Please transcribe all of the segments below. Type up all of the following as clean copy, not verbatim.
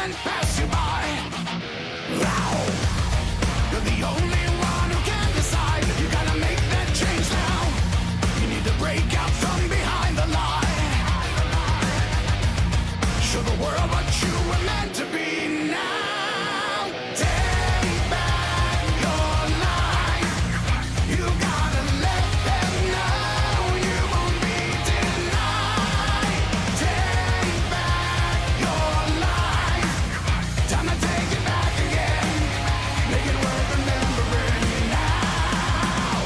and pass you by. Wow. You're the only one who can decide. You gotta make that change now. You need to break out from behind the lie. Show the world what you were meant to be now. Take back your life. You gotta let them know you won't be denied. Take back your life. Time to take it back again. Make it worth remembering now.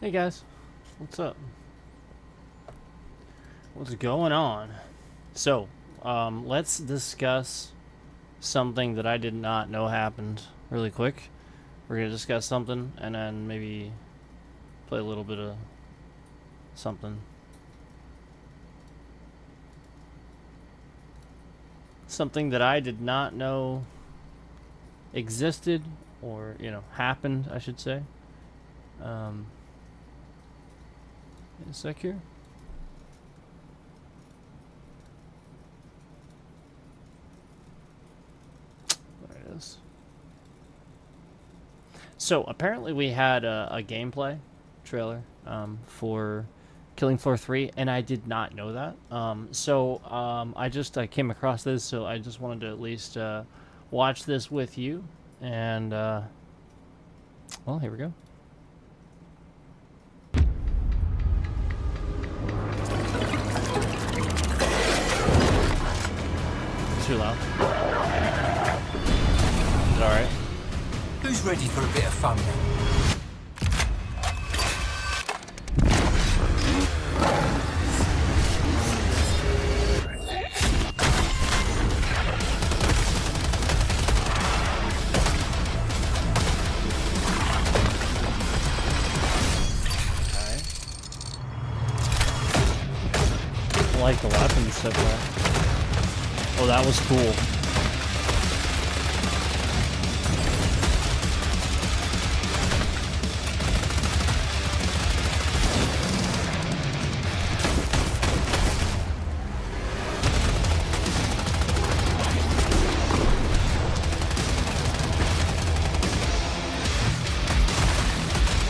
Hey guys, what's up? What's going on? So, let's discuss something that I did not know happened really quick. We're gonna discuss something and then maybe play a little bit of something. Something that I did not know existed or, happened, I should say. A sec here. There it is. So apparently we had a gameplay trailer for Killing Floor 3, and I did not know that. I came across this, so I just wanted to at least watch this with you. And well, here we go. Too loud. Is it alright? Who's ready for a bit of fun then? I like the weapons so far. Oh, that was cool.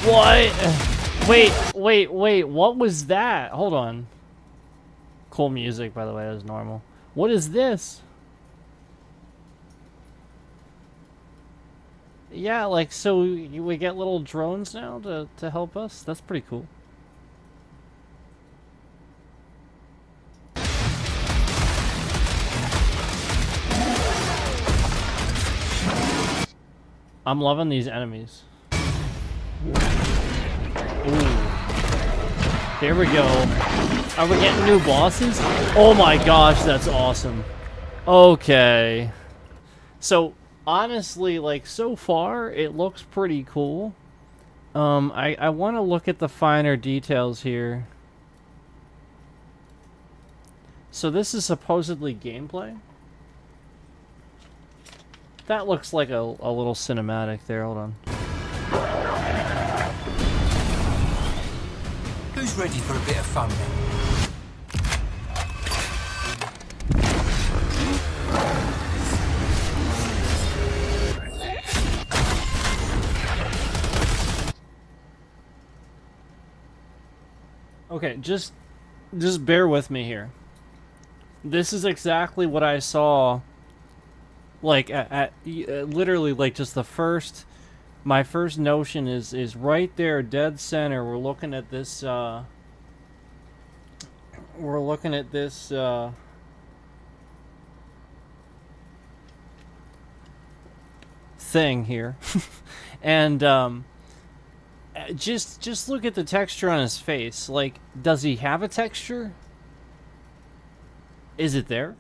What? Wait, what was that? Hold on. Cool music, by the way, as normal. What is this? Yeah, like, so we get little drones now to help us? That's pretty cool. I'm loving these enemies. Ooh. Here we go. Are we getting new bosses? Oh my gosh, that's awesome. Okay. So, honestly, like, so far, it looks pretty cool. I want to look at the finer details here. So this is supposedly gameplay? That looks like a little cinematic there. Hold on. Who's ready for a bit of fun then? Okay, just bear with me here. This is exactly what I saw. Like at literally, like, just my first notion is right there, dead center. We're looking at this. Thing here, and just look at the texture on his face. Like, does he have a texture? Is it there?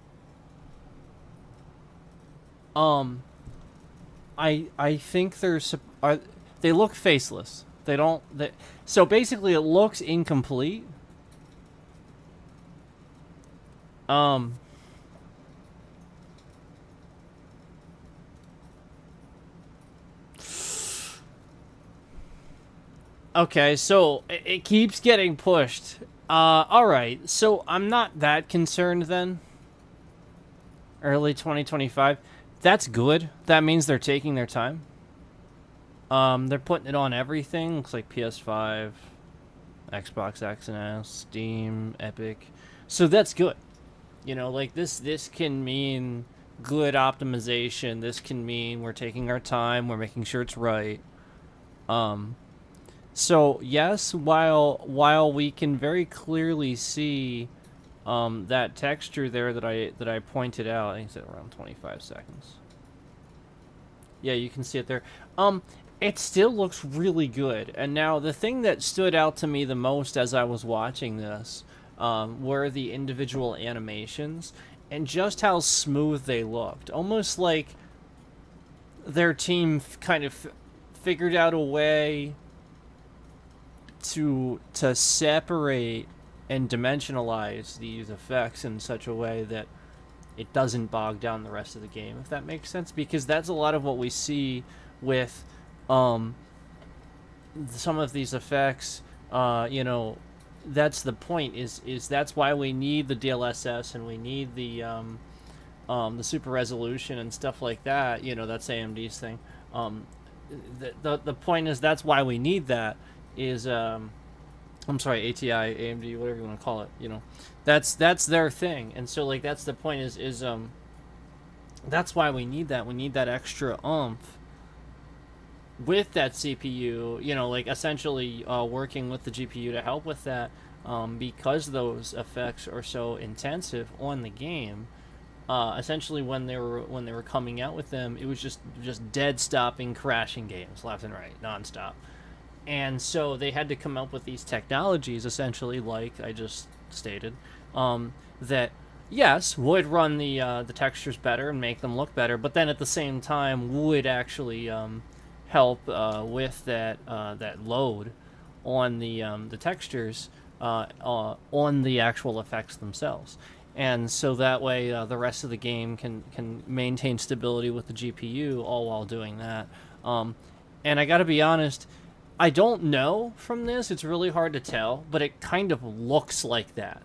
I think they look faceless. So basically it looks incomplete. Okay, so it keeps getting pushed. Alright, so I'm not that concerned then. Early 2025. That's good. That means they're taking their time. They're putting it on everything. Looks like PS5, Xbox X and S, Steam, Epic. So that's good. You know, like, this can mean good optimization. This can mean we're taking our time. We're making sure it's right. So yes, while we can very clearly see that texture there that I pointed out, I think it's at around 25 seconds. Yeah, you can see it there. it still looks really good. And now the thing that stood out to me the most as I was watching this were the individual animations and just how smooth they looked. Almost like their team kind of figured out a way to separate and dimensionalize these effects in such a way that it doesn't bog down the rest of the game, if that makes sense. Because that's a lot of what we see with some of these effects. You know, that's the point. Is that's why we need the DLSS and we need the super resolution and stuff like that. You know, that's AMD's thing. The point is that's why we need that. Is I'm sorry, ATI, AMD, whatever you want to call it. You know, that's their thing, and so like that's the point. Is that's why we need that. We need that extra oomph with that CPU. You know, like essentially working with the GPU to help with that, because those effects are so intensive on the game. Essentially, when they were coming out with them, it was just dead stopping, crashing games left and right, nonstop. And so they had to come up with these technologies, essentially, like I just stated, that yes would run the textures better and make them look better, but then at the same time would actually help with that load on the textures on the actual effects themselves. And so that way the rest of the game can maintain stability with the GPU, all while doing that. And I gotta be honest, I don't know from this, it's really hard to tell, but it kind of looks like that.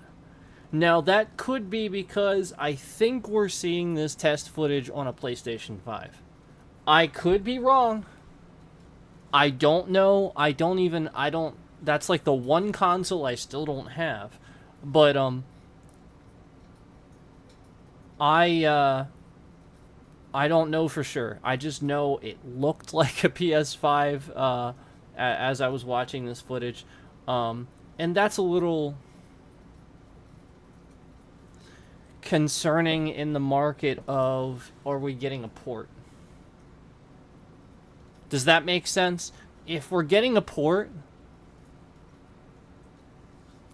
Now, that could be because I think we're seeing this test footage on a PlayStation 5. I could be wrong. I don't know. That's like the one console I still don't have. But, I don't know for sure. I just know it looked like a PS5, as I was watching this footage, and that's a little concerning in the market of, are we getting a port? Does that make sense? If we're getting a port,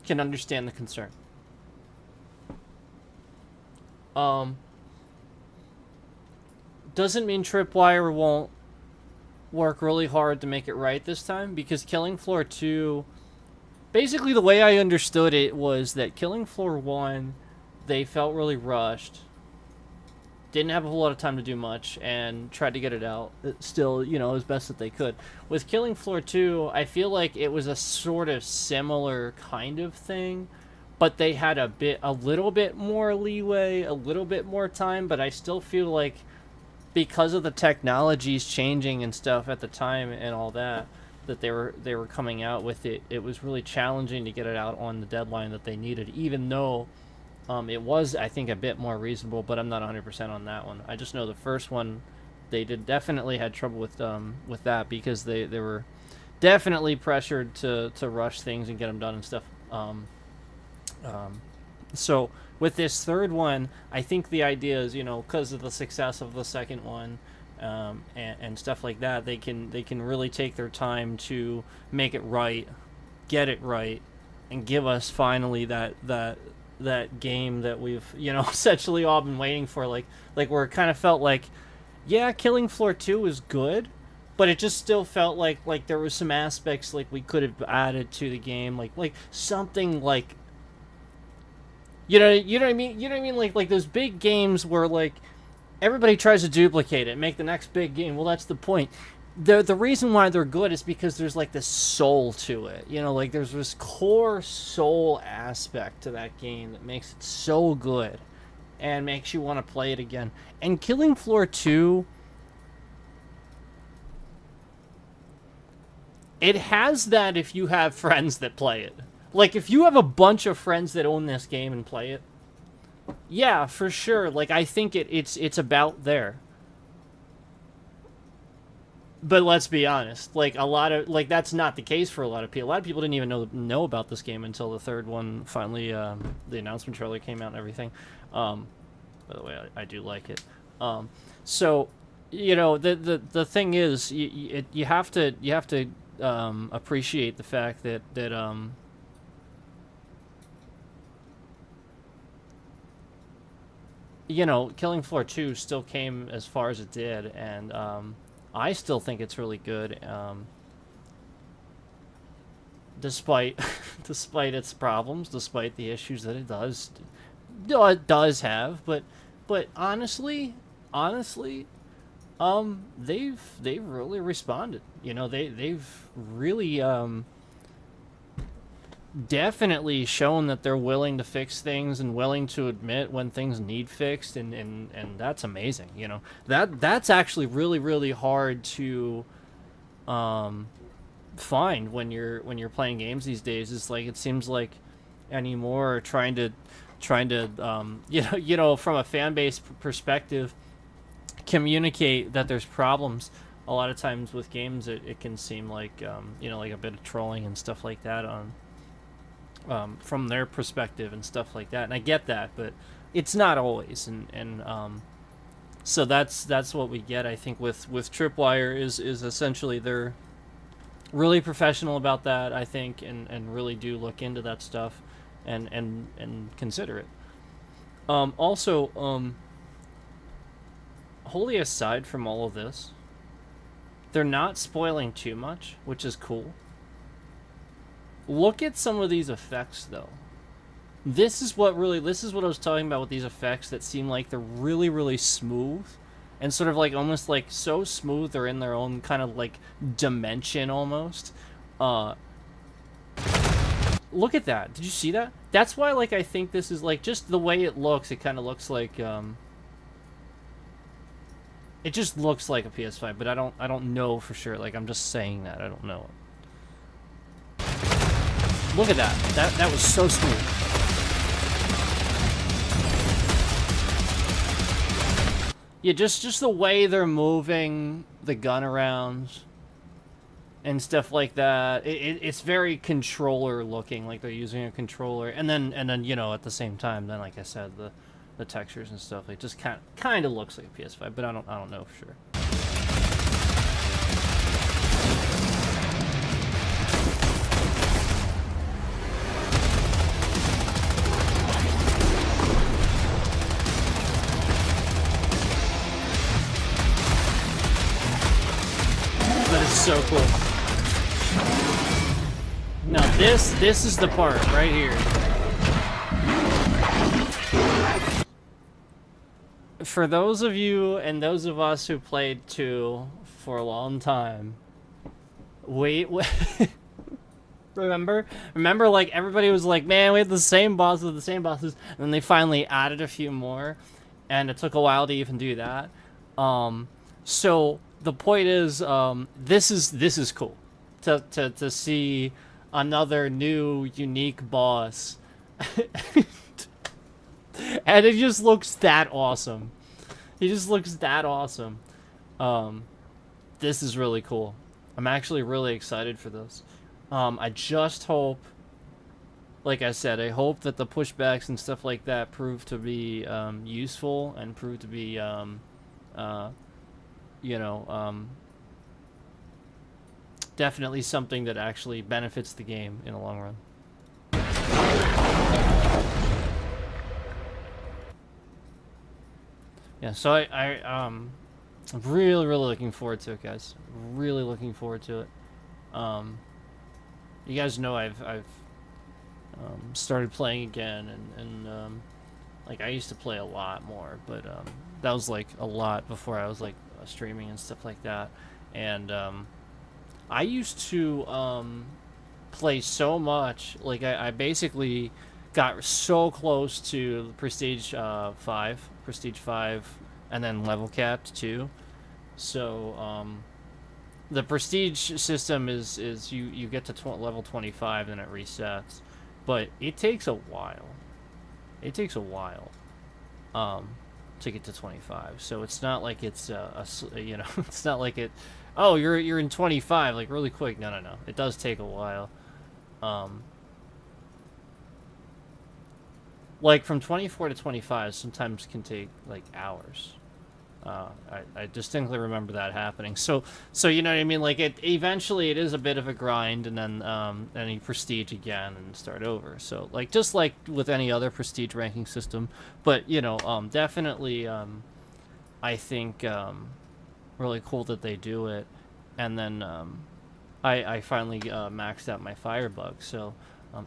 can understand the concern. Doesn't mean Tripwire won't work really hard to make it right this time, because Killing Floor 2, basically the way I understood it was that Killing Floor 1, they felt really rushed, didn't have a whole lot of time to do much, and tried to get it out still, you know, as best that they could. With Killing Floor 2, I feel like it was a sort of similar kind of thing, but they had a little bit more leeway, a little bit more time, but I still feel like because of the technologies changing and stuff at the time and all that they were coming out with it, it was really challenging to get it out on the deadline that they needed, even though it was, I think, a bit more reasonable, but I'm not 100% on that one. I just know the first one, they definitely had trouble with that, because they were definitely pressured to rush things and get them done and stuff. So with this third one, I think the idea is, you know, because of the success of the second one, and stuff like that, they can really take their time to make it right, get it right, and give us finally that game that we've, you know, essentially all been waiting for. Like where it kind of felt like, yeah, Killing Floor 2 was good, but it just still felt like there was some aspects like we could have added to the game, like something like, you know what I mean, like those big games where like everybody tries to duplicate it, make the next big game. Well, that's the point. The reason why they're good is because there's like this soul to it, you know, like there's this core soul aspect to that game that makes it so good and makes you want to play it again. And Killing Floor 2, it has that if you have friends that play it. Like, if you have a bunch of friends that own this game and play it, yeah, for sure. Like, I think it's about there. But let's be honest, like that's not the case for a lot of people. A lot of people didn't even know about this game until the third one finally, the announcement trailer came out and everything. By the way, I do like it. So you know, the thing is, you have to appreciate the fact that you know, Killing Floor 2 still came as far as it did, and I still think it's really good, despite despite its problems, despite the issues that it does have. But honestly, they've really responded. You know, they've really definitely shown that they're willing to fix things and willing to admit when things need fixed, and that's amazing. You know, that's actually really hard to find when you're playing games these days. It's like, it seems like anymore trying to you know, from a fan base perspective, communicate that there's problems. A lot of times with games, it can seem like you know, like a bit of trolling and stuff like that on from their perspective and stuff like that. And I get that, but it's not always. And so that's what we get, I think, with Tripwire is essentially they're really professional about that, I think, and really do look into that stuff and consider it. Also, wholly aside from all of this, they're not spoiling too much, which is cool. Look at some of these effects, though. This is what I was talking about with these effects that seem like they're really smooth, and sort of like almost like so smooth they're in their own kind of like dimension almost. Look at that. Did you see that? That's why, like, I think this is like, just the way it looks, it kind of looks like it just looks like a PS5, but I don't know for sure. Like, I'm just saying that. I don't know. Look at that. That was so smooth. Yeah, just the way they're moving the gun around and stuff like that. It's very controller looking, like they're using a controller. And then you know, at the same time, then, like I said, the textures and stuff, it just kind of looks like a PS5, but I don't know for sure. That is so cool. Now this is the part right here. For those of you and those of us who played 2 for a long time, wait. Remember, like, everybody was like, man, we had the same bosses, and then they finally added a few more, and it took a while to even do that. So the point is, this is cool to see another new unique boss. And it just looks that awesome. He just looks that awesome. This is really cool. I'm actually really excited for this. I just hope, like I said, I hope that the pushbacks and stuff like that prove to be useful and prove to be, you know, definitely something that actually benefits the game in the long run. Yeah, so I'm really looking forward to it, guys. Really looking forward to it. You guys know I've started playing again, and like, I used to play a lot more, but that was like a lot before I was like streaming and stuff like that. And I used to play so much, like I basically got so close to Prestige 5, and then level capped too. So the Prestige system is you get to level 25 and it resets, but it takes a while. It takes a while to get to 25. So it's not like it's you know, it's not like it. Oh, you're in 25 like really quick. No. It does take a while. Like from 24 to 25 sometimes can take like hours. I distinctly remember that happening. So you know what I mean? Like eventually it is a bit of a grind, and then you prestige again and start over. So like just like with any other prestige ranking system, but you know, definitely I think really cool that they do it. And then I finally maxed out my firebug. So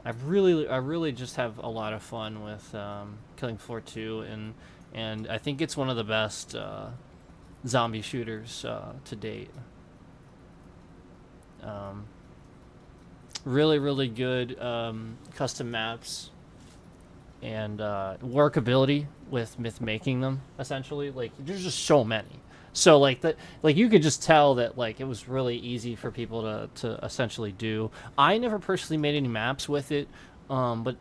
I really just have a lot of fun with Killing Floor 2, and I think it's one of the best zombie shooters to date. Really good custom maps and workability with myth making them. Essentially, like there's just so many. So like you could just tell that like it was really easy for people to essentially do. I never personally made any maps with it, but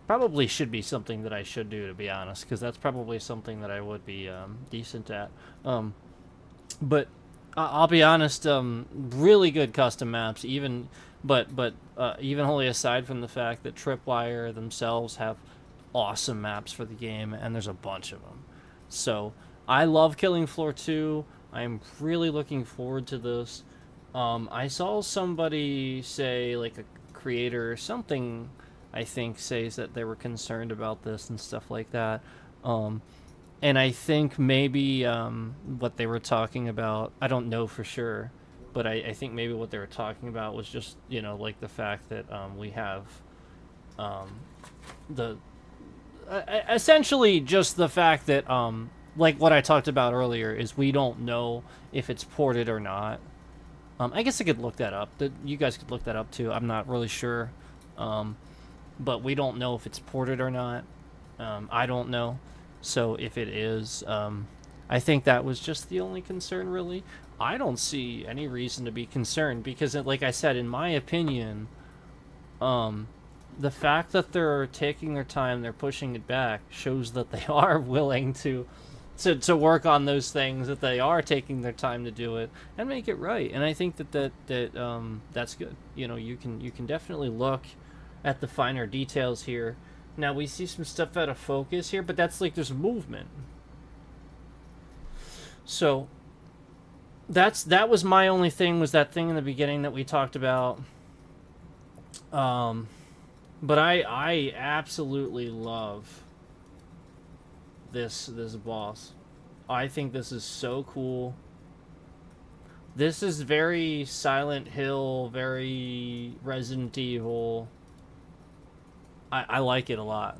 probably should be something that I should do, to be honest, because that's probably something that I would be decent at. But I'll be honest, really good custom maps, even even wholly aside from the fact that Tripwire themselves have awesome maps for the game, and there's a bunch of them. So I love Killing Floor 2. I'm really looking forward to this. I saw somebody say, like a creator or something, I think, says that they were concerned about this and stuff like that. And I think maybe what they were talking about, I don't know for sure, but I think maybe what they were talking about was just, you know, like the fact that we have essentially just the fact that like what I talked about earlier is we don't know if it's ported or not. I guess I could look that up. You guys could look that up too. I'm not really sure. But we don't know if it's ported or not. I don't know. So if it is, I think that was just the only concern, really. I don't see any reason to be concerned because, like I said, in my opinion, the fact that they're taking their time, they're pushing it back, shows that they are willing to work on those things, that they are taking their time to do it and make it right. And I think that's good. You know, you can definitely look at the finer details here. Now we see some stuff out of focus here, but that's like there's movement. So that was my only thing, was that thing in the beginning that we talked about. But I absolutely love this boss. I think this is so cool. This is very Silent Hill, very Resident Evil. I like it a lot.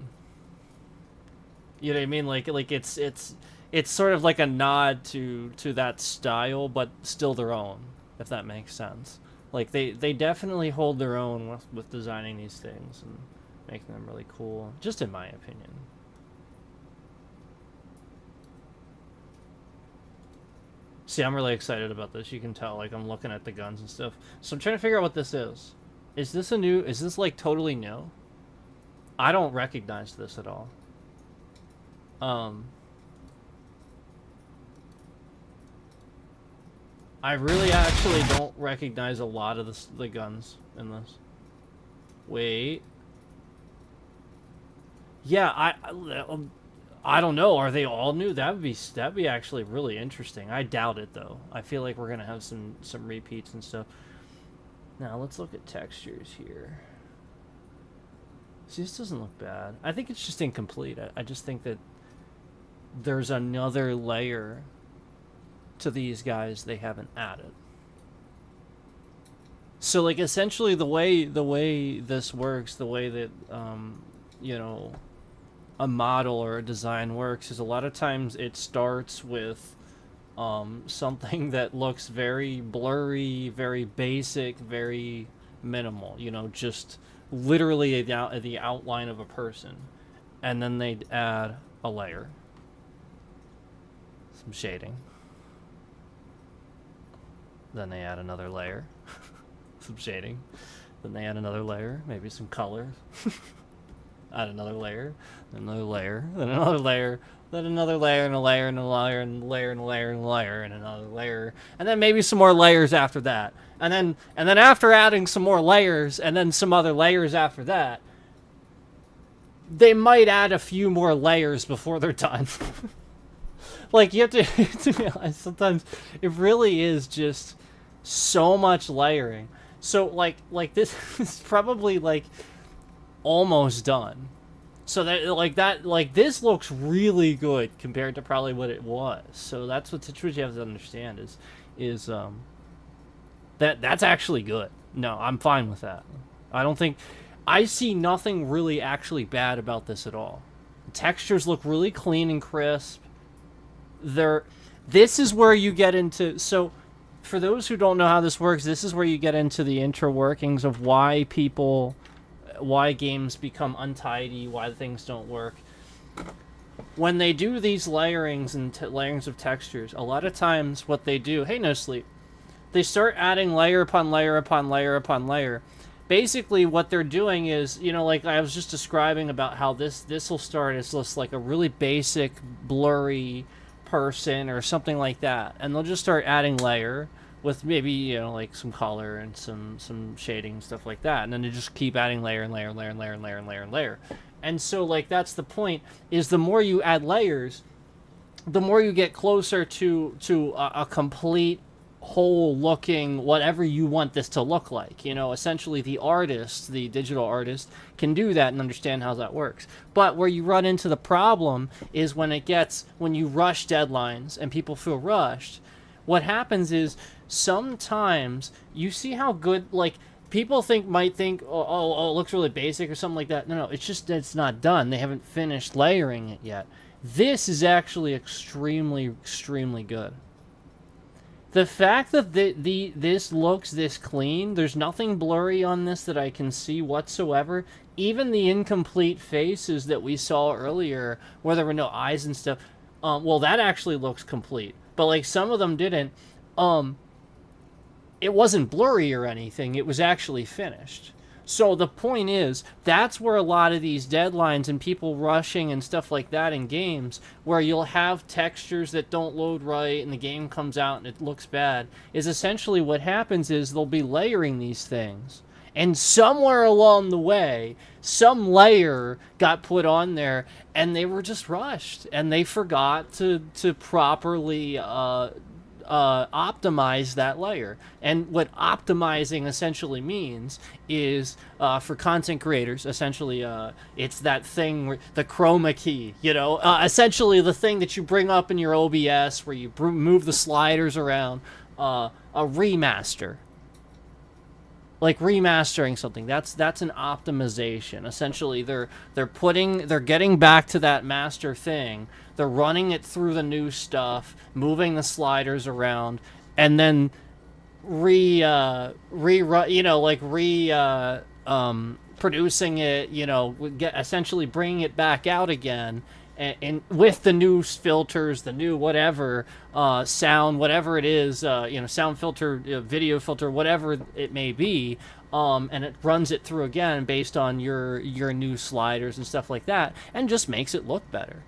You know what I mean? Like it's sort of like a nod to that style, but still their own, if that makes sense. Like they definitely hold their own with designing these things and making them really cool, just in my opinion. See, I'm really excited about this. You can tell, like, I'm looking at the guns and stuff. So I'm trying to figure out what this is. Is this like totally new? I don't recognize this at all. I really actually don't recognize a lot of the guns in this. Wait. Yeah, I don't know. Are they all new? That'd be actually really interesting. I doubt it though. I feel like we're gonna have some repeats and stuff. Now let's look at textures here. See, this doesn't look bad. I think it's just incomplete. I just think that there's another layer to these guys they haven't added. So like essentially the way this works, the way that you know, a model or a design works is a lot of times it starts with something that looks very blurry, very basic, very minimal, you know, just literally the outline of a person, and then they'd add a layer, some shading, then they add another layer, some shading, then they add another layer, maybe some color, add another layer, another layer, then another layer, then another layer, and a layer, and a layer, and a layer, and a layer, and a layer, and another layer, and then maybe some more layers after that. And then after adding some more layers, and then some other layers after that, they might add a few more layers before they're done. Like, you have to, to be honest, sometimes it really is just so much layering. So, like this is probably, like, almost done. So that, this looks really good compared to probably what it was. So that's what you have to understand is that's actually good. No, I'm fine with that. I see nothing really actually bad about this at all. The textures look really clean and crisp. This is where you get into, so for those who don't know how this works, this is where you get into the inner workings of why games become untidy, why things don't work. When they do these layerings and layerings of textures, a lot of times what they do, hey, no sleep, they start adding layer upon layer upon layer upon layer. Basically, what they're doing is, like I was just describing about how this will start as just like a really basic, blurry person or something like that, and they'll just start adding layer with maybe, like some color and some shading, stuff like that. And then they just keep adding layer and layer and layer and layer and layer and layer and layer. And so, like, that's the point, is the more you add layers, the more you get closer to a complete, whole-looking, whatever you want this to look like. Essentially the artist, the digital artist, can do that and understand how that works. But where you run into the problem is when you rush deadlines and people feel rushed, what happens is sometimes you see how good, like, people might think, oh, it looks really basic or something like that. No, it's just that it's not done. They haven't finished layering it yet. This is actually extremely, extremely good. The fact that this looks this clean, there's nothing blurry on this that I can see whatsoever. Even the incomplete faces that we saw earlier, where there were no eyes and stuff, well, that actually looks complete. But, like, some of them didn't. It wasn't blurry or anything. It was actually finished. So the point is, that's where a lot of these deadlines and people rushing and stuff like that in games, where you'll have textures that don't load right and the game comes out and it looks bad, is essentially what happens is they'll be layering these things. And somewhere along the way, some layer got put on there and they were just rushed. And they forgot to properly optimize that layer. And what optimizing essentially means is, for content creators, essentially, it's that thing, the chroma key, essentially the thing that you bring up in your OBS where you move the sliders around, a remaster. Like remastering something, that's an optimization. Essentially, they're getting back to that master thing. They're running it through the new stuff, moving the sliders around, and then producing it. Essentially bringing it back out again, and with the new filters, the new whatever, sound, whatever it is, sound filter, video filter, whatever it may be, and it runs it through again based on your new sliders and stuff like that, and just makes it look better.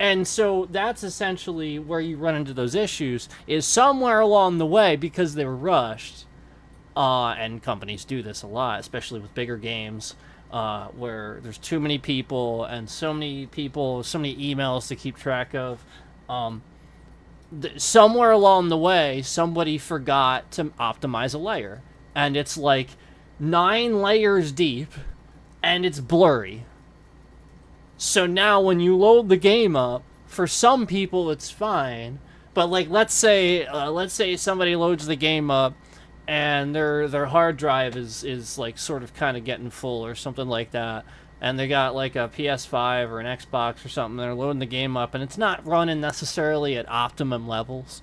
And so that's essentially where you run into those issues, is somewhere along the way, because they were rushed, and companies do this a lot, especially with bigger games, where there's too many people and so many emails to keep track of. Somewhere along the way, somebody forgot to optimize a layer, and it's like 9 layers deep, and it's blurry. So now when you load the game up, for some people it's fine, but like let's say somebody loads the game up and their hard drive is like sort of kind of getting full or something like that, and they got like a PS5 or an Xbox or something, they're loading the game up and it's not running necessarily at optimum levels,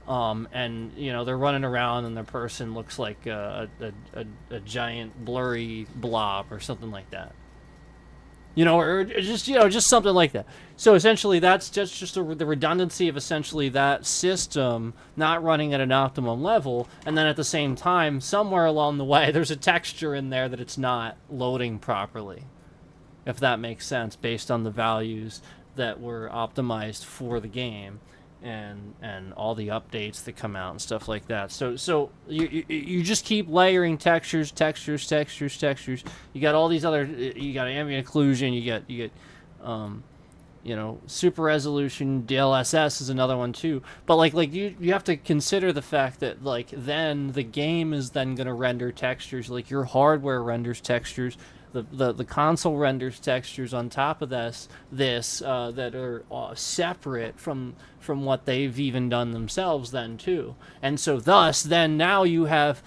and they're running around and their person looks like a giant blurry blob or something like that, or just something like that. So essentially that's just the redundancy of essentially that system not running at an optimum level, and then at the same time, somewhere along the way, there's a texture in there that it's not loading properly, if that makes sense, based on the values that were optimized for the game and all the updates that come out and stuff like that. So you just keep layering textures. You got all these other, you got ambient occlusion, you get You know, super resolution DLSS is another one too. But like you have to consider the fact that like then the game is then gonna render textures, like your hardware renders textures, the console renders textures on top of this that are separate from what they've even done themselves then too. And so thus then now you have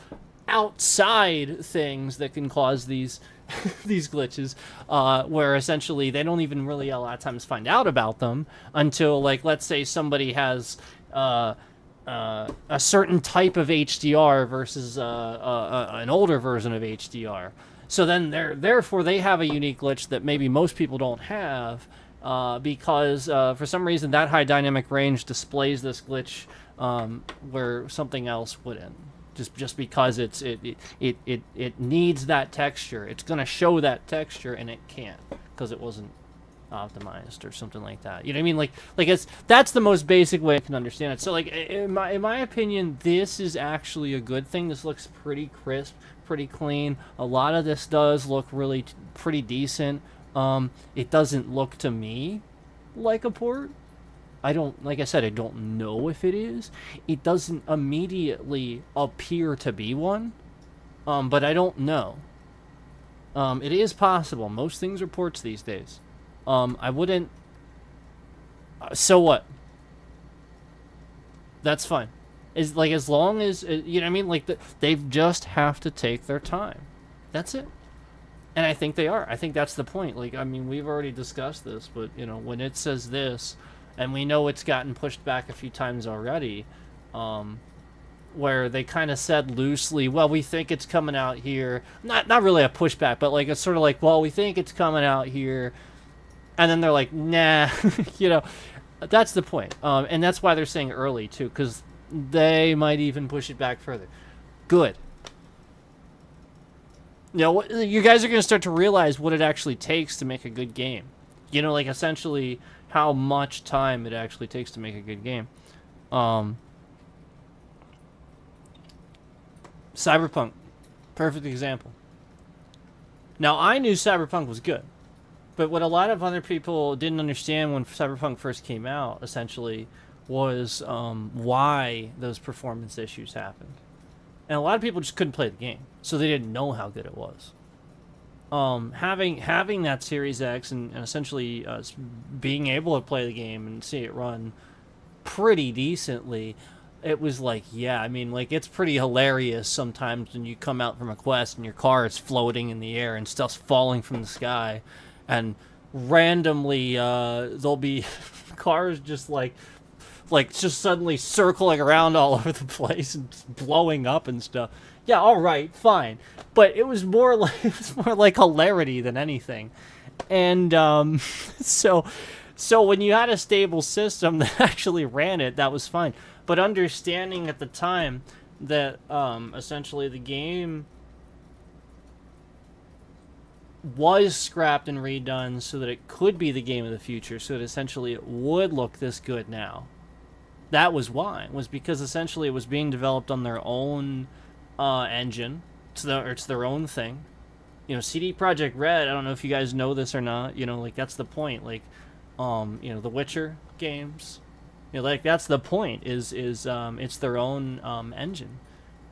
outside things that can cause these these glitches, where essentially they don't even really a lot of times find out about them until, like, let's say somebody has a certain type of HDR versus an older version of HDR. So then therefore they have a unique glitch that maybe most people don't have, because for some reason that high dynamic range displays this glitch where something else wouldn't. Just because it needs that texture. It's gonna show that texture and it can't because it wasn't optimized or something like that. You know what I mean? Like that's the most basic way I can understand it. So like in my opinion, this is actually a good thing. This looks pretty crisp, pretty clean. A lot of this does look really pretty decent. It doesn't look to me like a port. Like I said, I don't know if it is. It doesn't immediately appear to be one, but I don't know. It is possible. Most things are ports these days. I wouldn't... so what? That's fine. As long as... you know what I mean? Like, they just have to take their time. That's it. And I think they are. I think that's the point. Like, I mean, we've already discussed this, but, you know, when it says this... and we know it's gotten pushed back a few times already, where they kind of said loosely, well, we think it's coming out here. Not really a pushback, but like it's sort of like, well, we think it's coming out here. And then they're like, nah, you know, that's the point. And that's why they're saying early, too, because they might even push it back further. Good. You know, you guys are going to start to realize what it actually takes to make a good game. You know, like essentially... how much time it actually takes to make a good game. Cyberpunk, perfect example. Now, I knew Cyberpunk was good, but what a lot of other people didn't understand when Cyberpunk first came out, essentially, was why those performance issues happened. And a lot of people just couldn't play the game, so they didn't know how good it was. Having that Series X and essentially being able to play the game and see it run pretty decently, it was like, yeah, I mean, like, it's pretty hilarious sometimes when you come out from a quest and your car is floating in the air and stuff's falling from the sky, and randomly there'll be cars just like just suddenly circling around all over the place and blowing up and stuff. Yeah, all right, fine, but it was more like hilarity than anything, and so when you had a stable system that actually ran it, that was fine. But understanding at the time that essentially the game was scrapped and redone so that it could be the game of the future, so that essentially it would look this good now. That was why. It was because essentially it was being developed on their own engine. It's their own thing. You know, CD Projekt Red, I don't know if you guys know this or not, you know, like, that's the point. Like, you know, the Witcher games, you know, like, that's the point, is it's their own engine.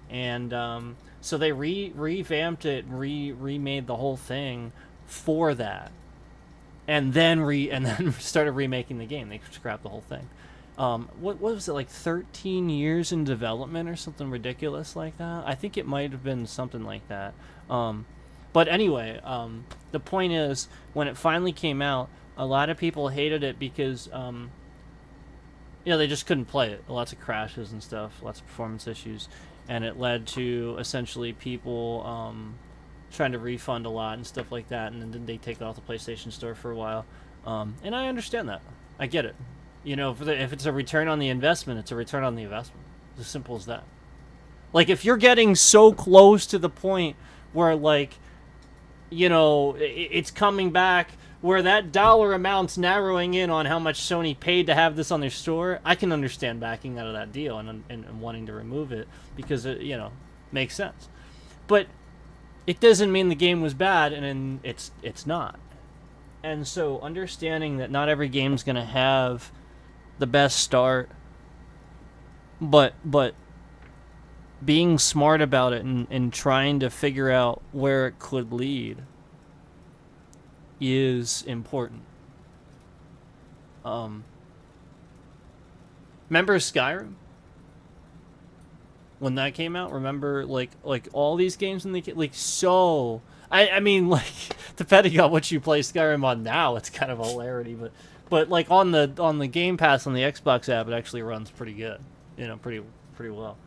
And so they revamped it, remade the whole thing for that. And then started remaking the game. They scrapped the whole thing. What was it, like 13 years in development or something ridiculous like that? I think it might have been something like that. But anyway, the point is, when it finally came out, a lot of people hated it because, you know, they just couldn't play it. Lots of crashes and stuff, lots of performance issues, and it led to essentially people trying to refund a lot and stuff like that, and then they take it off the PlayStation Store for a while. And I understand that. I get it. You know, if it's a return on the investment, it's a return on the investment. It's as simple as that. Like, if you're getting so close to the point where, like, you know, it's coming back, where that dollar amount's narrowing in on how much Sony paid to have this on their store, I can understand backing out of that deal and wanting to remove it, because it, you know, makes sense. But it doesn't mean the game was bad, and it's not. And so understanding that not every game's going to have the best start, but being smart about it and trying to figure out where it could lead is important. Remember Skyrim? When that came out, remember like all these games when they like so I mean like depending on what you play Skyrim on now, it's kind of a hilarity, but like on the Game Pass on the Xbox app, it actually runs pretty good, you know, pretty well,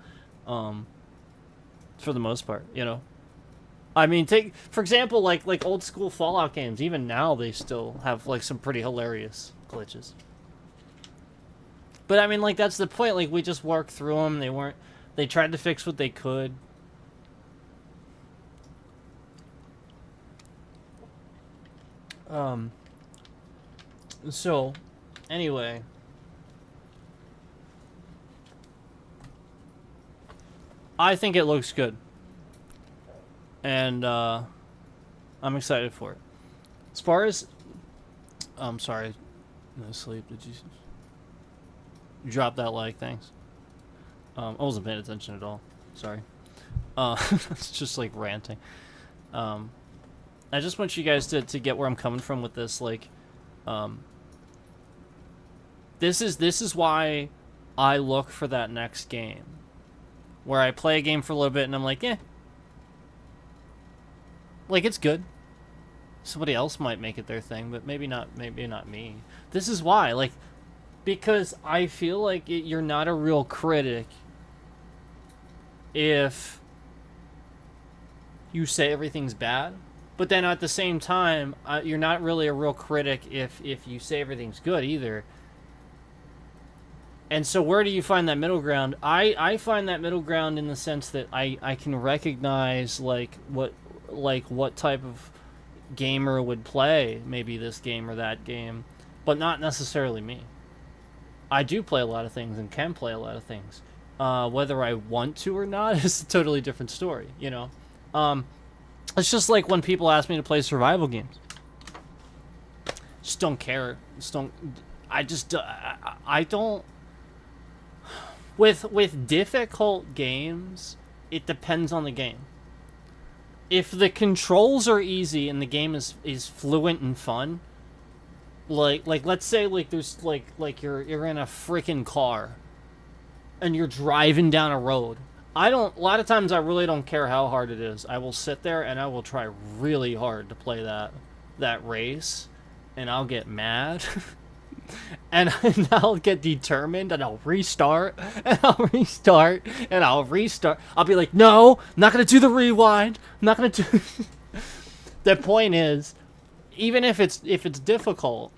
for the most part, you know. I mean, take for example like old school Fallout games. Even now, they still have like some pretty hilarious glitches. But I mean, like that's the point. Like we just worked through them. They tried to fix what they could. So, anyway. I think it looks good. And, I'm excited for it. As far as... I'm sorry. No sleep. Did you drop that like? Thanks. I wasn't paying attention at all. Sorry. It's just like ranting. I just want you guys to get where I'm coming from with this. Like, this is why I look for that next game, where I play a game for a little bit and I'm like, like it's good. Somebody else might make it their thing, but maybe not me. This is why, like, because I feel like you're not a real critic if you say everything's bad, but then at the same time, you're not really a real critic if you say everything's good either. And so where do you find that middle ground? I find that middle ground in the sense that I can recognize like what type of gamer would play maybe this game or that game, but not necessarily me. I do play a lot of things and can play a lot of things. Whether I want to or not is a totally different story, you know? It's just like when people ask me to play survival games. Just don't care. I don't... With difficult games, it depends on the game. If the controls are easy and the game is fluent and fun, like let's say like there's like you're in a freaking car and you're driving down a road. A lot of times I really don't care how hard it is. I will sit there and I will try really hard to play that race, and I'll get mad. and I'll get determined, and I'll restart, and I'll restart, and I'll restart. I'll be like, no, I'm not going to do the rewind. I'm not going to do... The point is, even if it's difficult,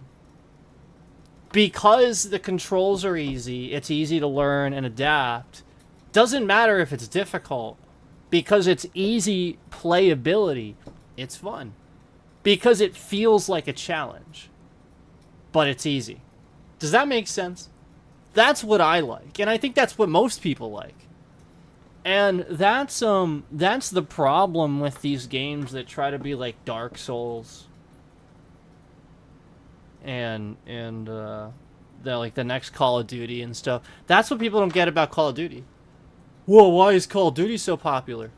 because the controls are easy, it's easy to learn and adapt. Doesn't matter if it's difficult, because it's easy playability. It's fun. Because it feels like a challenge. But it's easy. Does that make sense? That's what I like, and I think that's what most people like. And that's the problem with these games that try to be like Dark Souls and the like the next Call of Duty and stuff. That's what people don't get about Call of Duty. Whoa, why is Call of Duty so popular?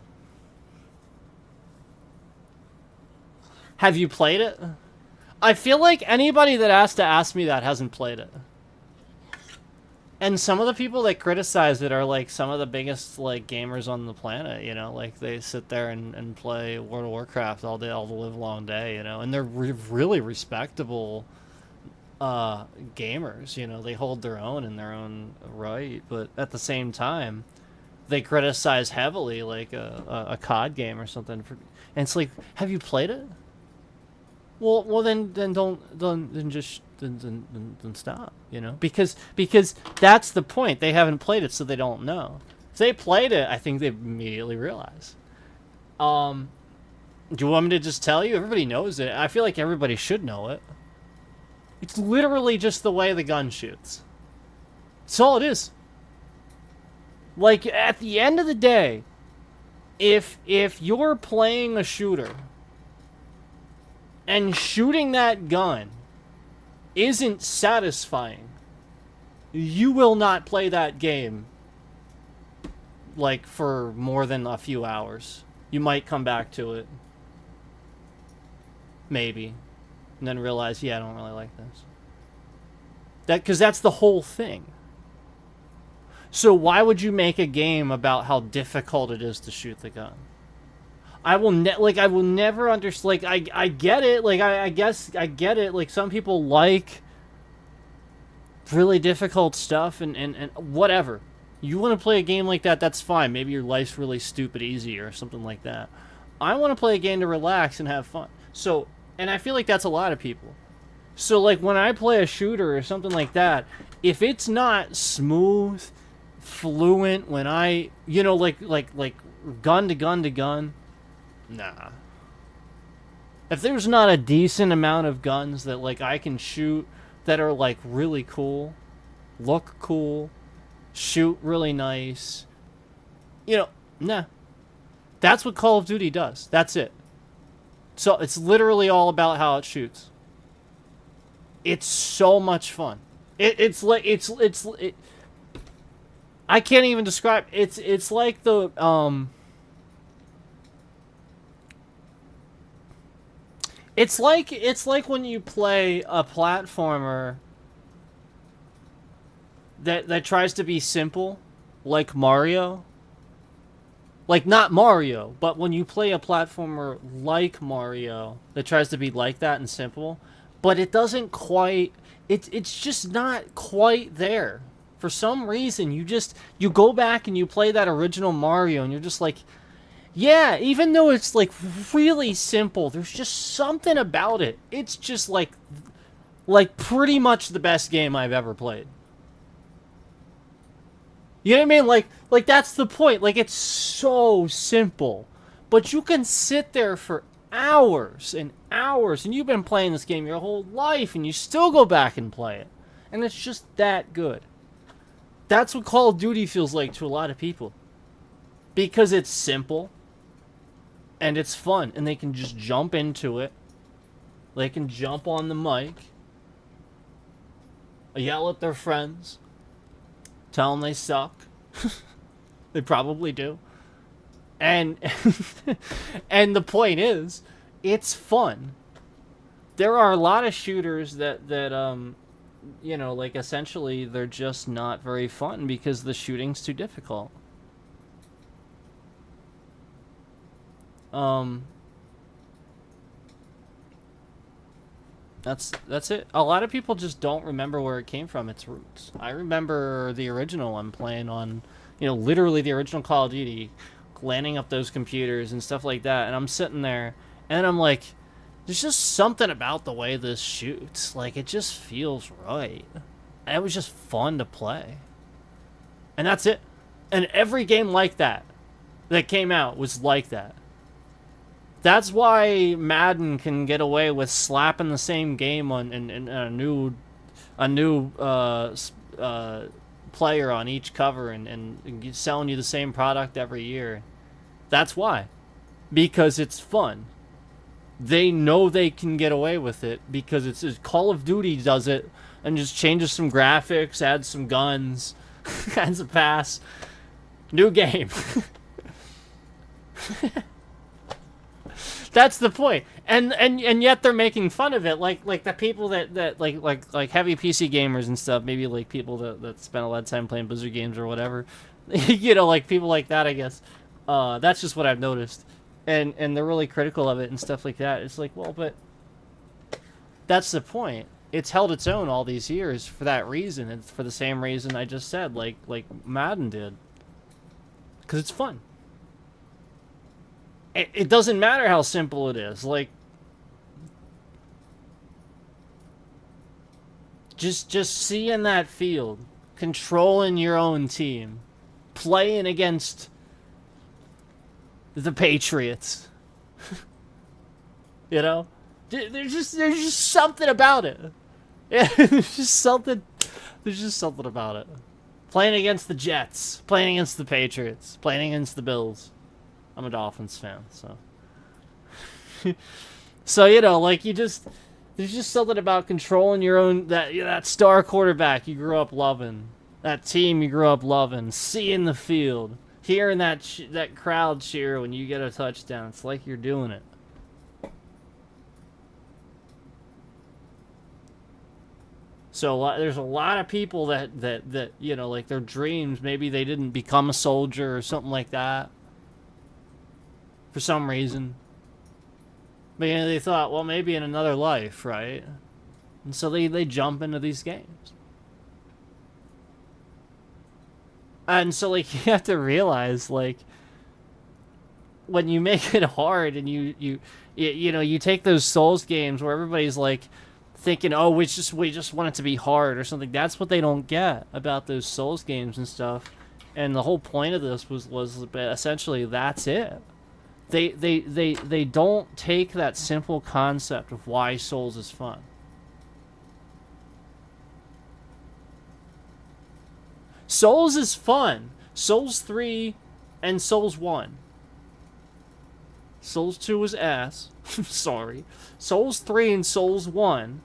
Have you played it? I feel like anybody that has to ask me that hasn't played it. And some of the people that criticize it are like some of the biggest like gamers on the planet, you know, like they sit there and play World of Warcraft all day, all the live long day, you know, and they're really respectable gamers, you know, they hold their own in their own right, but at the same time, they criticize heavily like a COD game or something. And it's like, have you played it? Well, then stop, you know, because that's the point. They haven't played it, so they don't know. If they played it, I think they immediately realize. Do you want me to just tell you? Everybody knows it. I feel like everybody should know it. It's literally just the way the gun shoots. That's all it is. Like, at the end of the day, if you're playing a shooter and shooting that gun isn't satisfying, you will not play that game like for more than a few hours. You might come back to it, maybe, and then realize, yeah, I don't really like this. Because that's the whole thing. So why would you make a game about how difficult it is to shoot the gun? I will never understand. Like, I get it. Like, I guess I get it. Like, some people like really difficult stuff and whatever. You want to play a game like that, that's fine. Maybe your life's really stupid easy or something like that. I want to play a game to relax and have fun. So, and I feel like that's a lot of people. So, like, when I play a shooter or something like that, if it's not smooth, fluent, when I, you know, like gun to gun to gun, nah. If there's not a decent amount of guns that, like, I can shoot that are, like, really cool, look cool, shoot really nice, you know, nah. That's what Call of Duty does. That's it. So, it's literally all about how it shoots. It's so much fun. It's I can't even describe. It's like the It's like when you play a platformer that tries to be simple, like Mario. Like, not Mario, but when you play a platformer like Mario that tries to be like that and simple, but it doesn't quite, it's just not quite there. For some reason, you go back and you play that original Mario and you're just like, yeah, even though it's, like, really simple, there's just something about it. It's just, like pretty much the best game I've ever played. You know what I mean? Like that's the point. Like, it's so simple. But you can sit there for hours and hours, and you've been playing this game your whole life, and you still go back and play it. And it's just that good. That's what Call of Duty feels like to a lot of people. Because it's simple, and it's fun, and they can just jump into it. They can jump on the mic, yell at their friends, tell them they suck. They probably do. And and the point is, it's fun. There are a lot of shooters that you know, like, essentially they're just not very fun because the shooting's too difficult. That's it. A lot of people just don't remember where it came from, its roots. I remember the original one playing on, you know, literally the original Call of Duty, landing up those computers and stuff like that, and I'm sitting there, and I'm like, there's just something about the way this shoots. Like, it just feels right. And it was just fun to play. And that's it. And every game like that came out was like that. That's why Madden can get away with slapping the same game on in a new player on each cover and selling you the same product every year. That's why. Because it's fun. They know they can get away with it because it's Call of Duty does it and just changes some graphics, adds some guns, adds a pass. New game. That's the point. And yet they're making fun of it, like the people that like heavy PC gamers and stuff, maybe like people that spend a lot of time playing Blizzard games or whatever. You know, like people like that, I guess. That's just what I've noticed. And they're really critical of it and stuff like that. It's like, well, but that's the point. It's held its own all these years for that reason. It's for the same reason I just said, like Madden did. Because it's fun. It doesn't matter how simple it is. Like, just seeing that field, controlling your own team, playing against the Patriots. You know, there's just something about it. Yeah, there's just something about it. Playing against the Jets, playing against the Patriots, playing against the Bills. I'm a Dolphins fan, so So, like there's just something about controlling your own, that star quarterback you grew up loving, that team you grew up loving, seeing the field, hearing that crowd cheer when you get a touchdown. It's like you're doing it. So there's a lot of people that like their dreams, maybe they didn't become a soldier or something like that for some reason. But they thought, well, maybe in another life, right? And so they jump into these games. And so like you have to realize, like, when you make it hard and you take those Souls games where everybody's like thinking, oh, we just want it to be hard or something. That's what they don't get about those Souls games and stuff. And the whole point of this was essentially that's it. They don't take that simple concept of why Souls is fun. Souls is fun. Souls 3 and Souls 1. Souls 2 was ass. Sorry. Souls 3 and Souls 1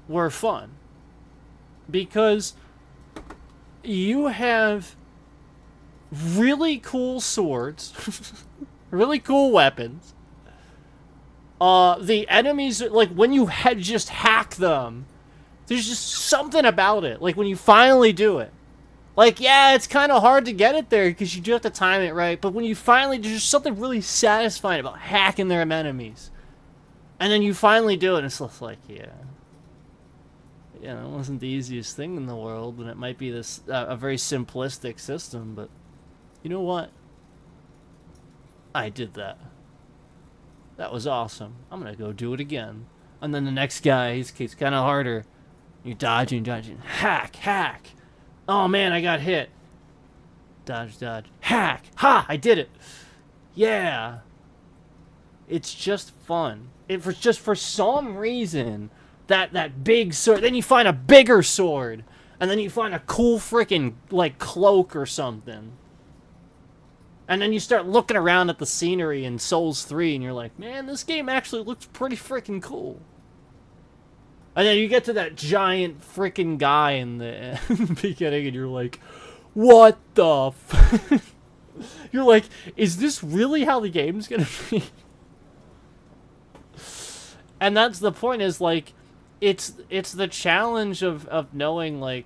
were fun. Because you have really cool swords, really cool weapons. The enemies, like, when you just hack them, there's just something about it. Like, when you finally do it. Like, yeah, it's kind of hard to get it there because you do have to time it right. But when you finally, there's just something really satisfying about hacking their enemies. And then you finally do it, and it's just like, yeah. It wasn't the easiest thing in the world, and it might be this a very simplistic system, but you know what? I did that. That was awesome. I'm gonna go do it again. And then the next guy, he's kind of harder. You're dodging, hack. Oh man, I got hit. Dodge, hack. Ha! I did it. Yeah. It's just fun. For some reason, that big sword. Then you find a bigger sword, and then you find a cool freaking like cloak or something. And then you start looking around at the scenery in Souls 3, and you're like, man, this game actually looks pretty freaking cool. And then you get to that giant freaking guy in the beginning, and you're like, what the f... You're like, is this really how the game's gonna be? And that's the point, is like, it's the challenge of knowing, like,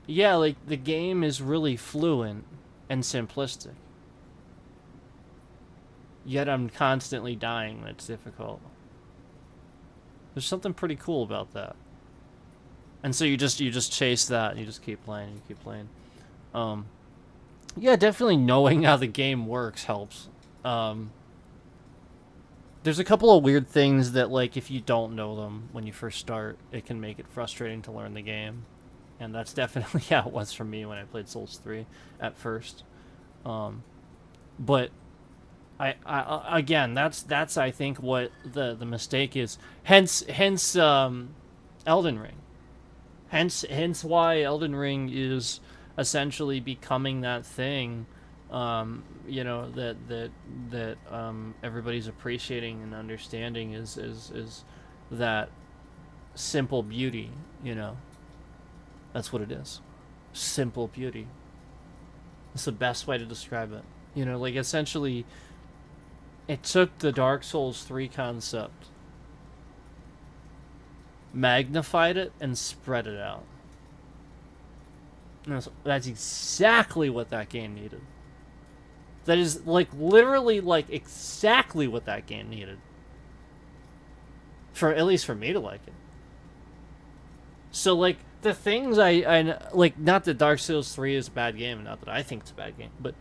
yeah, like, the game is really fluent and simplistic. Yet I'm constantly dying, and it's difficult. There's something pretty cool about that. And so you just chase that, and you just keep playing, yeah, definitely knowing how the game works helps. There's a couple of weird things that, like, if you don't know them when you first start, it can make it frustrating to learn the game. And that's definitely how it was for me when I played Souls 3 at first. But I again, that's I think what the mistake is. Hence Elden Ring. Hence why Elden Ring is essentially becoming that thing, that everybody's appreciating and understanding is that simple beauty, That's what it is. Simple beauty. It's the best way to describe it. Like, essentially, it took the Dark Souls 3 concept, magnified it, and spread it out. And that's exactly what that game needed. That is, like, literally, like, exactly what that game needed. At least for me to like it. So, like, the things I like, not that Dark Souls 3 is a bad game, not that I think it's a bad game, but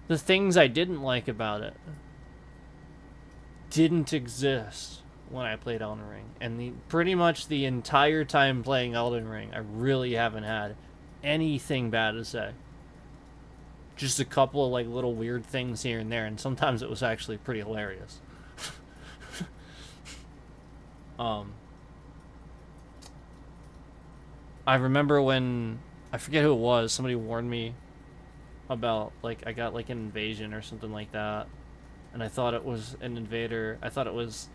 the things I didn't like about it didn't exist when I played Elden Ring. And pretty much the entire time playing Elden Ring, I really haven't had anything bad to say. Just a couple of, like, little weird things here and there, and sometimes it was actually pretty hilarious. I remember when, I forget who it was, somebody warned me about, like, I got, like, an invasion or something like that. and I thought it was an invader. I thought it was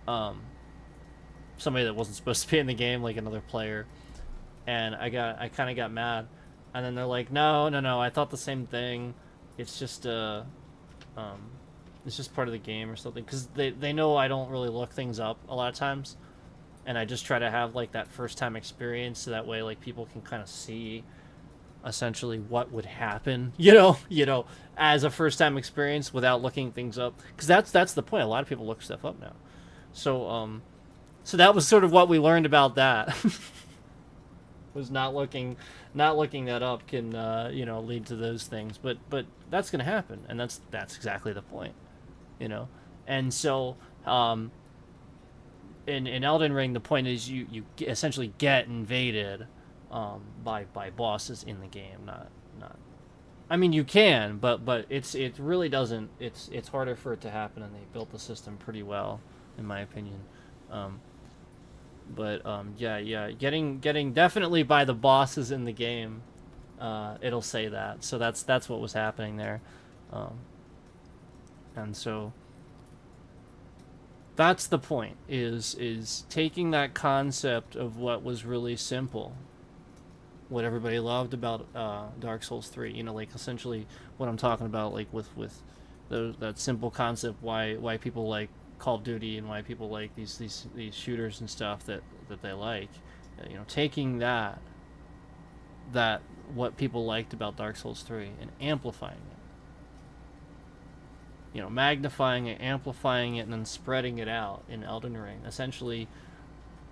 somebody that wasn't supposed to be in the game, like another player. And I kind of got mad, and then they're like, no, I thought the same thing. It's just it's just part of the game or something, because they know I don't really look things up a lot of times, and I just try to have like that first time experience, so that way like people can kind of see essentially what would happen, you know, as a first time experience without looking things up, because that's the point. A lot of people look stuff up now, so that was sort of what we learned about that. Was not looking that up can lead to those things, but that's gonna happen, and that's exactly the point, you know. And so in Elden Ring, the point is you essentially get invaded by bosses in the game. Not I mean, you can, but it really doesn't. It's harder for it to happen, and they built the system pretty well, in my opinion. Yeah, getting definitely by the bosses in the game. It'll say that. So that's what was happening there, and so that's the point. Is taking that concept of what was really simple, what everybody loved about Dark Souls 3. You know, like essentially what I'm talking about, like with that simple concept. Why people like Call of Duty and why people like these shooters and stuff that they like, you know, taking that what people liked about Dark Souls 3 and amplifying it, you know, magnifying it, amplifying it, and then spreading it out in Elden Ring. Essentially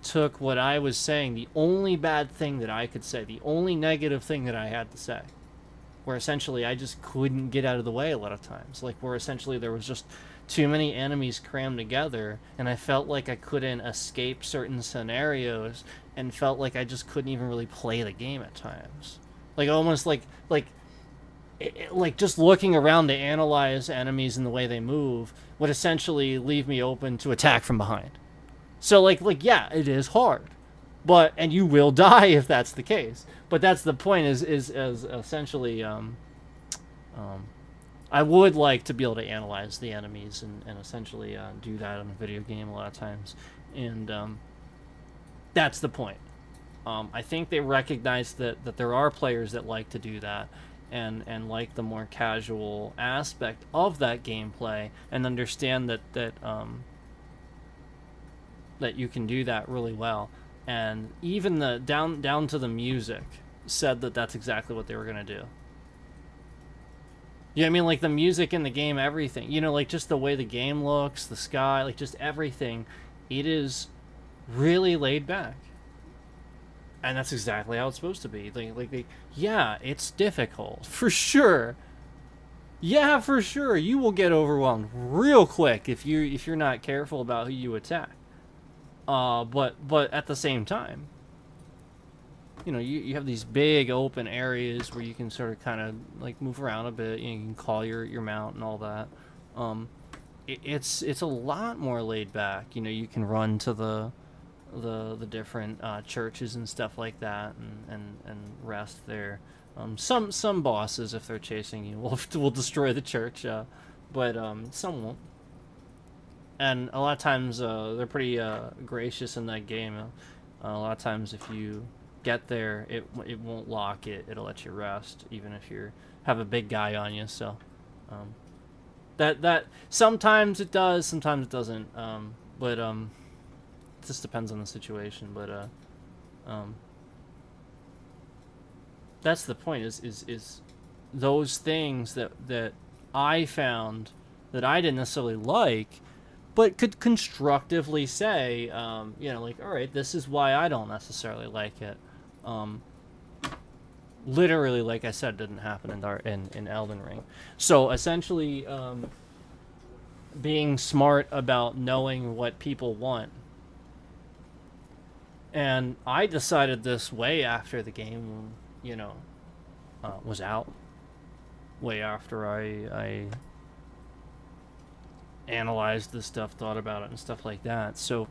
took what I was saying, the only bad thing that I could say, the only negative thing that I had to say, where essentially I just couldn't get out of the way a lot of times, like where essentially there was just too many enemies crammed together, and I felt like I couldn't escape certain scenarios, and felt like I just couldn't even really play the game at times. Like almost like just looking around to analyze enemies and the way they move would essentially leave me open to attack from behind. So like yeah, it is hard, and you will die if that's the case. But that's the point. Is essentially I would like to be able to analyze the enemies and essentially do that in a video game a lot of times, and that's the point. I think they recognize that there are players that like to do that, and like the more casual aspect of that gameplay, and understand that you can do that really well. And even the down to the music said that that's exactly what they were gonna do. Yeah, I mean, like the music in the game, everything, you know, like just the way the game looks, the sky, like just everything, it is really laid back. And that's exactly how it's supposed to be. Yeah, it's difficult, for sure. Yeah, for sure, you will get overwhelmed real quick if you're not careful about who you attack. But at the same time, you know, you have these big open areas where you can sort of kind of like move around a bit. You can call your mount and all that. It's a lot more laid back. You know, you can run to the different churches and stuff like that, and rest there. Some bosses, if they're chasing you, will destroy the church, but some won't. And a lot of times they're pretty gracious in that game. A lot of times if you get there, it won't lock it. It'll let you rest, even if you have a big guy on you. So that sometimes it does, sometimes it doesn't. But it just depends on the situation. But that's the point. Is those things that I found that I didn't necessarily like, but could constructively say, you know, like, all right, this is why I don't necessarily like it. Literally, like I said, didn't happen in Elden Ring. So essentially, being smart about knowing what people want. And I decided this way after the game, you know, was out. Way after I analyzed this stuff, thought about it, and stuff like that. So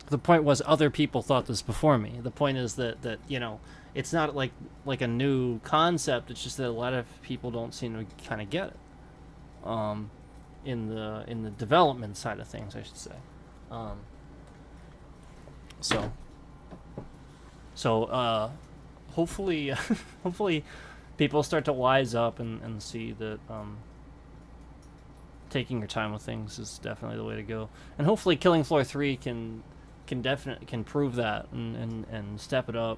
the point was, other people thought this before me. The point is that you know, it's not like a new concept. It's just that a lot of people don't seem to kind of get it. in the development side of things, I should say. So hopefully hopefully people start to wise up and see that taking your time with things is definitely the way to go. And hopefully Killing Floor 3 can prove that and step it up.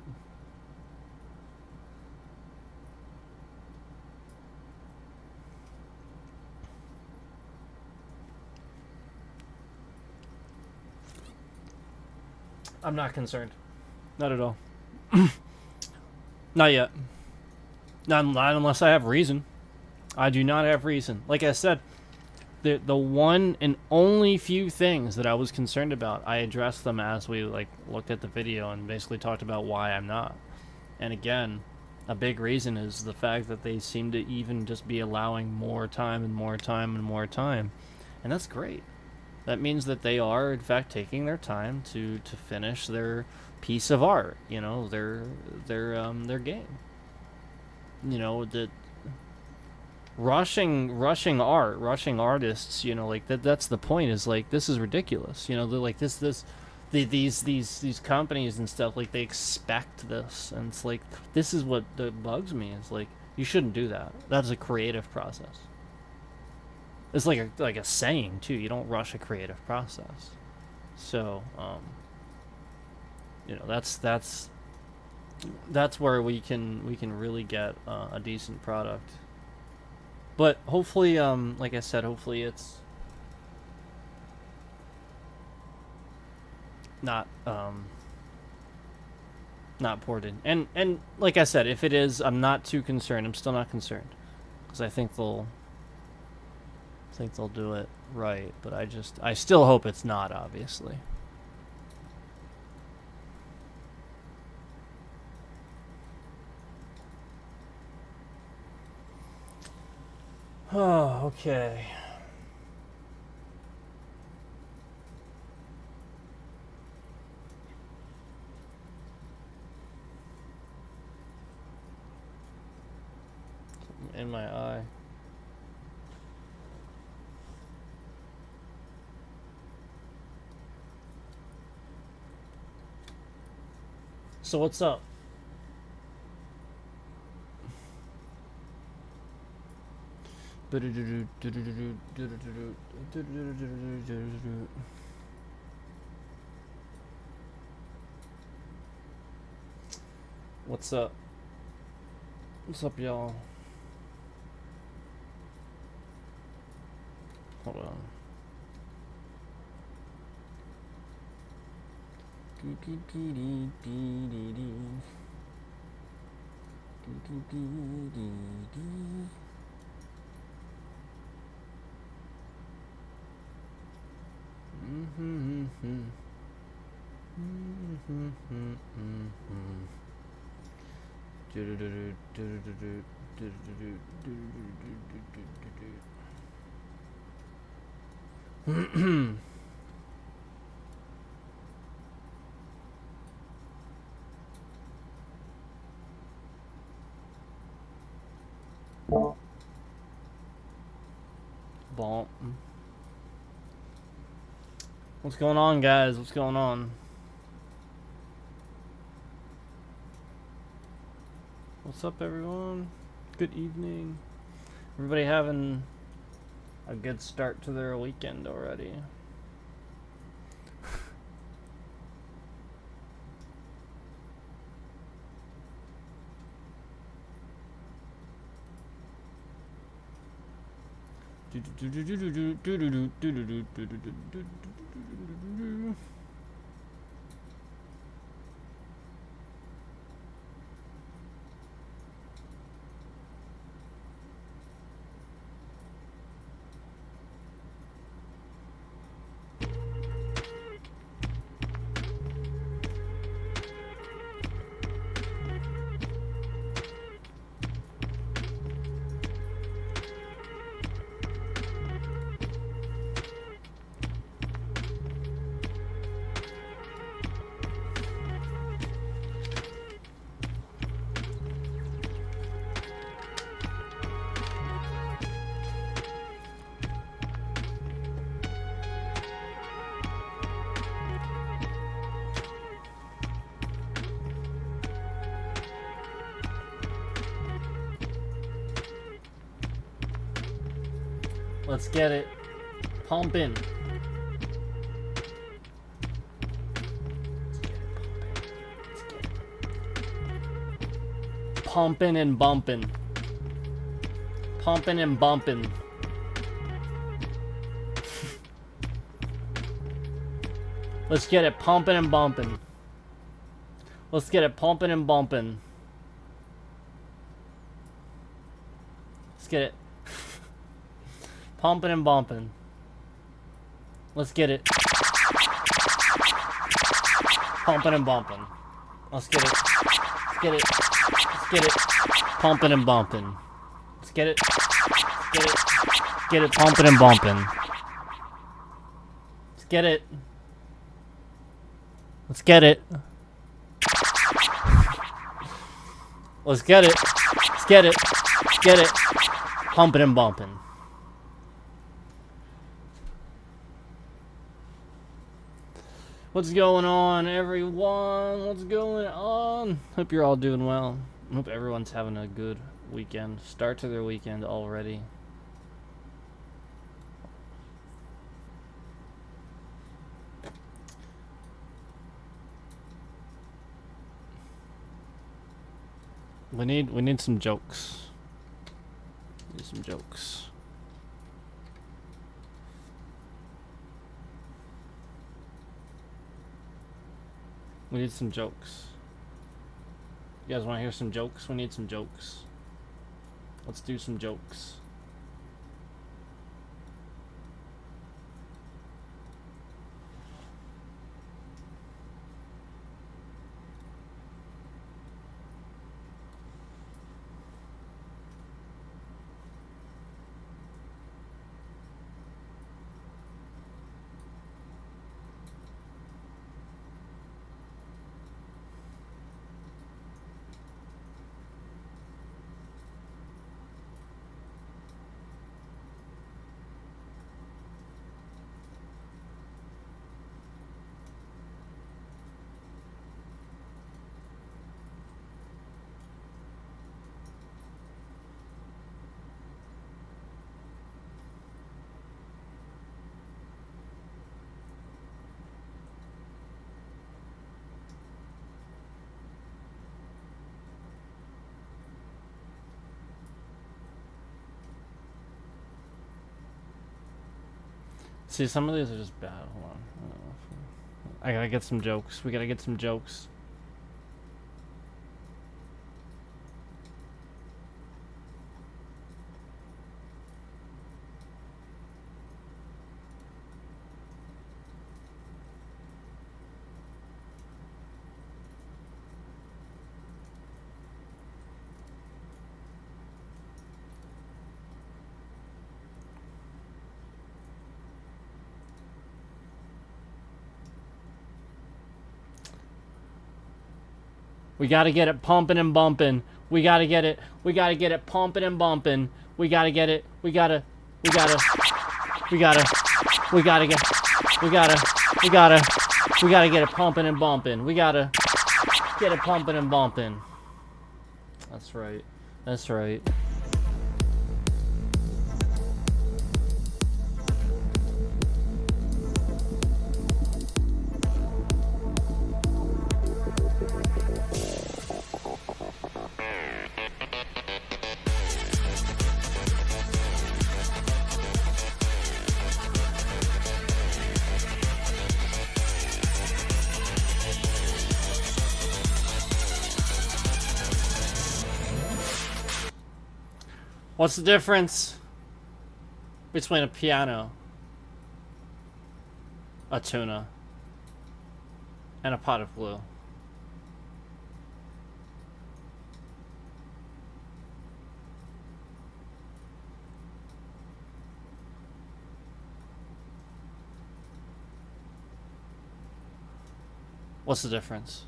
I'm not concerned. Not at all. Not yet. Not unless I have reason. I do not have reason. Like I said, the one and only few things that I was concerned about, I addressed them as we looked at the video and basically talked about why I'm not. And again, a big reason is the fact that they seem to even just be allowing more time and more time and more time. And that's great. That means that they are, in fact, taking their time to finish their piece of art, you know, their game. You know, that rushing artists, you know, that's the point, is this is ridiculous. You know, they're like these companies and stuff, they expect this, and it's this is what bugs me. It's you shouldn't do that. That's a creative process. It's like a saying too. You don't rush a creative process. So, you know, that's where we can really get a decent product. But hopefully, like I said, hopefully it's not ported. And like I said, if it is, I'm not too concerned. I'm still not concerned, because I think they'll do it right. But I still hope it's not, obviously. Oh, okay. In my eye. So what's up? What's up? What's up, y'all? Hold on. Bomb. What's going on, guys? What's going on? What's up, everyone? Good evening. Everybody having a good start to their weekend already. Let's get it. Pumping. Pumping and bumping. Pumping and bumping. Let's get it pumping and bumping. Let's get it pumping and bumping. Let's get it pumping and bumping. Let's get it pumping and bumping. Let's get it. Let's get it. Let's get it pumping and bumping. Let's get it. Let's get it. Get it pumping and bumping. Let's get it. Let's get it. Let's get it. Let's get it. Let's get it. Pumping and bumping. What's going on, everyone? What's going on? Hope you're all doing well. Hope everyone's having a good weekend. Start to their weekend already. We need some jokes. Need some jokes. We need some jokes. You guys want to hear some jokes? We need some jokes. Let's do some jokes. See, some of these are just bad. Hold on. I gotta get some jokes. We gotta get some jokes. We gotta get it pumping and bumping. We gotta get it. We gotta get it pumping and bumping. We gotta get it. We gotta get. We gotta get it pumping and bumping. We gotta get it pumping and bumping. That's right. That's right. What's the difference between a piano, a tuna, and a pot of glue? What's the difference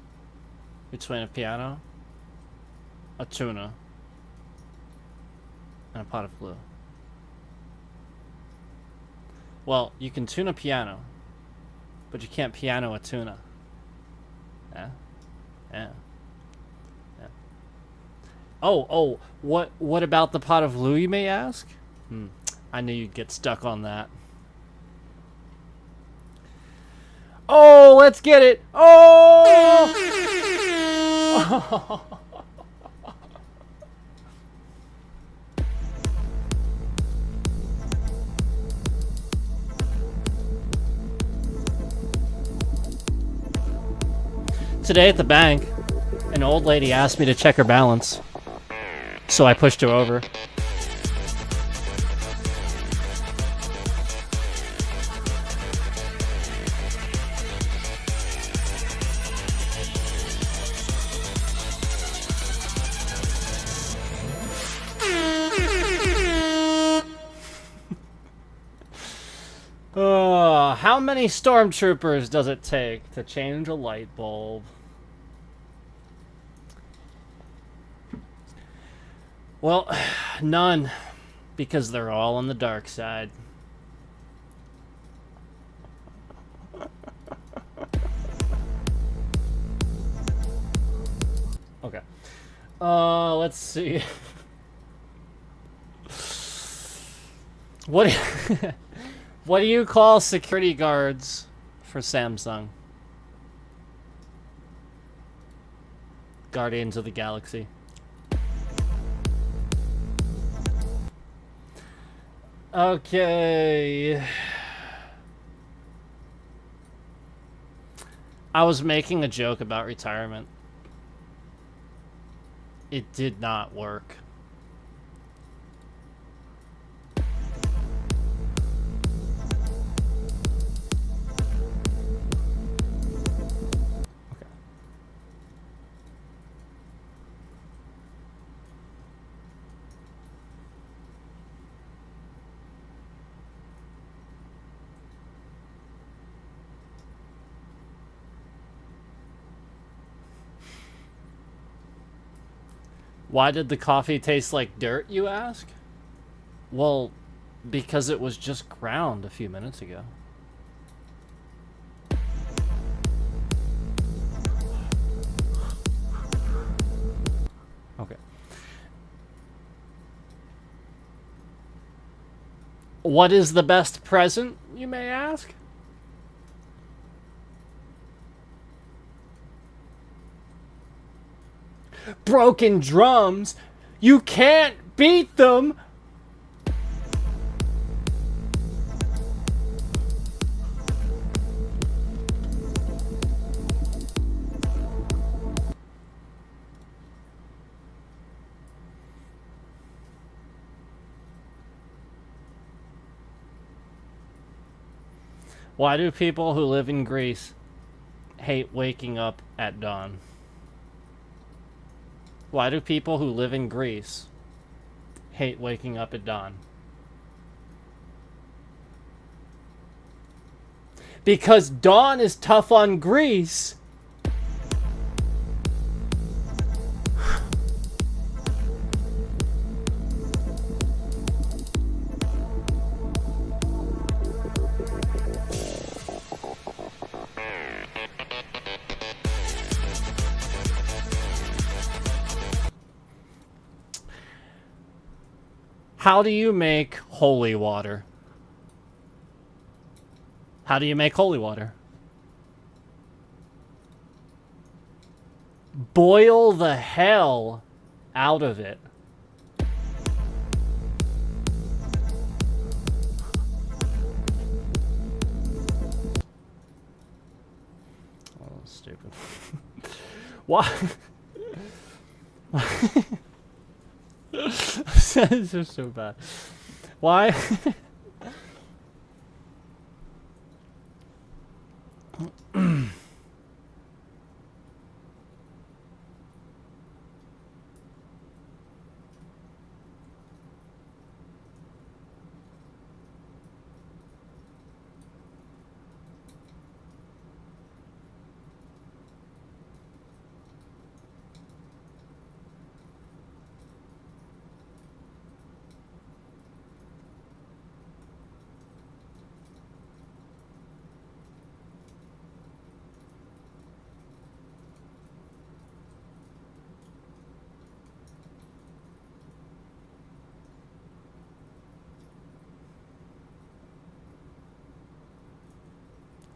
between a piano, a tuna, and a pot of glue? Well, you can tune a piano, but you can't piano a tuna. Yeah? Yeah. Yeah. Oh, what about the pot of glue, you may ask? I knew you'd get stuck on that. Oh, let's get it. Oh! Today at the bank, an old lady asked me to check her balance. So I pushed her over. How many stormtroopers does it take to change a light bulb? Well, none, because they're all on the dark side. Okay. Let's see. What what do you call security guards for Samsung? Guardians of the Galaxy. Okay. I was making a joke about retirement. It did not work. Why did the coffee taste like dirt, you ask? Well, because it was just ground a few minutes ago. Okay. What is the best present, you may ask? Broken drums. You can't beat them. Why do people who live in Greece hate waking up at dawn? Why do people who live in Greece hate waking up at dawn? Because dawn is tough on Greece. How do you make holy water? How do you make holy water? Boil the hell out of it. Oh, stupid. Why? This is so bad. Why?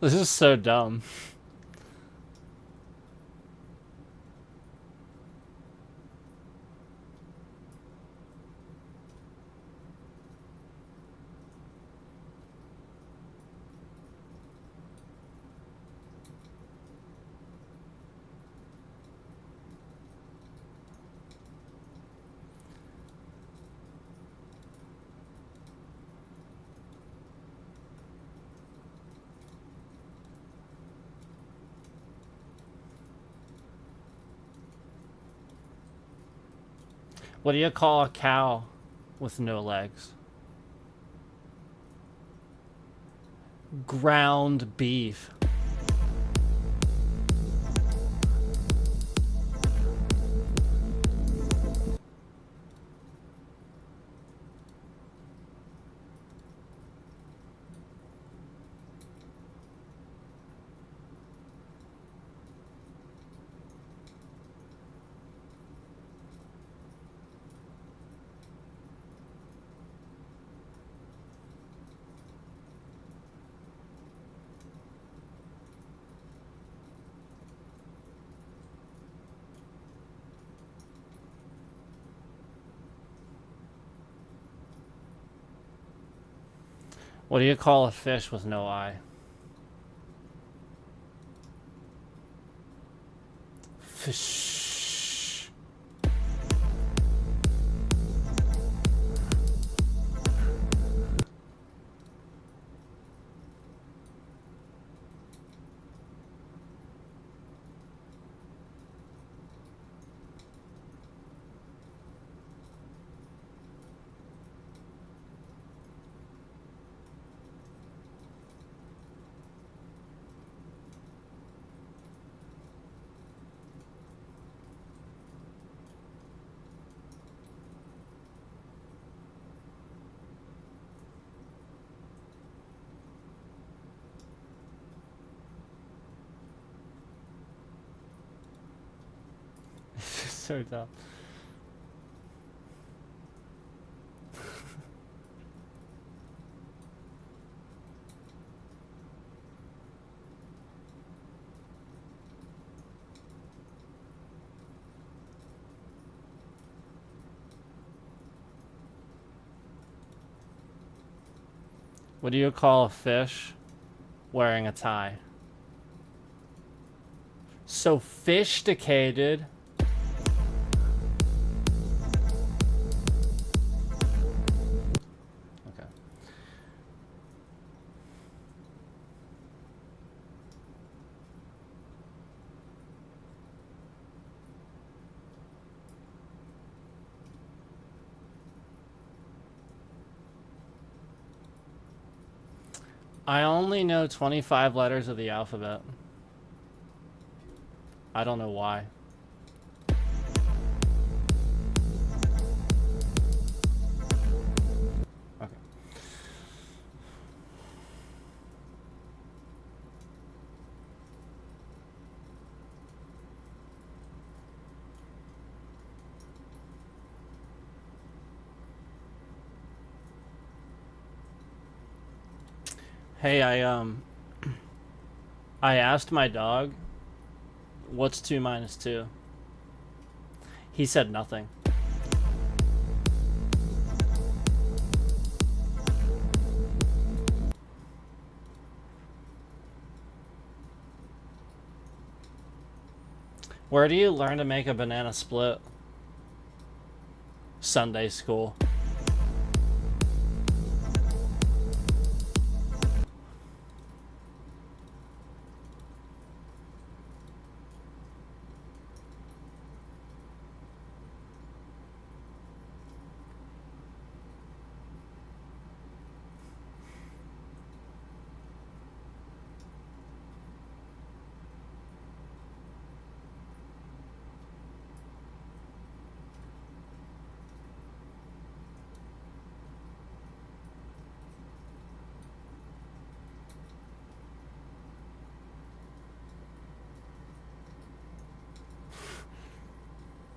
This is so dumb. What do you call a cow with no legs? Ground beef. What do you call a fish with no eye? Fish. So dumb. What do you call a fish wearing a tie? Sophisticated. Okay. I only know 25 letters of the alphabet. I don't know why. Okay. Hey, I asked my dog, what's 2 minus 2? He said nothing. Where do you learn to make a banana split? Sunday school.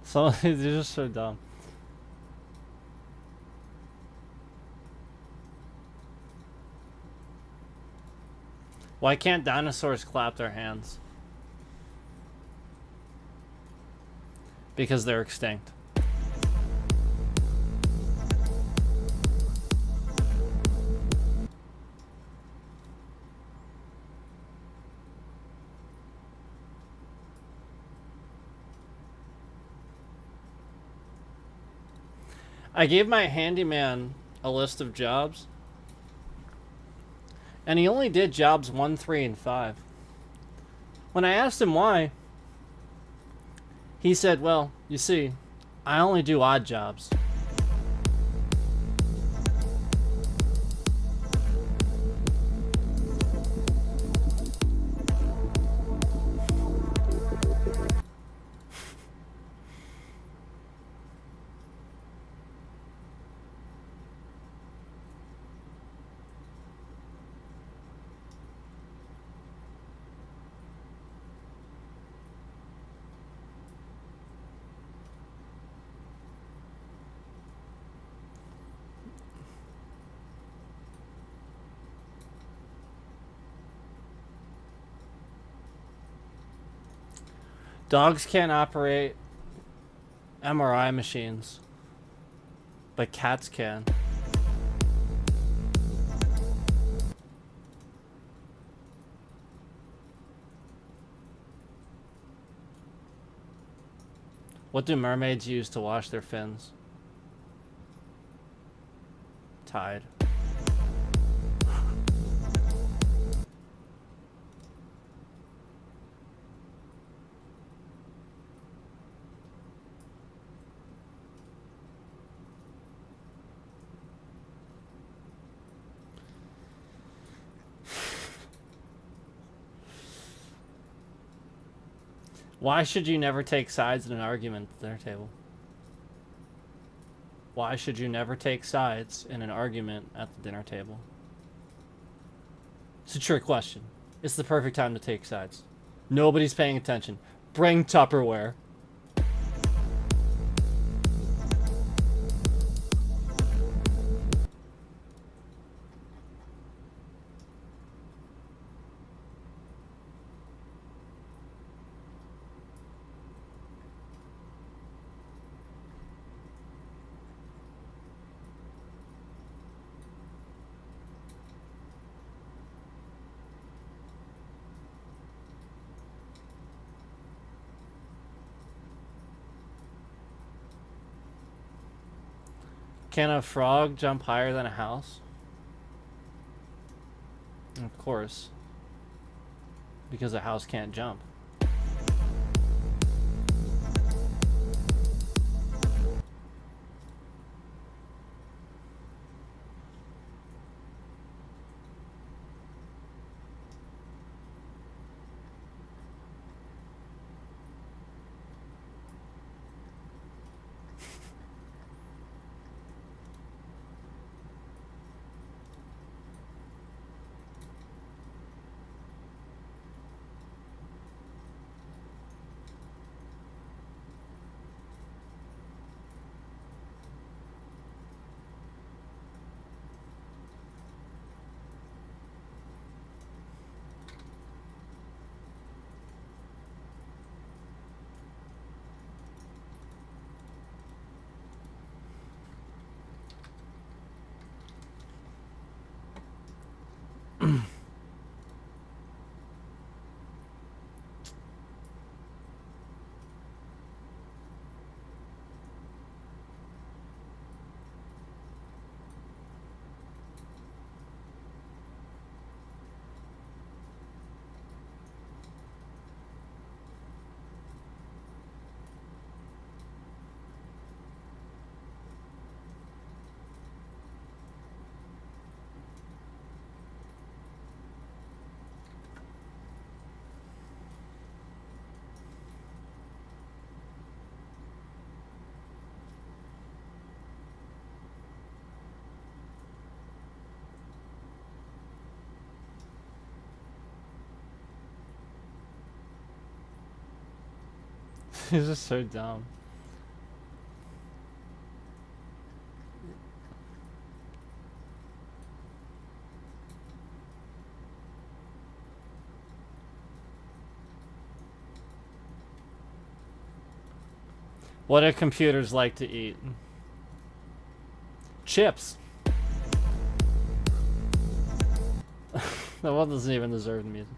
So they're just so dumb. Why can't dinosaurs clap their hands? Because they're extinct. I gave my handyman a list of jobs, and he only did jobs 1, 3, and 5. When I asked him why, he said, well, you see, I only do odd jobs. Dogs can't operate MRI machines, but cats can. What do mermaids use to wash their fins? Tide. Why should you never take sides in an argument at the dinner table? Why should you never take sides in an argument at the dinner table? It's a trick question. It's the perfect time to take sides. Nobody's paying attention. Bring Tupperware. Can a frog jump higher than a house? Of course. Because a house can't jump. This is so dumb. What do computers like to eat? Chips. That one doesn't even deserve the music.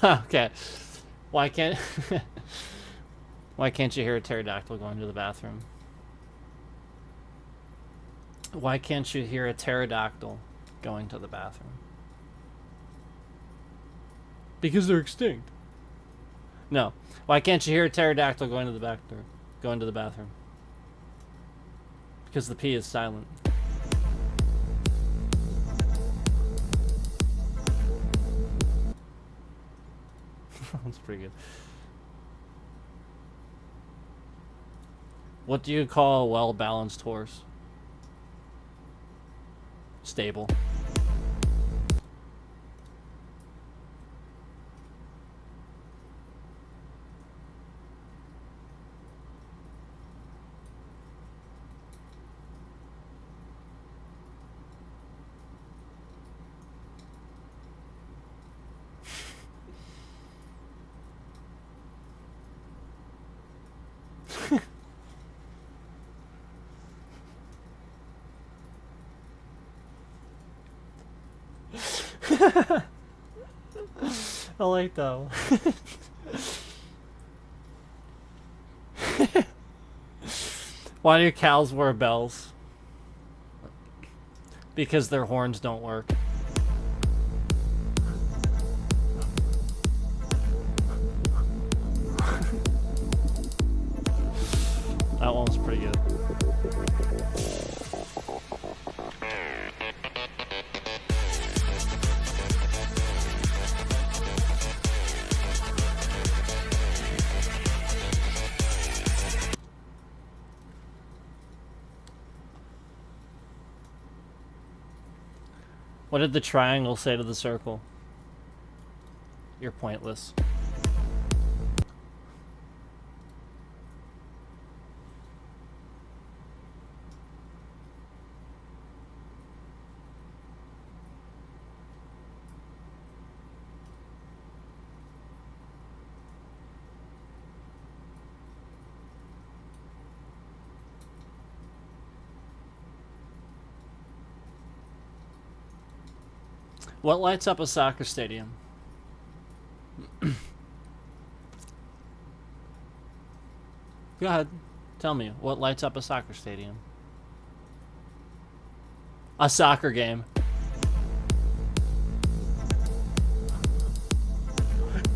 Okay. Why can't why can't you hear a pterodactyl going to the bathroom? Why can't you hear a pterodactyl going to the bathroom? Because they're extinct. No. Why can't you hear a pterodactyl going to the bathroom? Going to the bathroom? Because the P is silent. That's pretty good. What do you call a well-balanced horse? Stable. I like that one. Why do cows wear bells? Because their horns don't work. That one was pretty good. What did the triangle say to the circle? You're pointless. What lights up a soccer stadium? Go ahead. Tell me, what lights up a soccer stadium? A soccer game.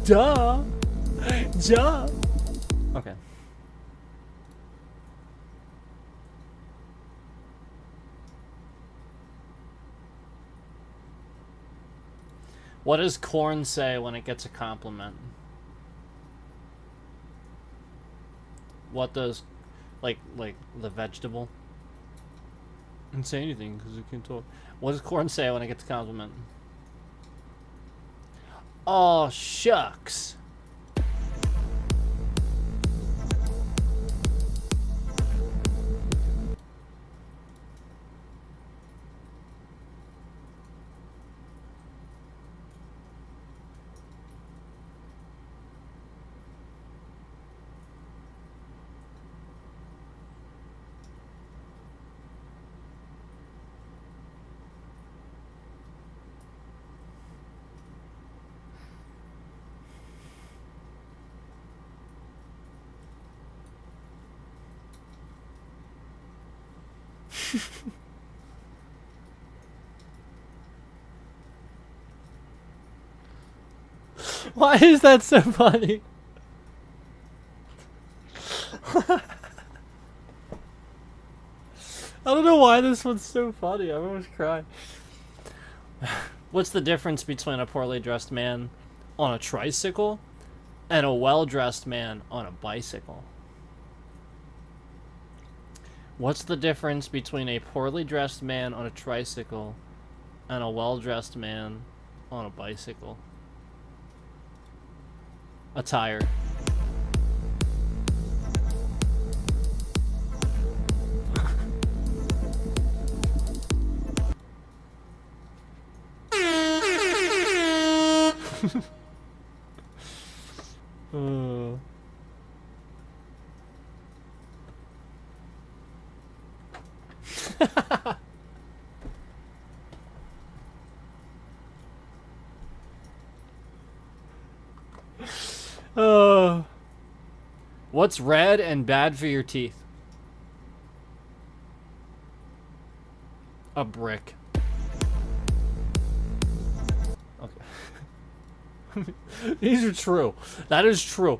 Duh! Duh! Okay. What does corn say when it gets a compliment? What does, like the vegetable? Didn't say anything because it can talk. What does corn say when it gets a compliment? Oh, shucks. Why is that so funny? I don't know why this one's so funny. I almost cried. What's the difference between a poorly dressed man on a tricycle and a well-dressed man on a bicycle? What's the difference between a poorly dressed man on a tricycle and a well-dressed man on a bicycle? attire. Uh. What's red and bad for your teeth? A brick. Okay. These are true. That is true.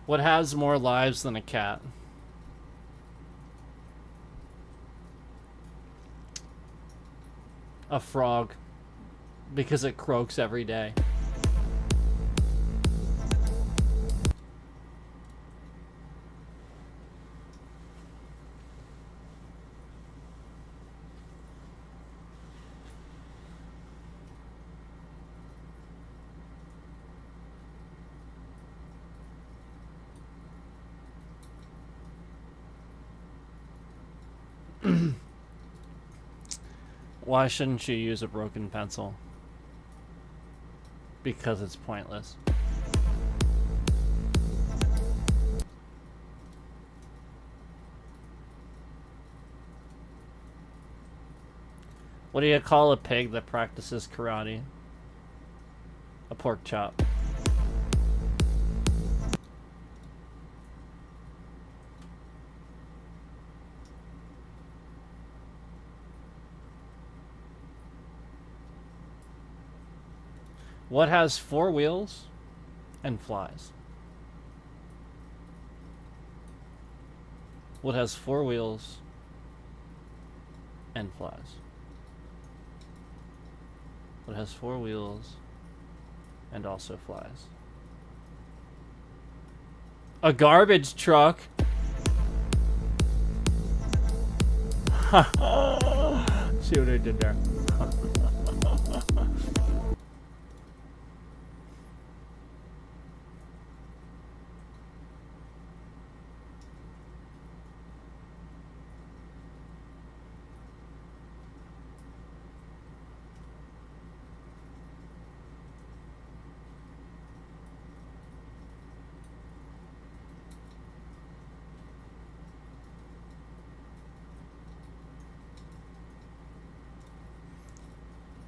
What has more lives than a cat? A frog. Because it croaks every day. Why shouldn't you use a broken pencil? Because it's pointless. What do you call a pig that practices karate? A pork chop. What has 4 wheels and flies? What has 4 wheels and flies? What has 4 wheels and also flies? A garbage truck. See what I did there?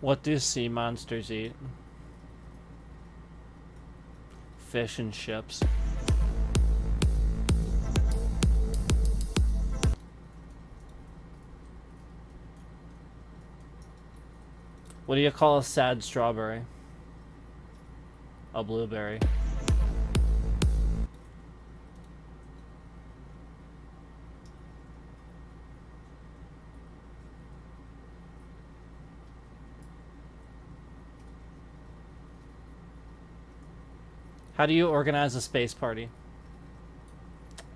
What do sea monsters eat? Fish and ships. What do you call a sad strawberry? A blueberry. How do you organize a space party?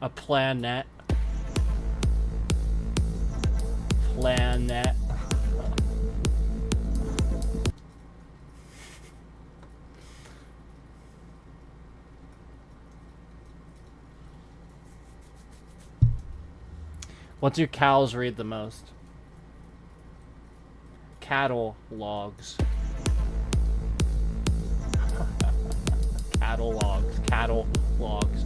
A planet. Planet. What do cows read the most? Cattle logs. Cattle logs. Cattle logs.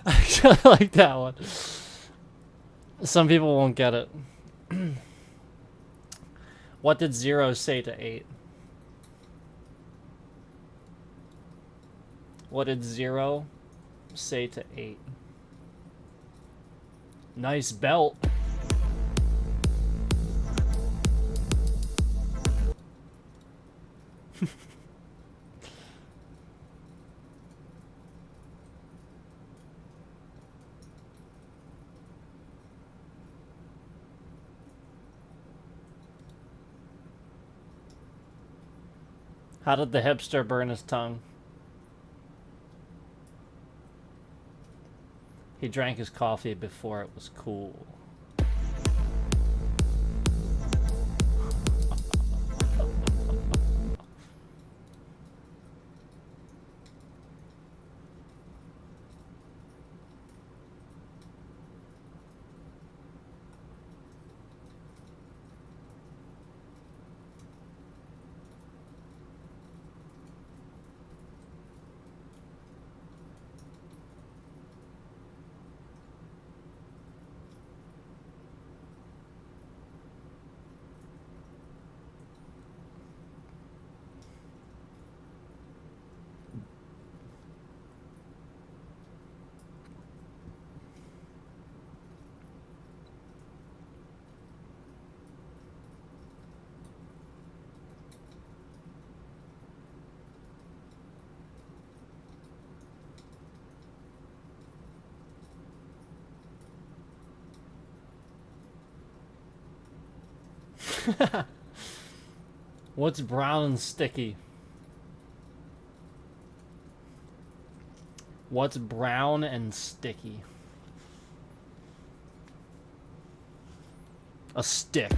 I like that one. Some people won't get it. What did 0 say to 8? What did 0 say to 8? Nice belt. How did the hipster burn his tongue? He drank his coffee before it was cool. What's brown and sticky? What's brown and sticky? A stick.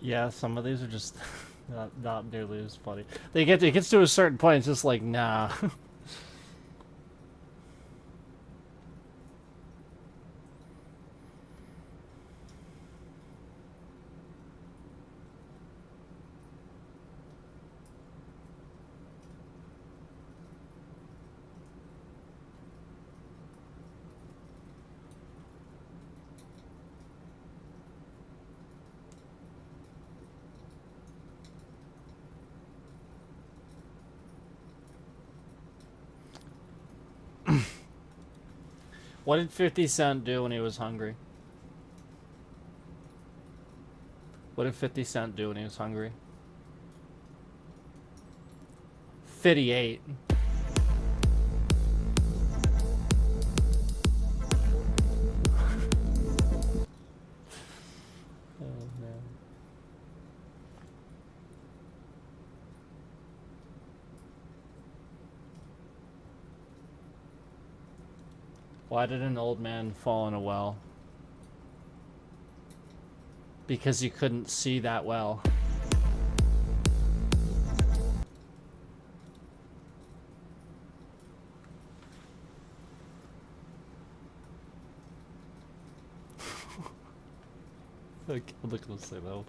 Yeah, some of these are just not nearly as funny. It gets to a certain point, it's just like, nah. What did 50 Cent do when he was hungry? What did 50 Cent do when he was hungry? 58. Oh man. Why did an old man fall in a well? Because you couldn't see that well. I'm not gonna say that.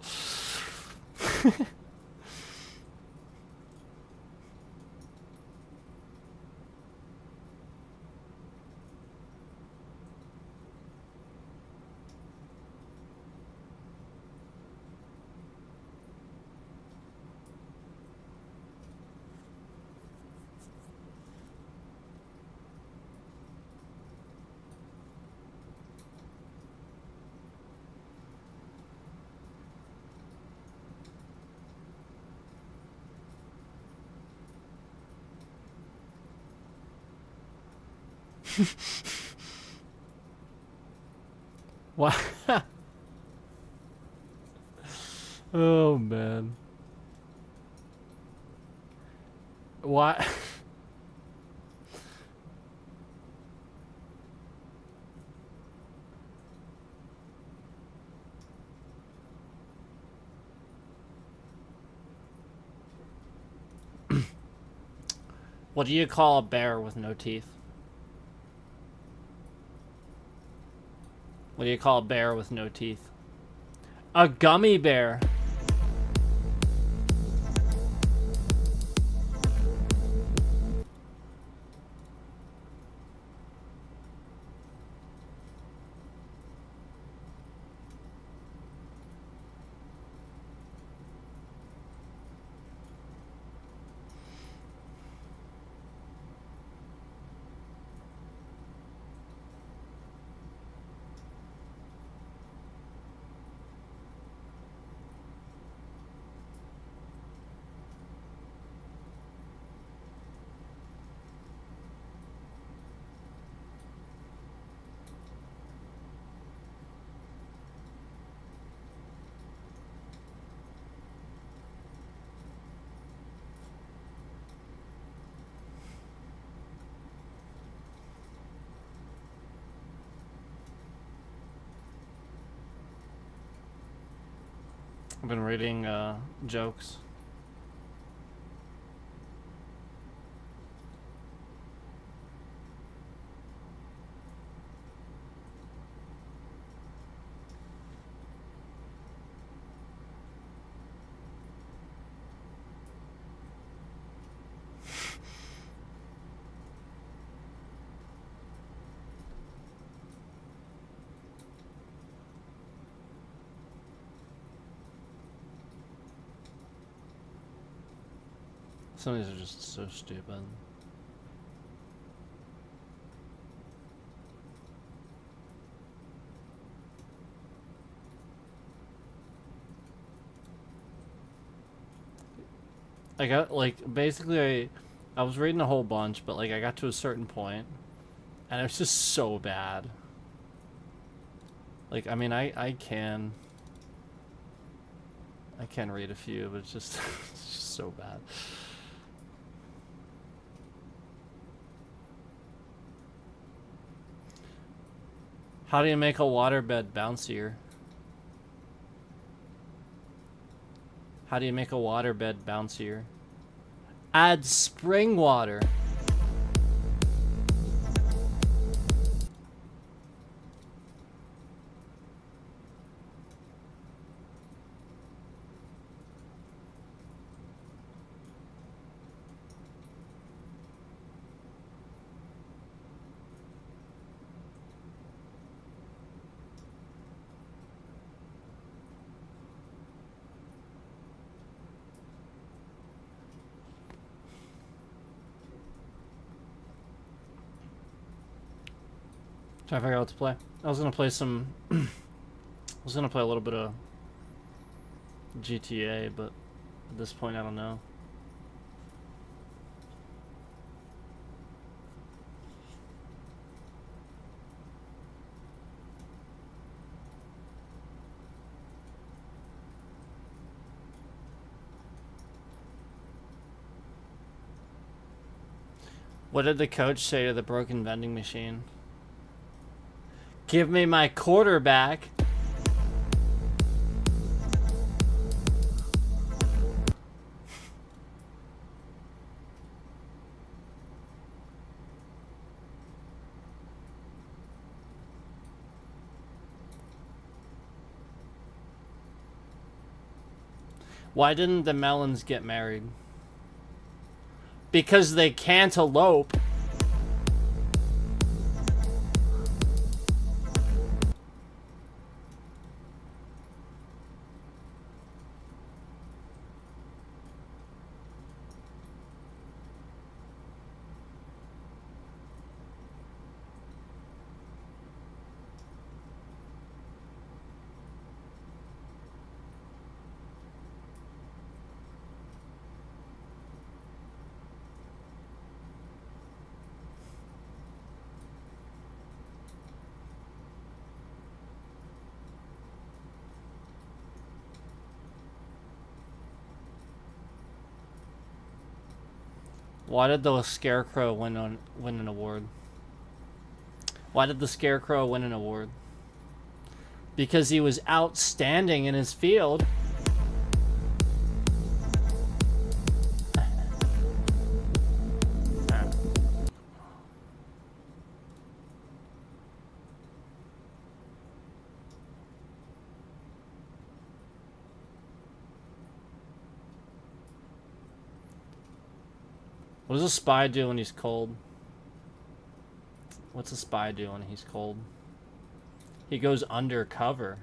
What? Oh man. What? What do you call a bear with no teeth? What do you call a bear with no teeth? A gummy bear. I've been reading jokes. Some of these are just so stupid. I got, like, basically, I was reading a whole bunch, but, like, I got to a certain point, and it was just so bad. Like, I mean, I can read a few, but it's just, it's just so bad. How do you make a waterbed bouncier? How do you make a waterbed bouncier? Add spring water. Trying to figure out what to play. I was gonna play some. I was gonna play a little bit of GTA, but at this point, I don't know. What did the coach say to the broken vending machine? Give me my quarterback. Why didn't the Melons get married? Because they can't elope. Why did the Scarecrow win an award? Why did the Scarecrow win an award? Because he was outstanding in his field. What does a spy do when he's cold? What's a spy do when he's cold? He goes undercover.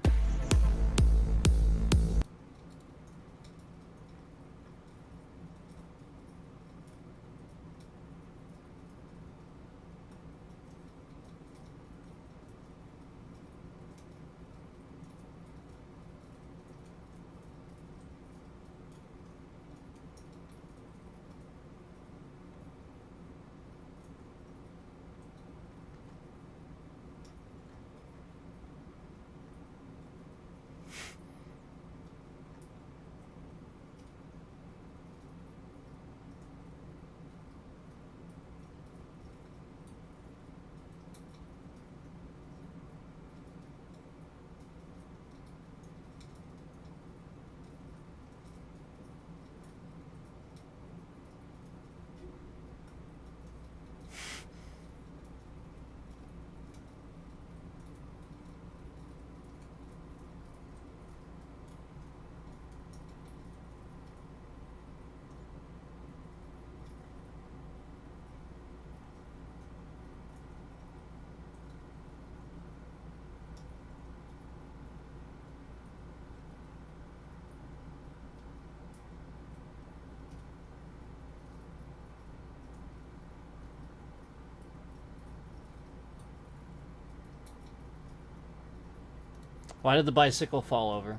Why did the bicycle fall over?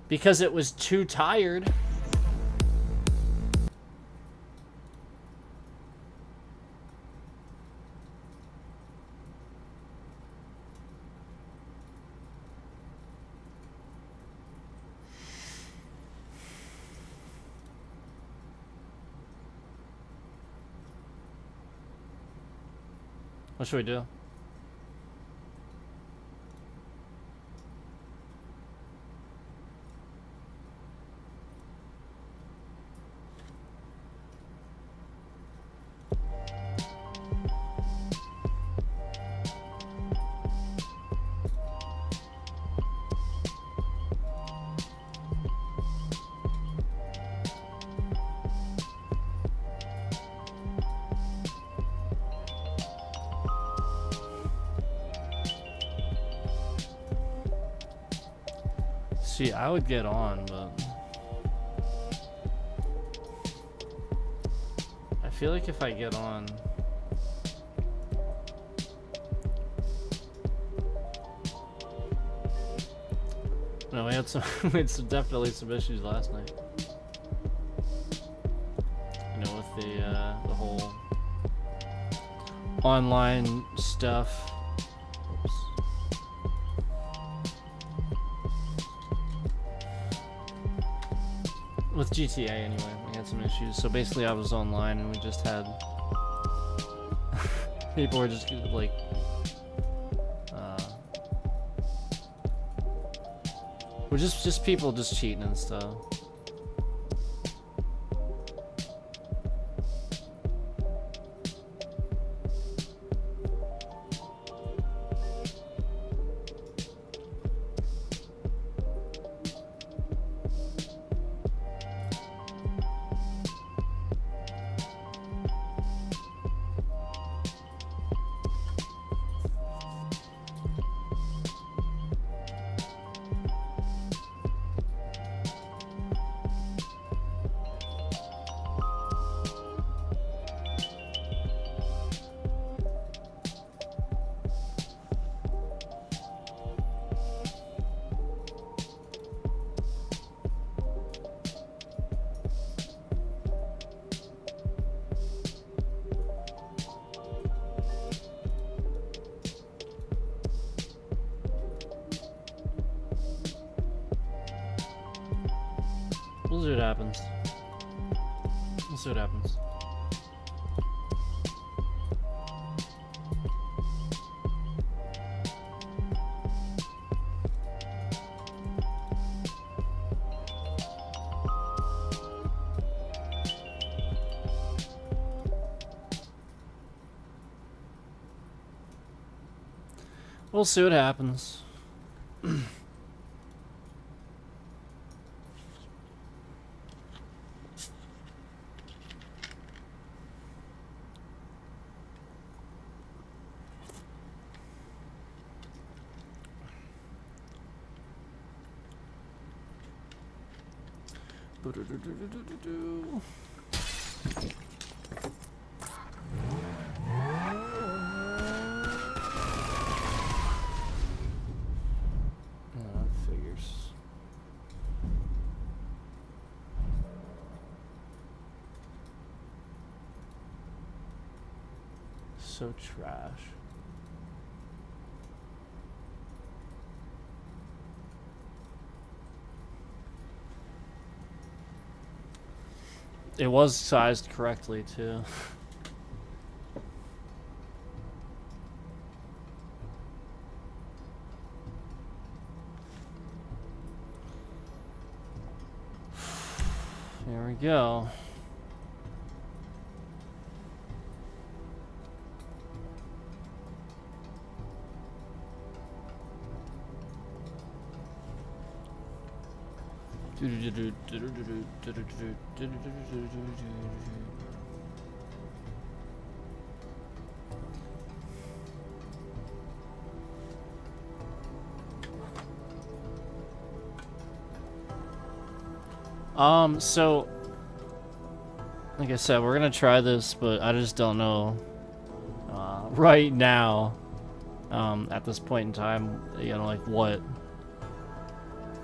Because it was too tired. What should we do? See, I would get on, but I feel like if I get on, no, we had definitely some issues last night. You know, with the whole online stuff. With GTA anyway, we had some issues. So basically I was online and we just had People are just like, we're just people just cheating and stuff. We'll see what happens. We'll see what happens. We'll see what happens. Figures. So trash. It was sized correctly too. Here we go. So like I said, we're gonna try this, but I just don't know right now, at this point in time, you know, like what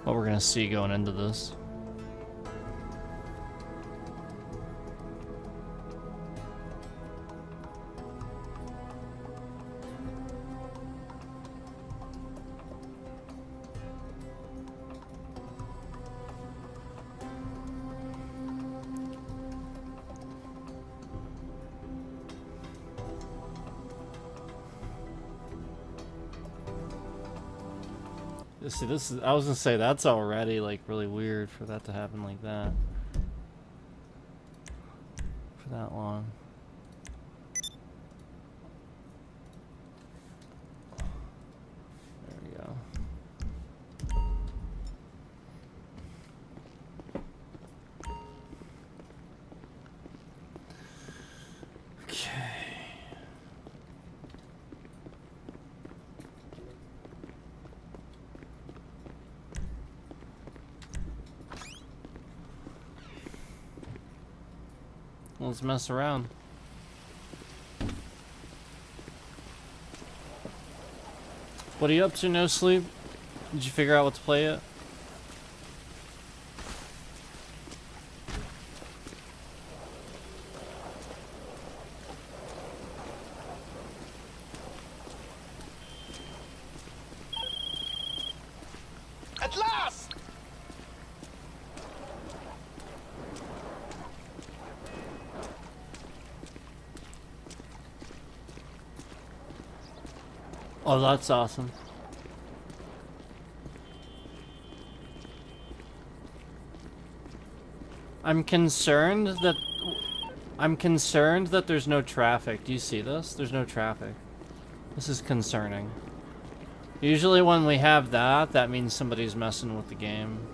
we're gonna see going into this. See, this is, I was gonna say that's already like really weird for that to happen like that for that long. There we go. Okay. Let's mess around. What are you up to, No Sleep? Did you figure out what to play yet? At last! Oh, that's awesome. I'm concerned that there's no traffic. Do you see this? There's no traffic. This is concerning. Usually when we have that, that means somebody's messing with the game.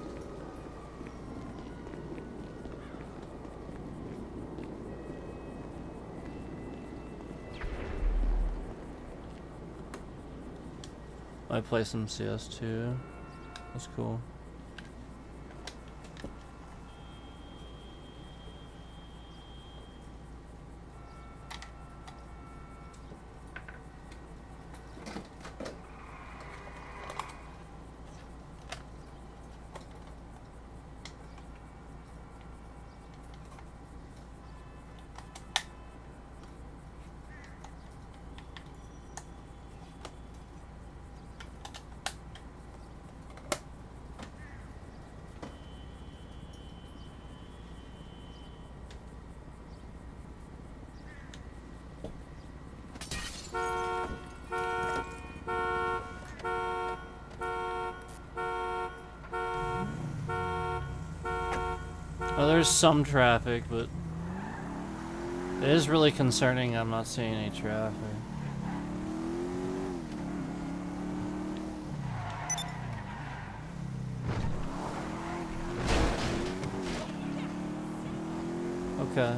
I play some CS2. That's cool. Oh, there's some traffic, but it is really concerning I'm not seeing any traffic. Okay.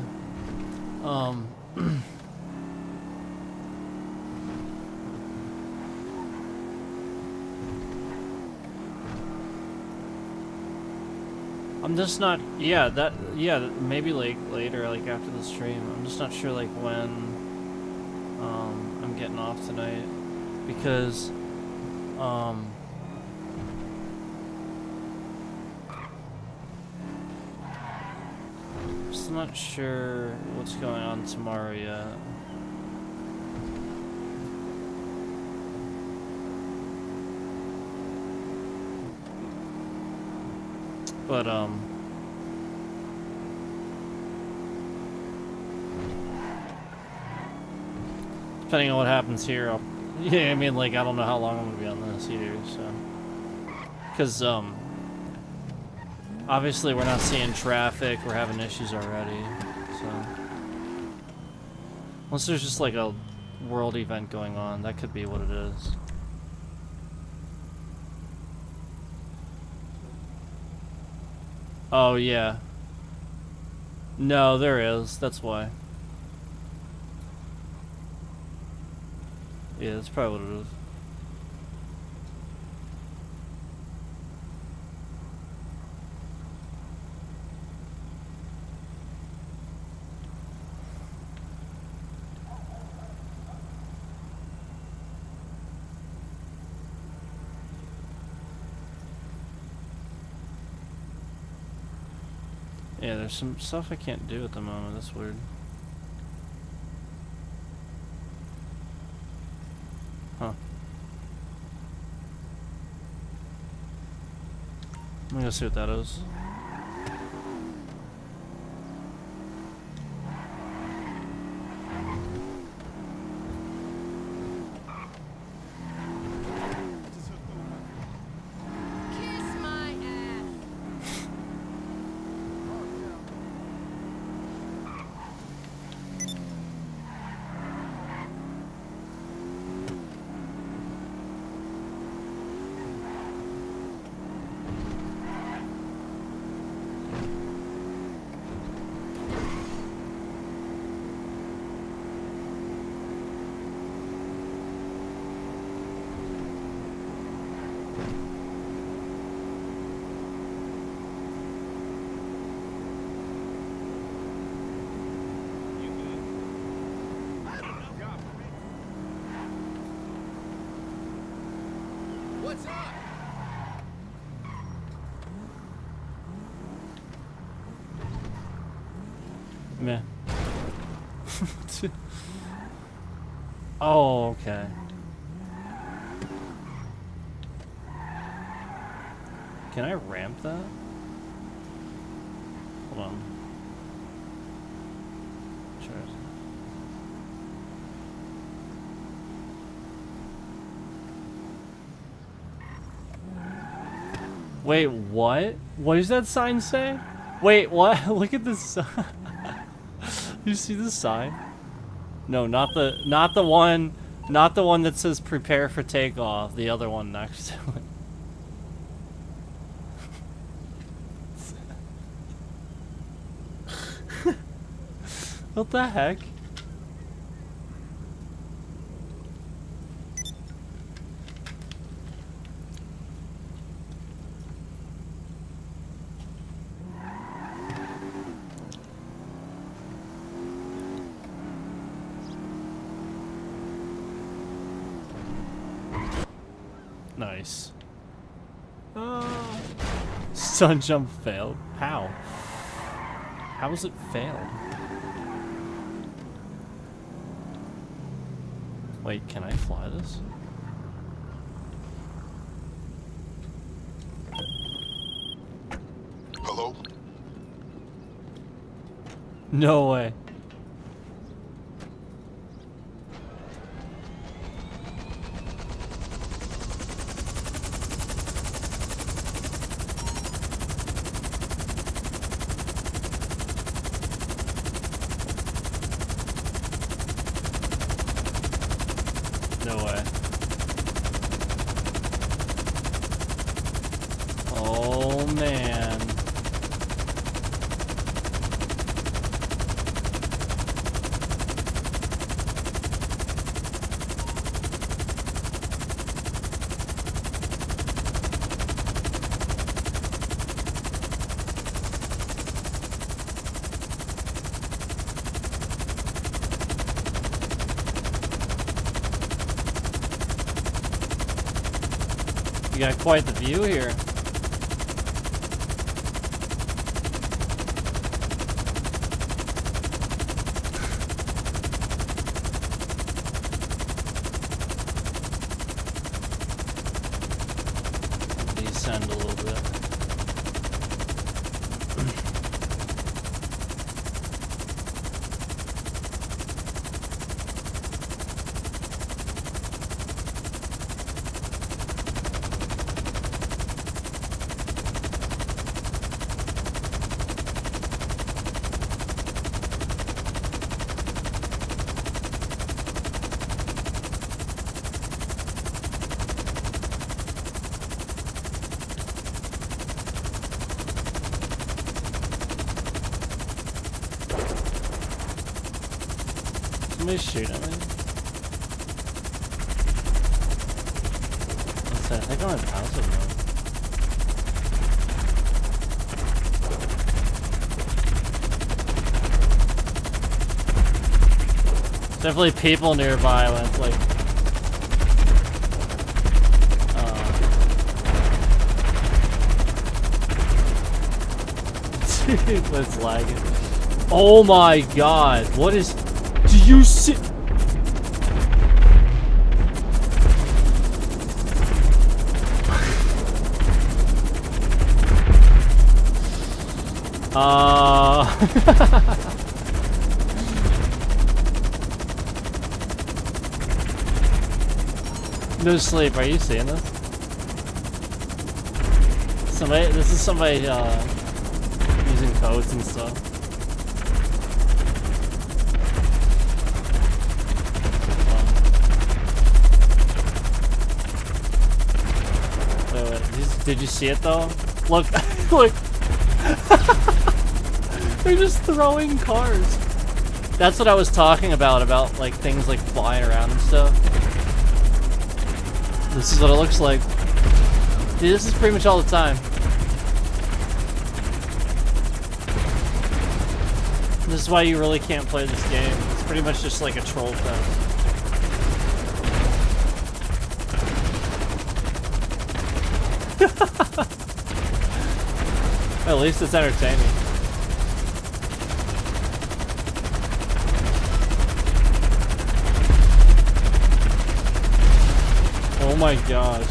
I'm just not, maybe like later, like after the stream. I'm just not sure like when I'm getting off tonight because just not sure what's going on tomorrow yet. But depending on what happens here, I mean, like, I don't know how long I'm gonna be on this either, so. Because, obviously we're not seeing traffic, we're having issues already, so. Unless there's just, like, a world event going on, that could be what it is. Oh, yeah. No, there is, that's why. Yeah, that's probably what it is. Yeah, there's some stuff I can't do at the moment, that's weird. Huh. I'm gonna go see what that is. Kiss my ass. What's up? Meh. Oh, okay. Can I ramp that? Hold on. Try it. Wait, what? What does that sign say? Wait, what? Look at this sign. You see the sign? No, not the one that says prepare for takeoff. The other one next to it. What the heck? Nice. Sun jump failed. How? How was it failed? Wait, can I fly this? Hello? No way. No way. Oh man. You got quite the view here. Descend a little bit. Somebody's shooting at me. What's that? I think I'm in passive mode. Definitely people nearby when it's like dude, that's lagging. Oh my god, what is... Do you see... No sleep, are you seeing this? This is somebody, using codes and stuff. Wait, did you see it though? Look, look. They're just throwing cars. That's what I was talking about like things like flying around and stuff. This is what it looks like. Dude, this is pretty much all the time. This is why you really can't play this game. It's pretty much just like a troll fest. At least it's entertaining. Oh my gosh.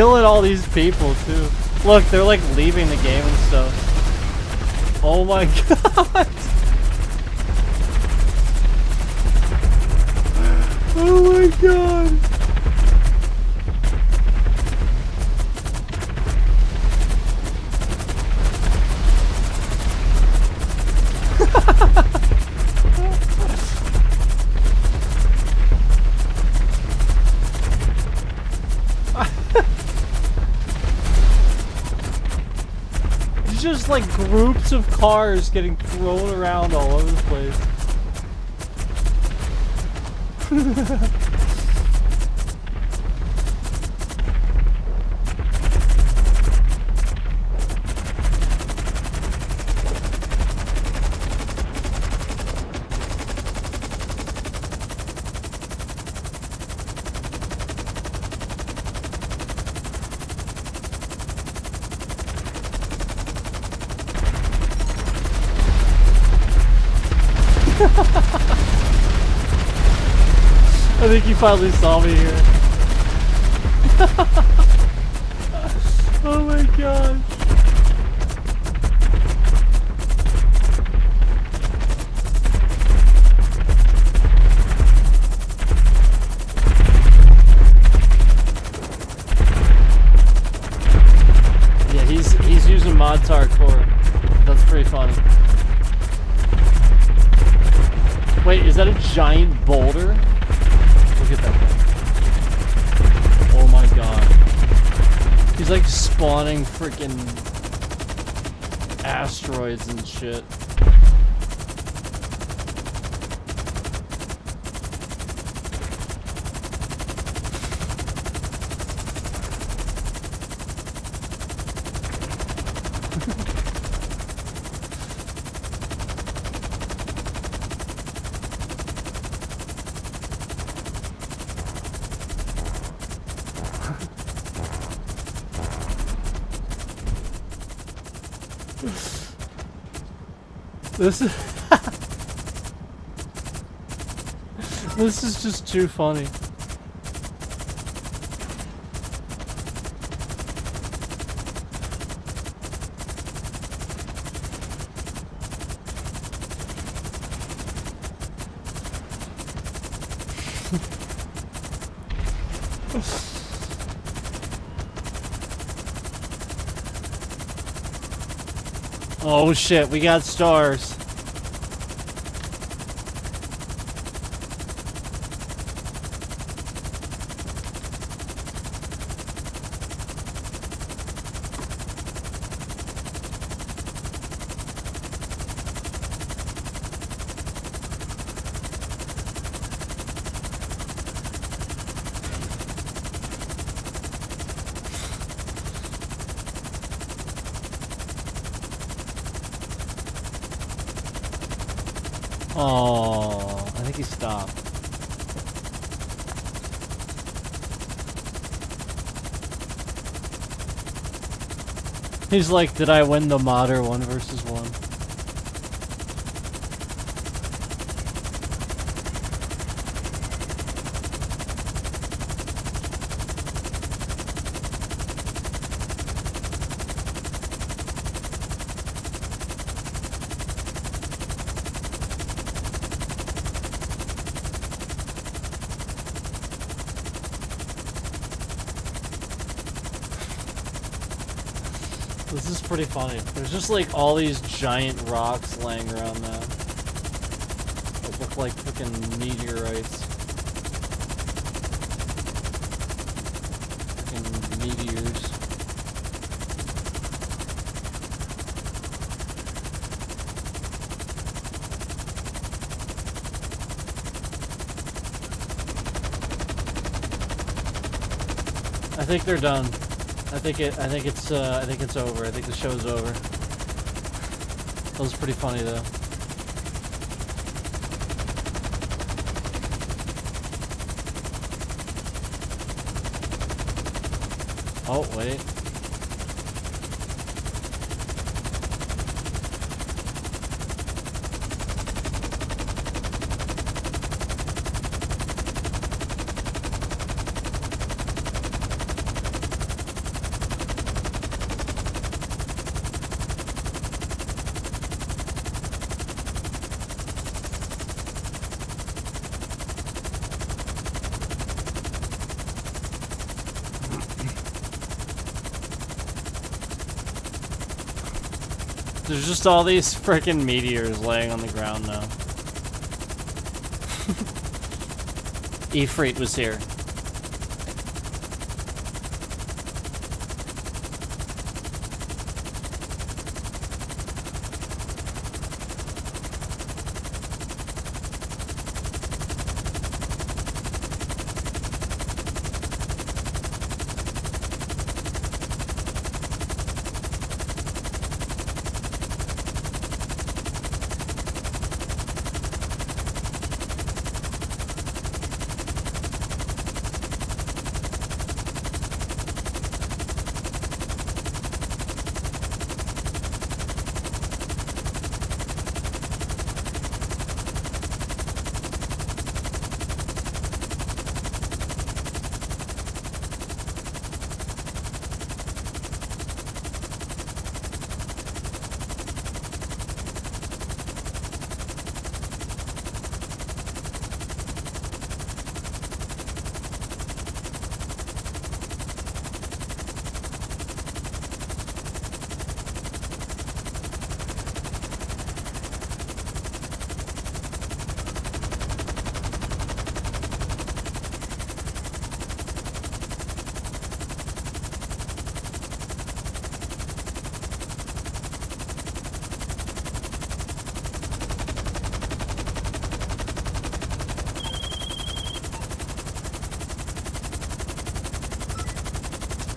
killing all these people too. Look, they're like leaving the game and stuff. Oh my god. Oh my god. It's just like groups of cars getting thrown around all over the place. I think you finally saw me here. Oh my gosh. Yeah, he's using mod hardcore. That's pretty funny. Wait, is that a giant boulder? Look at that thing. Oh my god. He's like spawning freaking asteroids and shit. This is this is just too funny. Oh shit, we got stars. Oh, I think he stopped. He's like, did I win the modder 1 versus 1? This is pretty funny. There's just like all these giant rocks laying around now. That look like freaking meteorites. Freaking meteors. I think they're done. I think it's over. I think the show's over. That was pretty funny though. Oh, wait. There's just all these freaking meteors laying on the ground now. Ifrit was here.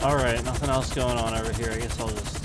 Alright, nothing else going on over here. I guess I'll just...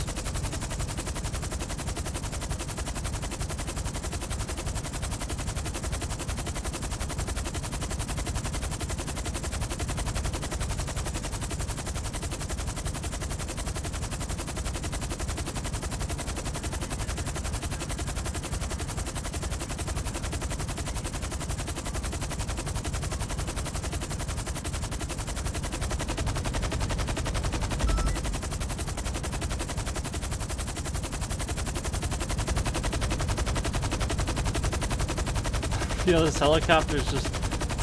You know, this helicopter's just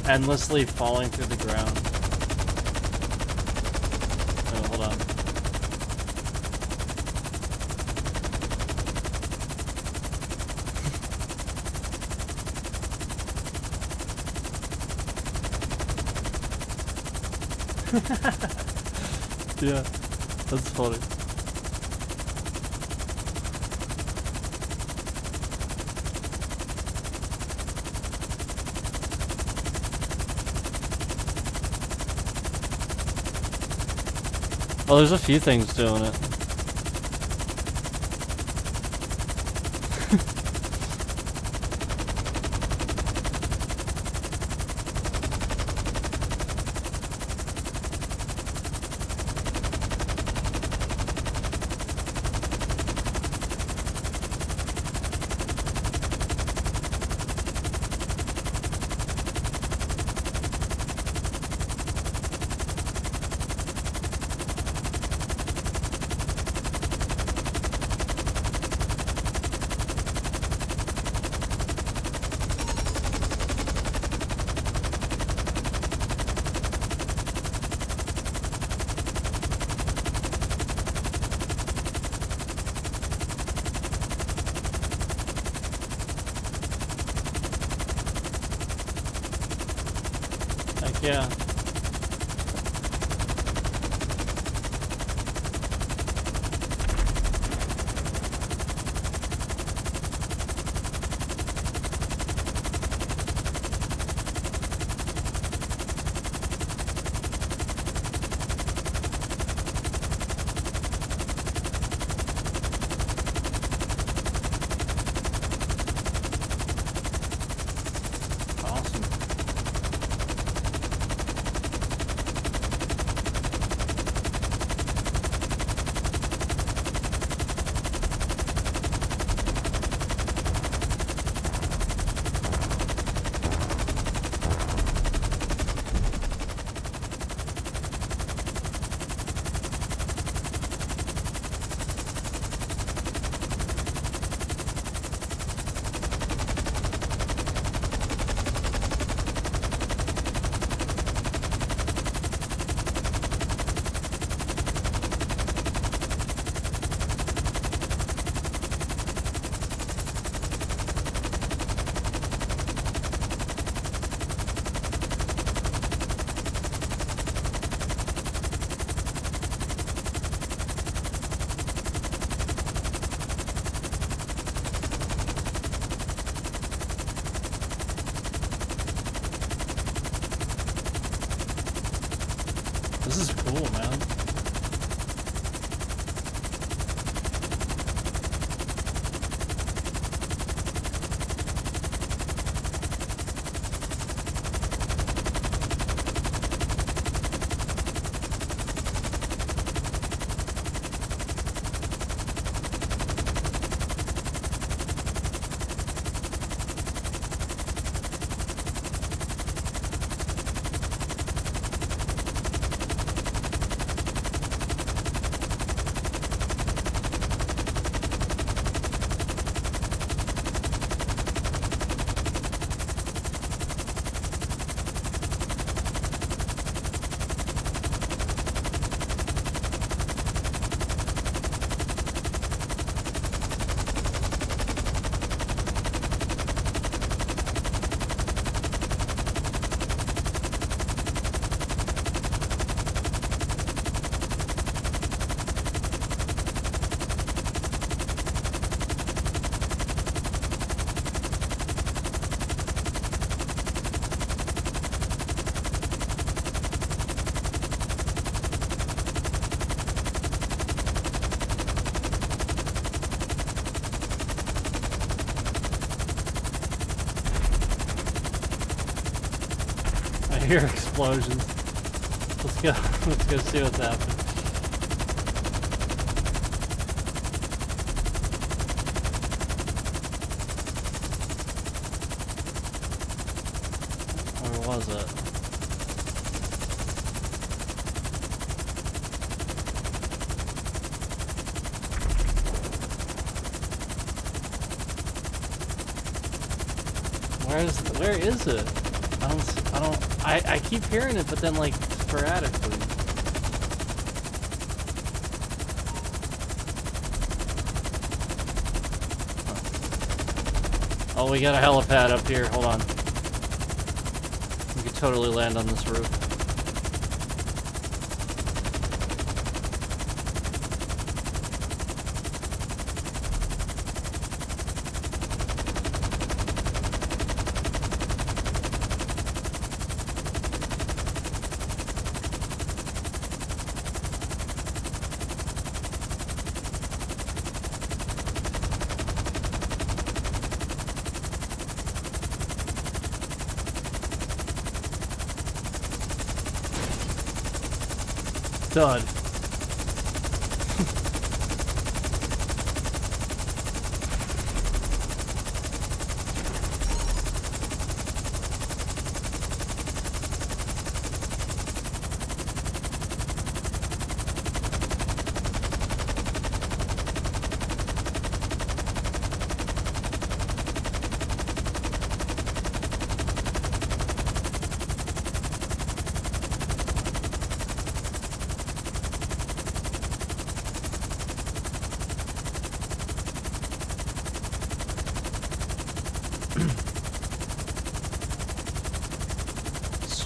endlessly falling through the ground. Oh, hold on. Yeah, that's funny. Well, there's a few things doing it. Yeah. is cool, man. I hear explosions. Let's go. Let's go see what's happening. Where was it? Where is it? I keep hearing it, but then like sporadically. Huh. Oh, we got a helipad up here. Hold on. We could totally land on this roof. Done.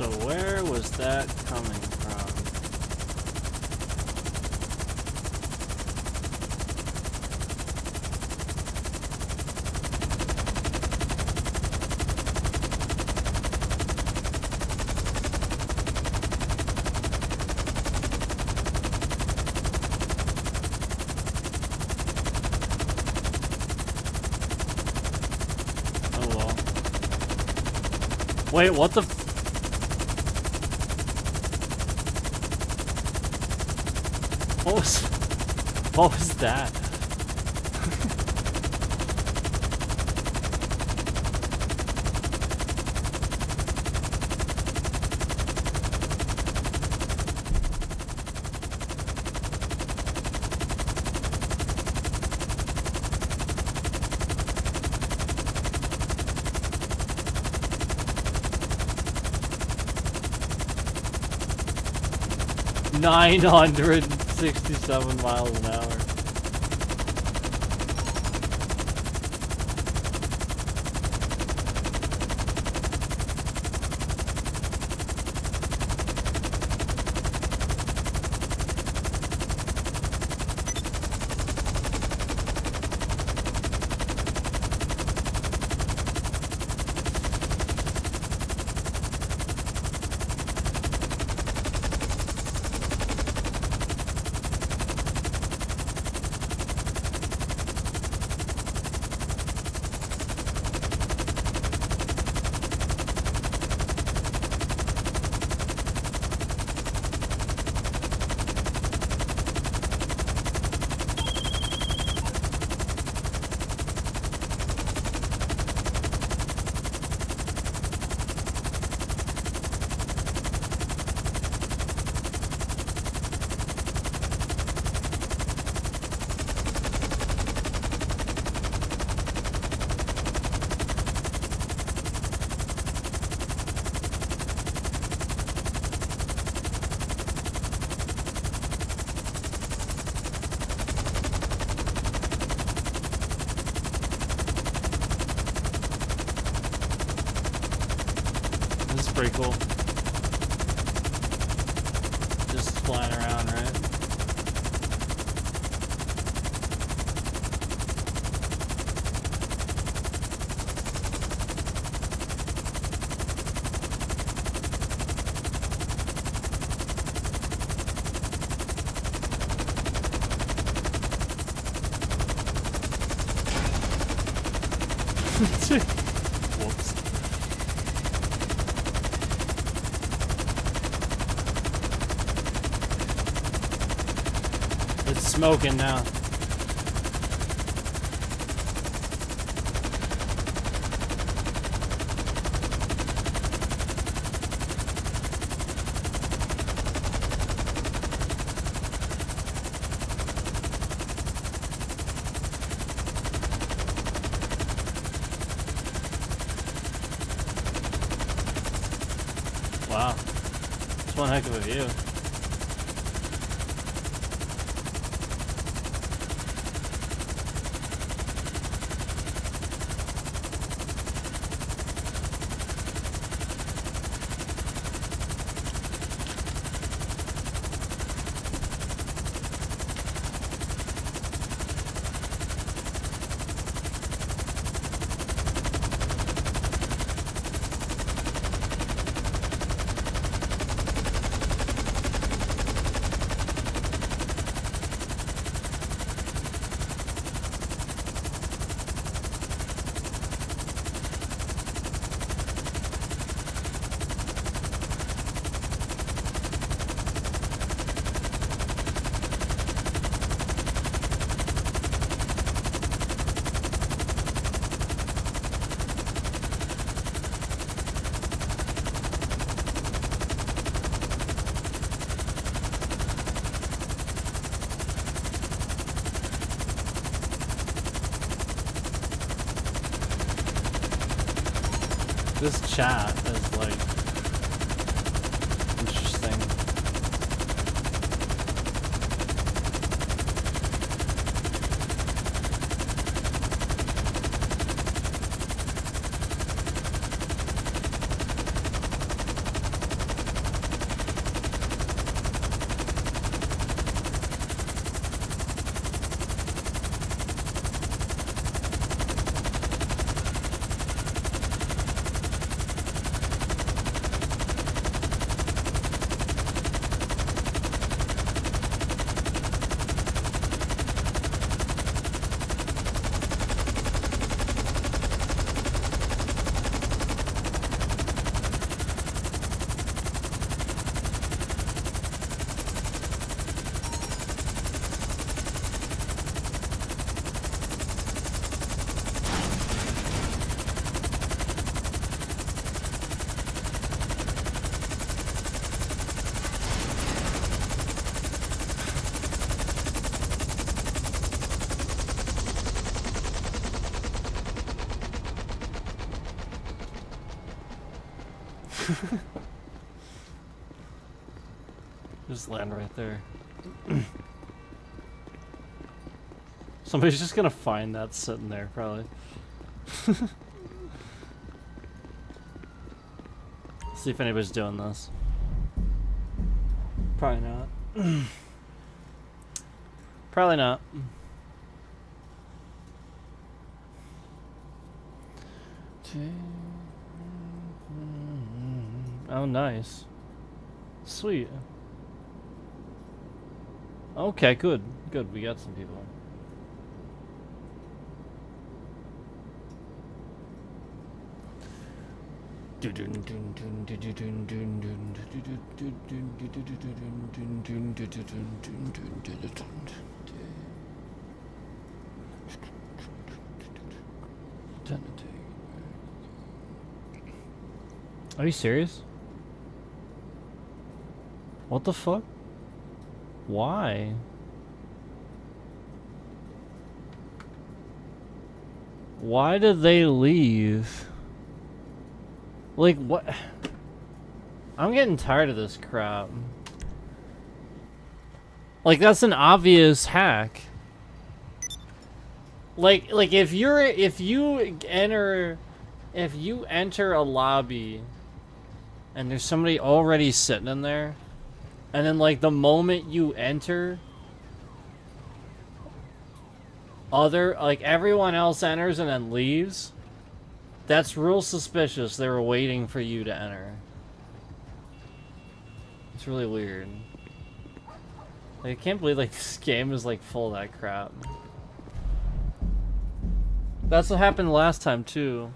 So where was that coming from? Oh well. Wait, what the? What was that? $967 miles an hour. pretty cool. Just flying around, right? Whoops. It's smoking now. Wow. It's one heck of a view. This chat is like interesting. Just land right there. Somebody's just gonna find that sitting there, probably. See if anybody's doing this. Probably not. Probably not. Oh, nice. Sweet. Okay, good. Good, we got some people. Are you serious? What the fuck? Why? Why did they leave? Like, what? I'm getting tired of this crap. Like, that's an obvious hack. Like if you enter a lobby and there's somebody already sitting in there, and then like the moment you enter, everyone else enters and then leaves. That's real suspicious. They were waiting for you to enter. It's really weird. Like, I can't believe like this game is like full of that crap. That's what happened last time too.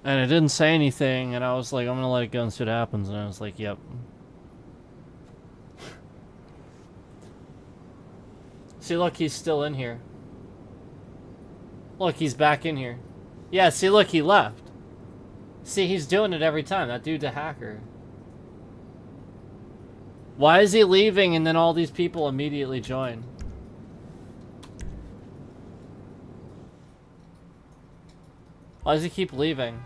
And it didn't say anything, and I was like, I'm gonna let it go and see what happens, and I was like, yep. See, look, he's still in here. Look, he's back in here. Yeah, see, look, he left. See, he's doing it every time. That dude's a hacker. Why is he leaving and then all these people immediately join? Why does he keep leaving?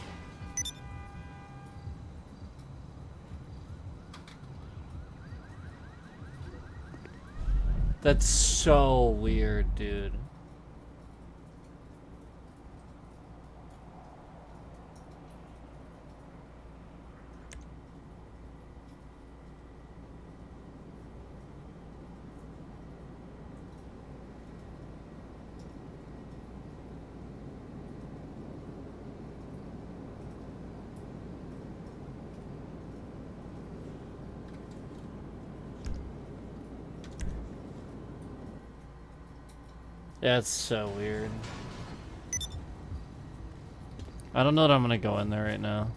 That's so weird, dude. Yeah, it's so weird. I don't know that I'm gonna go in there right now.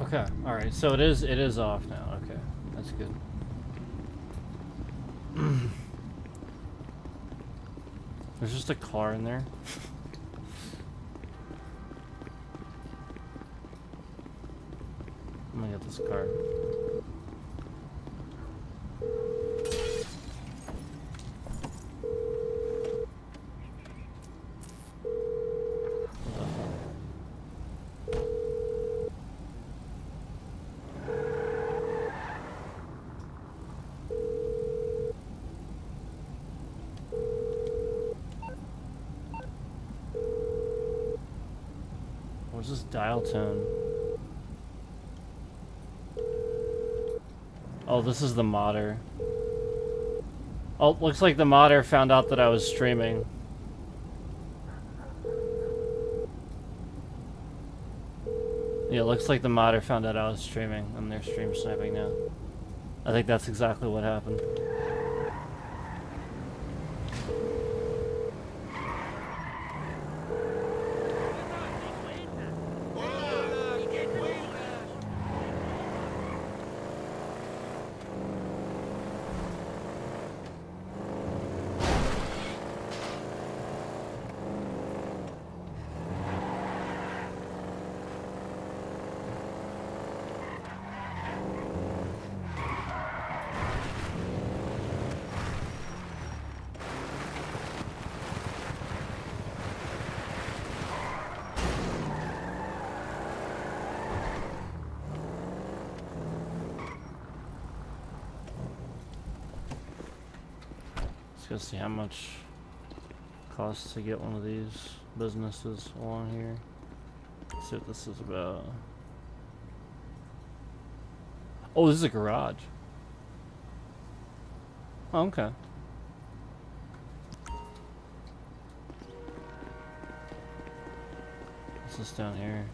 Okay, alright, so it is off now. Okay, that's good. There's just a car in there. I'm gonna get this car. Where's this dial tone? Oh, this is the modder. Oh, looks like the modder found out that I was streaming. Yeah, looks like the modder found out I was streaming, and they're stream sniping now. I think that's exactly what happened. Let's go see how much it costs to get one of these. businesses along here. Let's see what this is about. Oh, this is a garage. Oh, okay. What's this down here?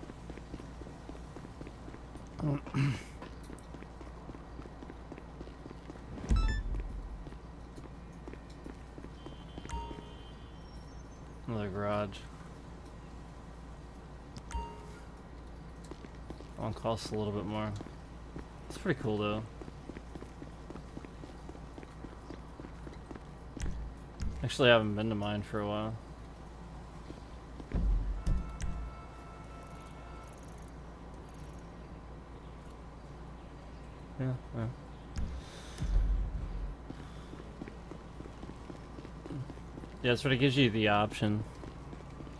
Another garage. One costs a little bit more. It's pretty cool though. Actually, I haven't been to mine for a while. Yeah, yeah. Yeah, it sort of gives you the option.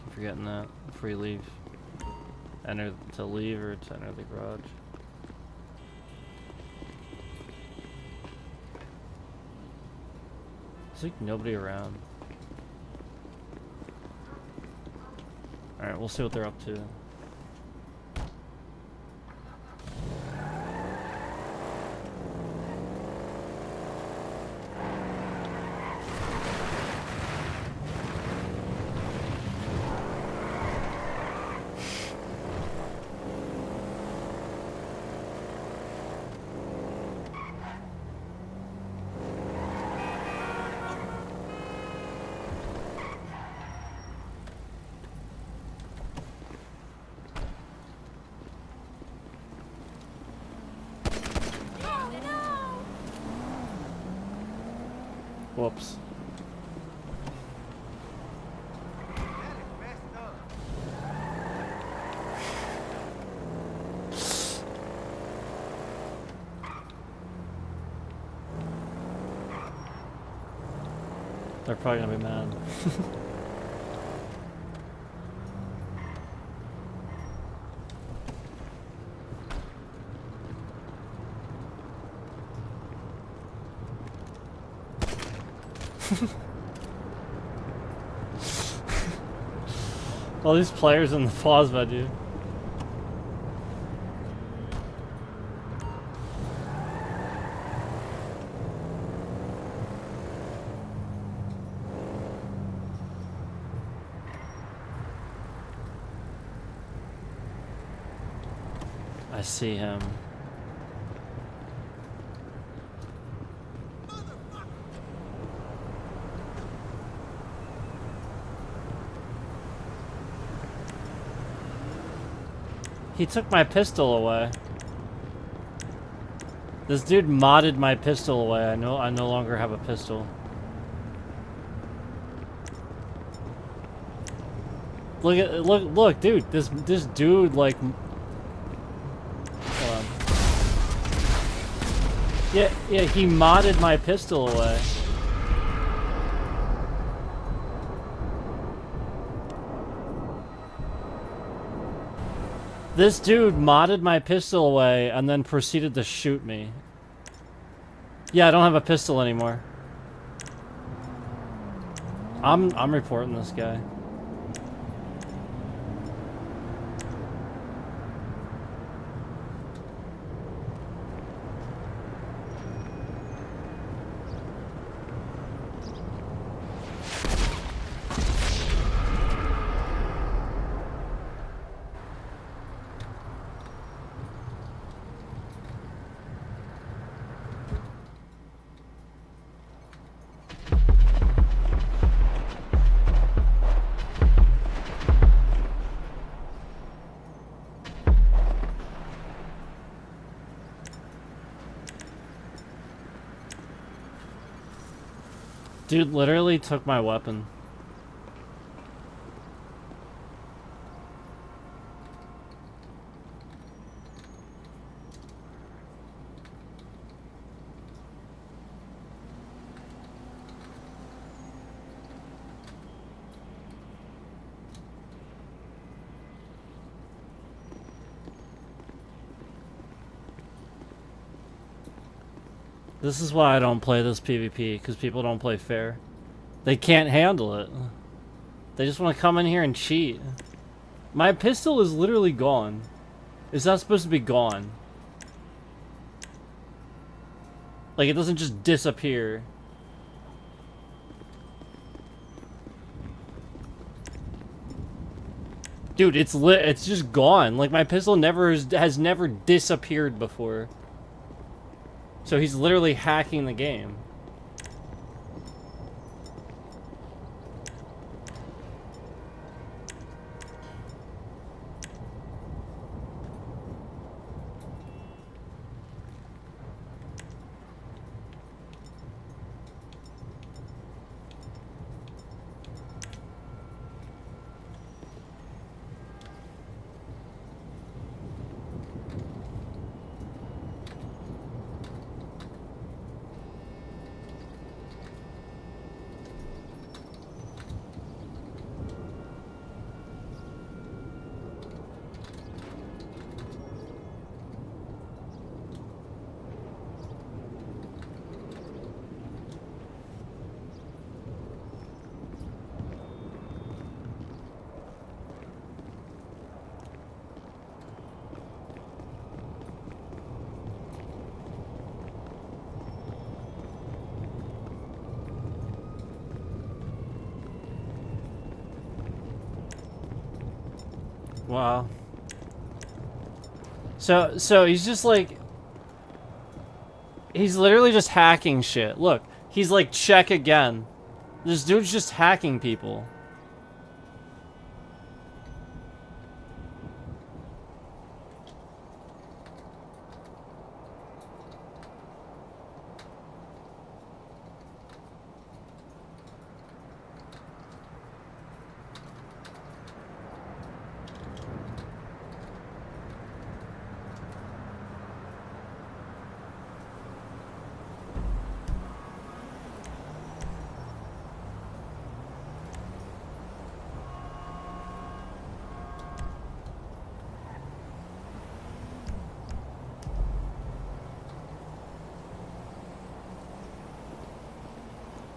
Keep forgetting that before you leave. Enter to leave or to enter the garage. There's like nobody around. Alright, we'll see what they're up to. Whoops. They're probably gonna be mad. All these players in the plasma, dude. I see him. He took my pistol away. This dude modded my pistol away. I no longer have a pistol. Look, dude. This dude like. Hold on. Yeah, he modded my pistol away. This dude modded my pistol away and then proceeded to shoot me. Yeah, I don't have a pistol anymore. I'm reporting this guy. Dude literally took my weapon. This is why I don't play this PvP, because people don't play fair. They can't handle it. They just want to come in here and cheat. My pistol is literally gone. It's not supposed to be gone. Like, it doesn't just disappear. Dude, it's lit. It's just gone. Like, my pistol has never disappeared before. So he's literally hacking the game. Wow. So he's just like, he's literally just hacking shit. Look, he's like, check again. This dude's just hacking people.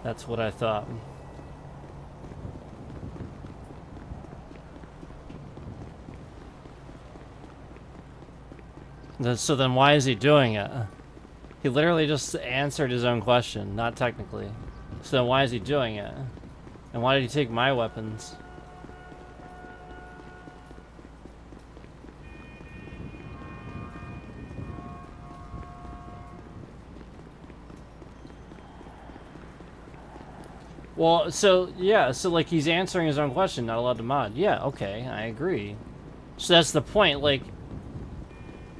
That's what I thought. So then why is he doing it? He literally just answered his own question, not technically. So then why is he doing it? And why did he take my weapons? Well, so, yeah, so, like, he's answering his own question, not allowed to mod. Yeah, okay, I agree. So that's the point, like,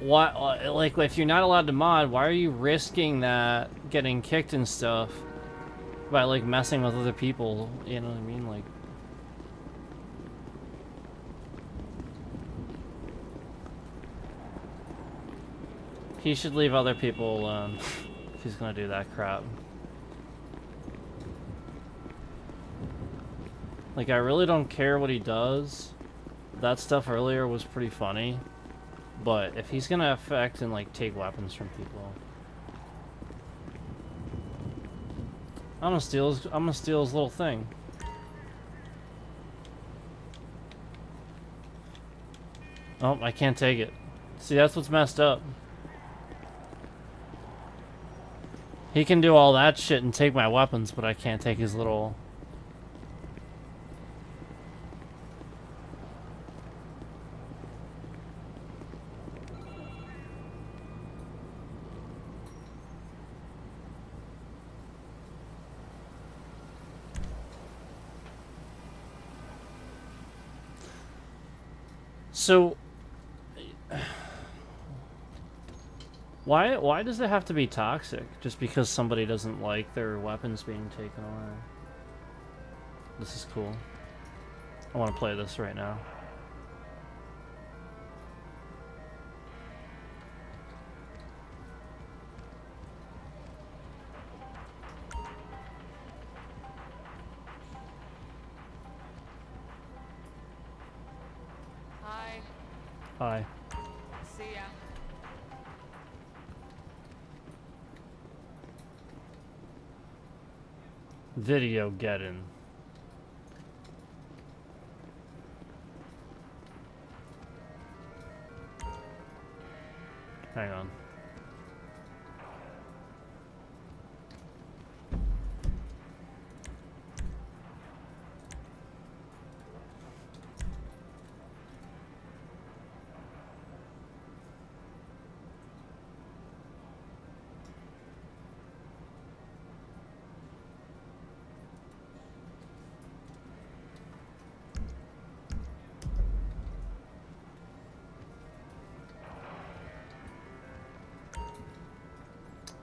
why, like, if you're not allowed to mod, why are you risking that getting kicked and stuff by, like, messing with other people, you know what I mean, like... He should leave other people alone if he's gonna do that crap. Like, I really don't care what he does. That stuff earlier was pretty funny. But if he's gonna affect and, like, take weapons from people... I'm gonna steal his little thing. Oh, I can't take it. See, that's what's messed up. He can do all that shit and take my weapons, but I can't take his little... So, why does it have to be toxic? Just because somebody doesn't like their weapons being taken away? This is cool. I want to play this right now. Hi. Hi. See ya. Video getting. Hang on.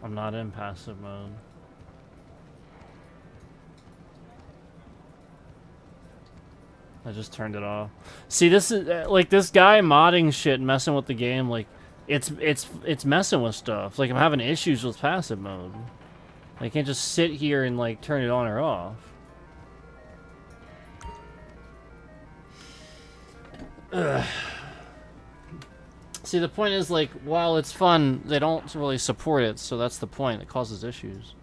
I'm not in passive mode. I just turned it off. See, this is like this guy modding shit, and messing with the game. Like, it's messing with stuff. Like, I'm having issues with passive mode. I can't just sit here and like turn it on or off. Ugh. See, the point is, like, while it's fun, they don't really support it, so that's the point. It causes issues.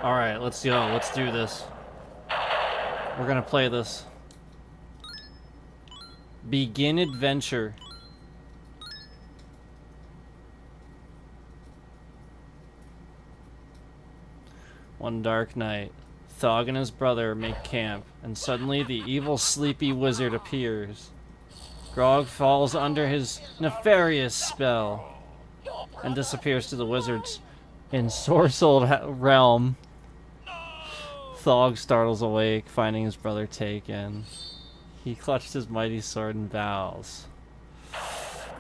Alright, let's go. Let's do this. We're gonna play this. Begin adventure. One dark night, Thog and his brother make camp, and suddenly the evil sleepy wizard appears. Grog falls under his nefarious spell and disappears to the wizard's ensorcelled realm. Thog startles awake, finding his brother taken. He clutched his mighty sword and vows.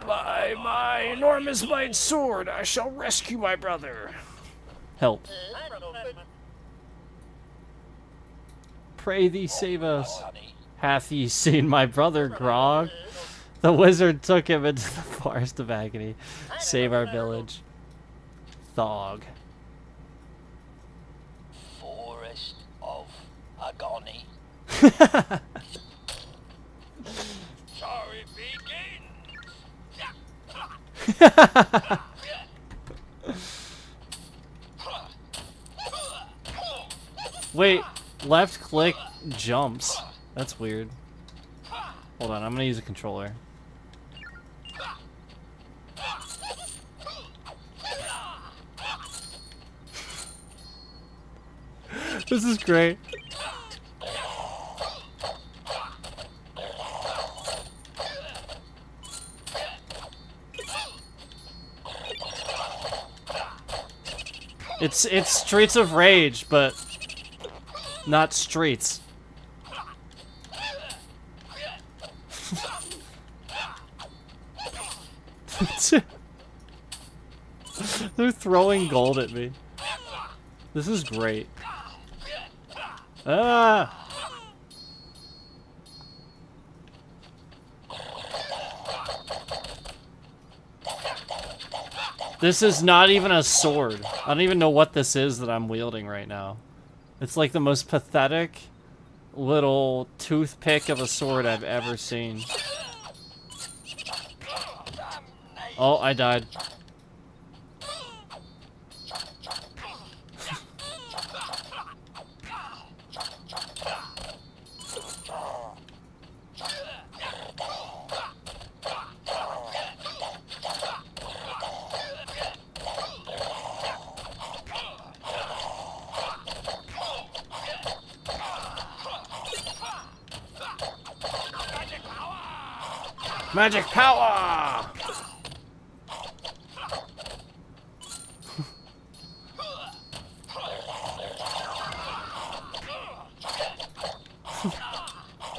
By my enormous might sword, I shall rescue my brother. Help. Pray thee save us. Hath ye seen my brother, Grog? The wizard took him into the forest of agony. Save our village. Thog. Forest of agony. Sorry, begin. Wait, left click jumps. That's weird. Hold on, I'm gonna use a controller. This is great. It's Streets of Rage, but not streets. They're throwing gold at me. This is great. Ah! This is not even a sword. I don't even know what this is that I'm wielding right now. It's like the most pathetic little toothpick of a sword I've ever seen. Oh, I died. Magic power!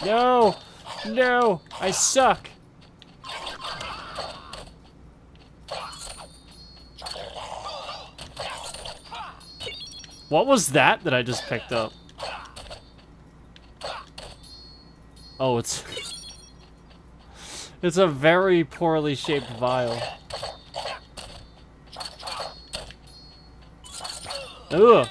No! No! I suck! What was that I just picked up? Oh, it's... It's a very poorly shaped vial. Ugh!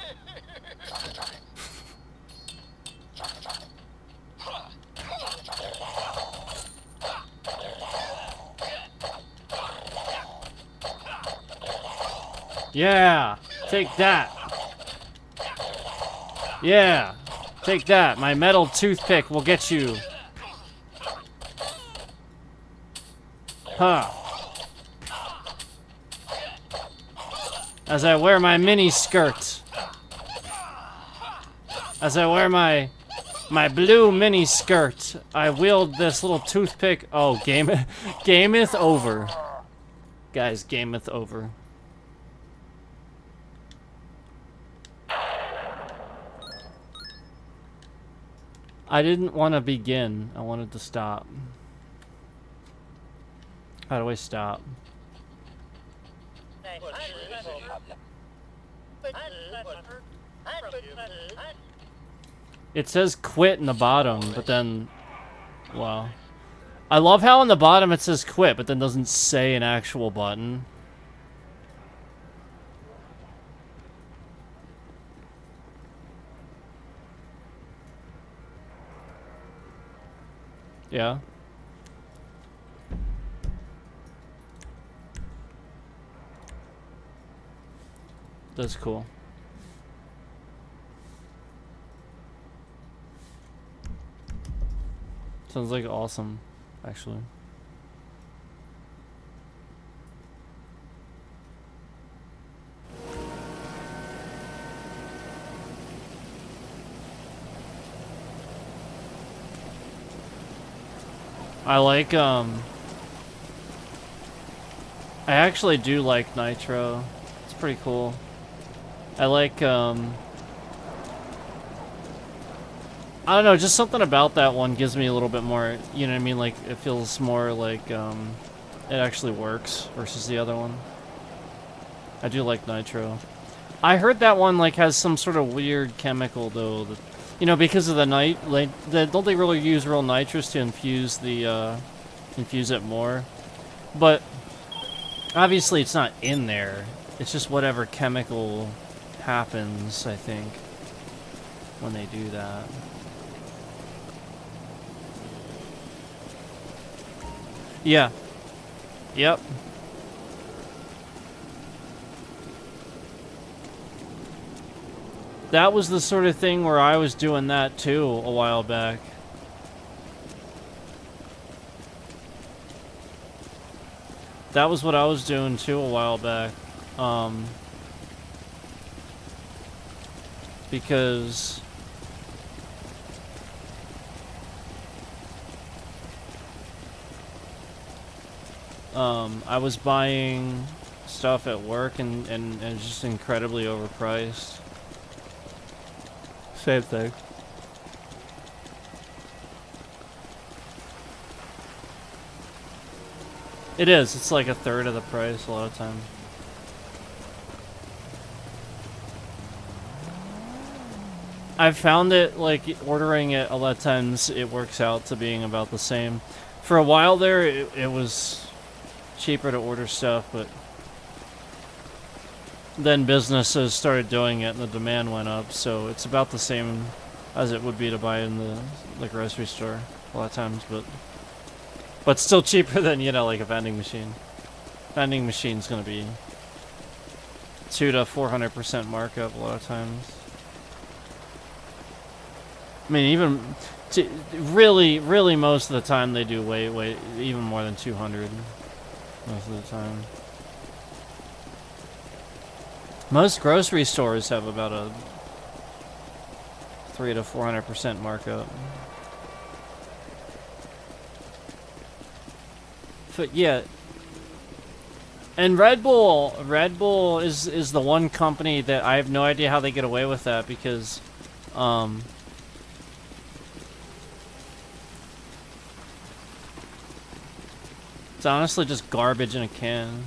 Yeah! Take that! Yeah! Take that. My metal toothpick will get you. Huh. As I wear my mini skirt. As I wear my blue mini skirt, I wield this little toothpick. Oh, gameth over. Guys, gameth over. I didn't want to begin. I wanted to stop. How do I stop? It says quit in the bottom, but then... Wow. I love how on the bottom it says quit, but then doesn't say an actual button. Yeah. That's cool. Sounds like awesome, actually. I like, I actually do like Nitro. It's pretty cool. I like, I don't know, just something about that one gives me a little bit more, you know what I mean? Like, it feels more like, it actually works versus the other one. I do like Nitro. I heard that one, like, has some sort of weird chemical, though, that, you know, because of the don't they really use real nitrous to infuse the, infuse it more? But, obviously it's not in there. It's just whatever chemical happens, I think, when they do that. Yeah. Yep. That was the sort of thing where I was doing that too a while back. That was what I was doing too a while back. Because I was buying stuff at work and it's just incredibly overpriced. Same thing. It is. It's like a third of the price a lot of time. I've found it, like, ordering it a lot of times, it works out to being about the same. For a while there, it was cheaper to order stuff, but then businesses started doing it and the demand went up, so it's about the same as it would be to buy in the grocery store a lot of times, but still cheaper than, you know, like a vending machine. Vending machine's gonna be 200 to 400% markup a lot of times. I mean, even really most of the time they do way even more than 200 most of the time. Most grocery stores have about a 300 to 400% markup. But yeah, and Red Bull is the one company that I have no idea how they get away with that, because it's honestly just garbage in a can.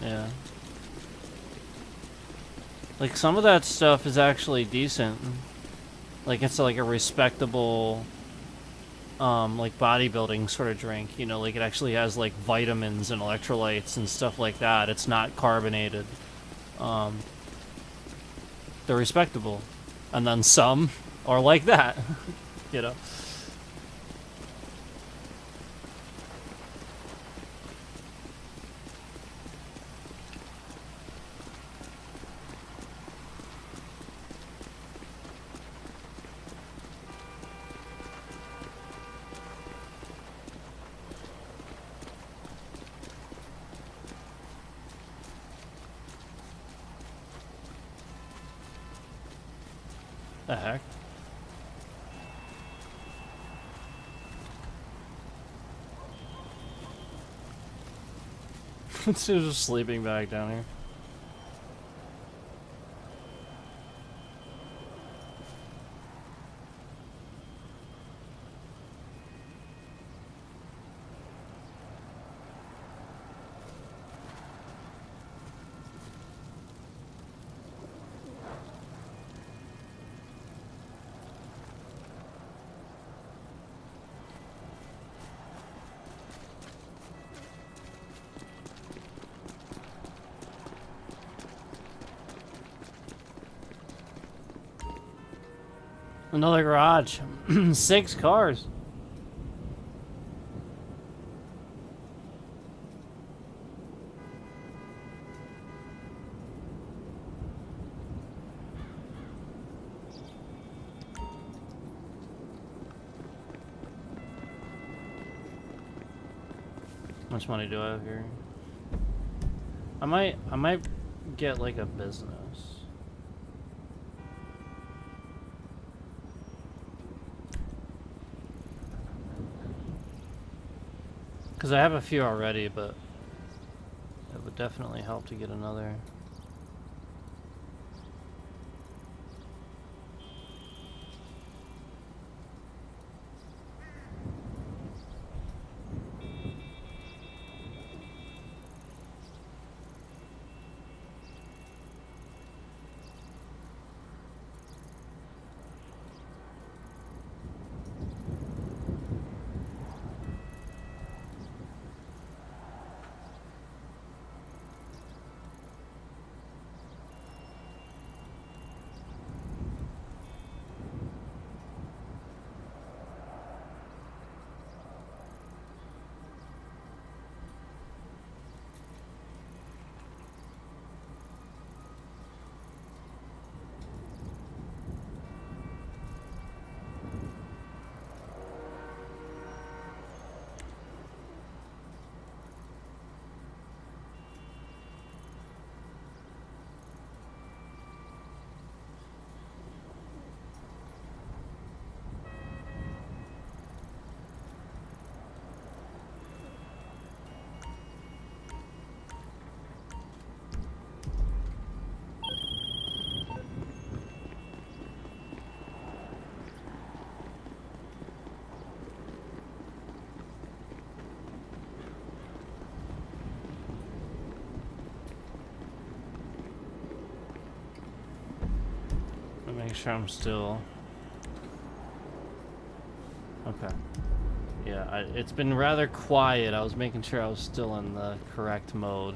Yeah. Like, some of that stuff is actually decent. Like, it's like a respectable, like, bodybuilding sort of drink. You know, like, it actually has, like, vitamins and electrolytes and stuff like that. It's not carbonated. They're respectable. And then some are like that. You know? The heck? It's just sleeping back down here. Another garage. 6 cars. How much money do I have here? I might get like a business. Because I have a few already, but it would definitely help to get another. Make sure I'm still okay. Yeah, it's been rather quiet. I was making sure I was still in the correct mode.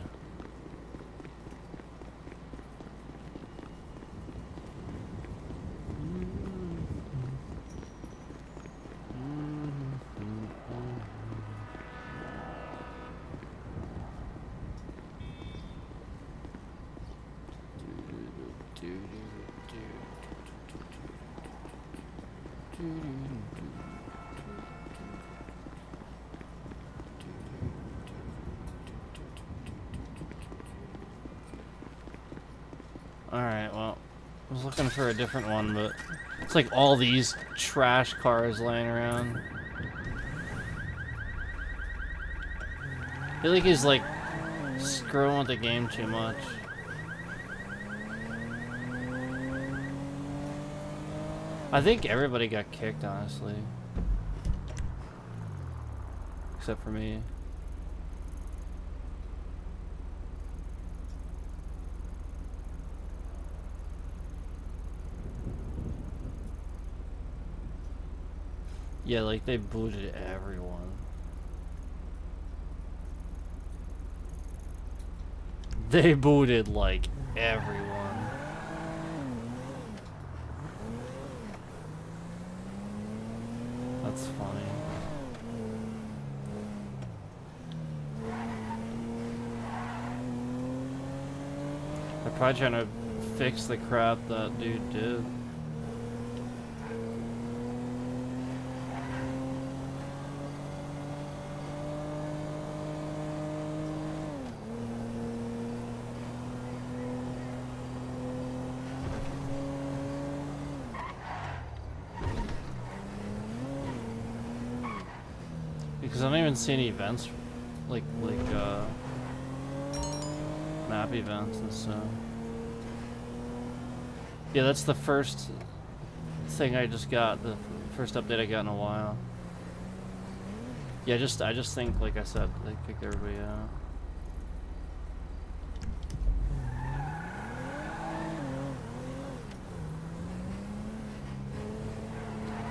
Alright, well, I was looking for a different one, but it's like all these trash cars laying around. I feel like he's like screwing with the game too much. I think everybody got kicked, honestly. Except for me. Yeah, like they booted everyone. They booted like everyone. That's funny. They're probably trying to fix the crap that dude did. Because I don't even see any events, like map events and stuff. Yeah, that's the first thing I just got, the first update I got in a while. Yeah, I just think, like I said, they kicked everybody out.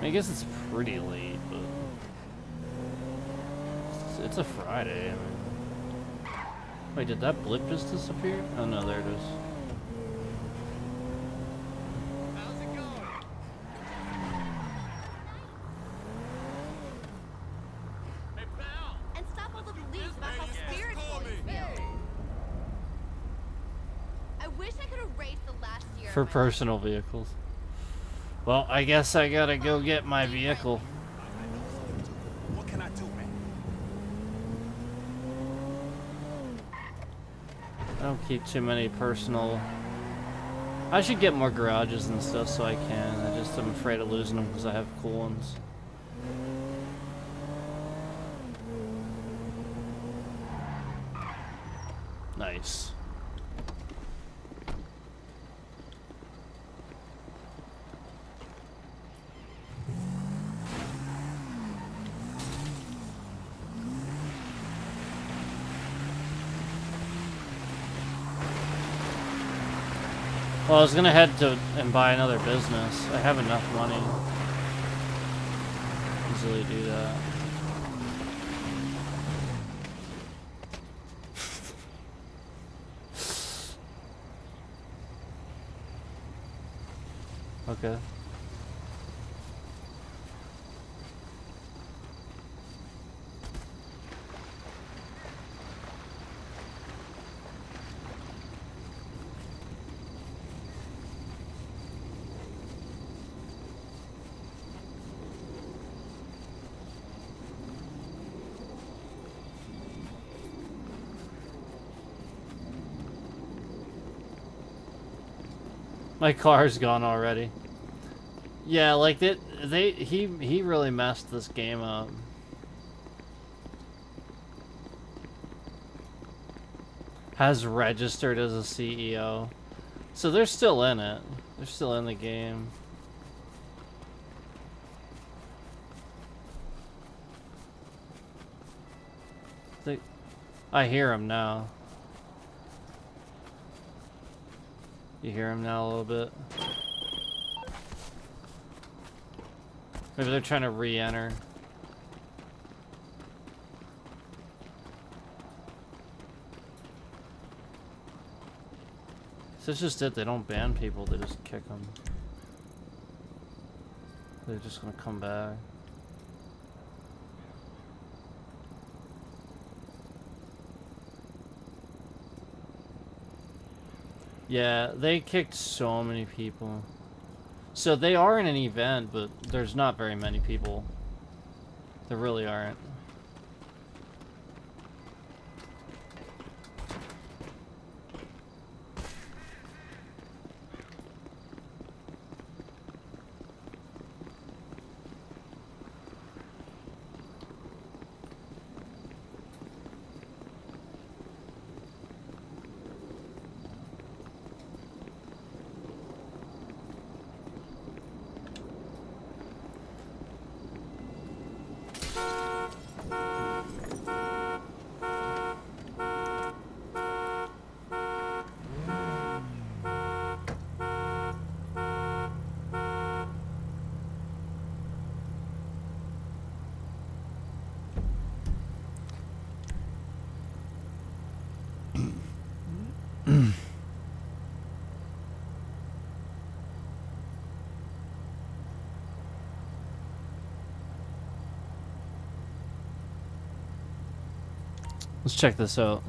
I guess it's pretty late, but it's a Friday. I mean. Wait, did that blip just disappear? Oh no, there it is. How's it going? Hey, pal. And stop all the beliefs about how spiritual you feel. I wish I could erase the last year. For of my life. personal vehicles. Well, I guess I gotta go get my vehicle. What can I do, man? I don't keep too many personal. I should get more garages and stuff so I can. I'm afraid of losing them because I have cool ones. Nice. Well, I was gonna head to and buy another business. I have enough money. Easily do that. Okay. My car's gone already. Yeah, like he really messed this game up. Has registered as a CEO. So they're still in it. They're still in the game. I hear him now. You hear him now a little bit? Maybe they're trying to re-enter. So it's just it, they don't ban people, they just kick them. They're just gonna come back. Yeah, they kicked so many people. So they are in an event, but there's not very many people. There really aren't. Let's check this out.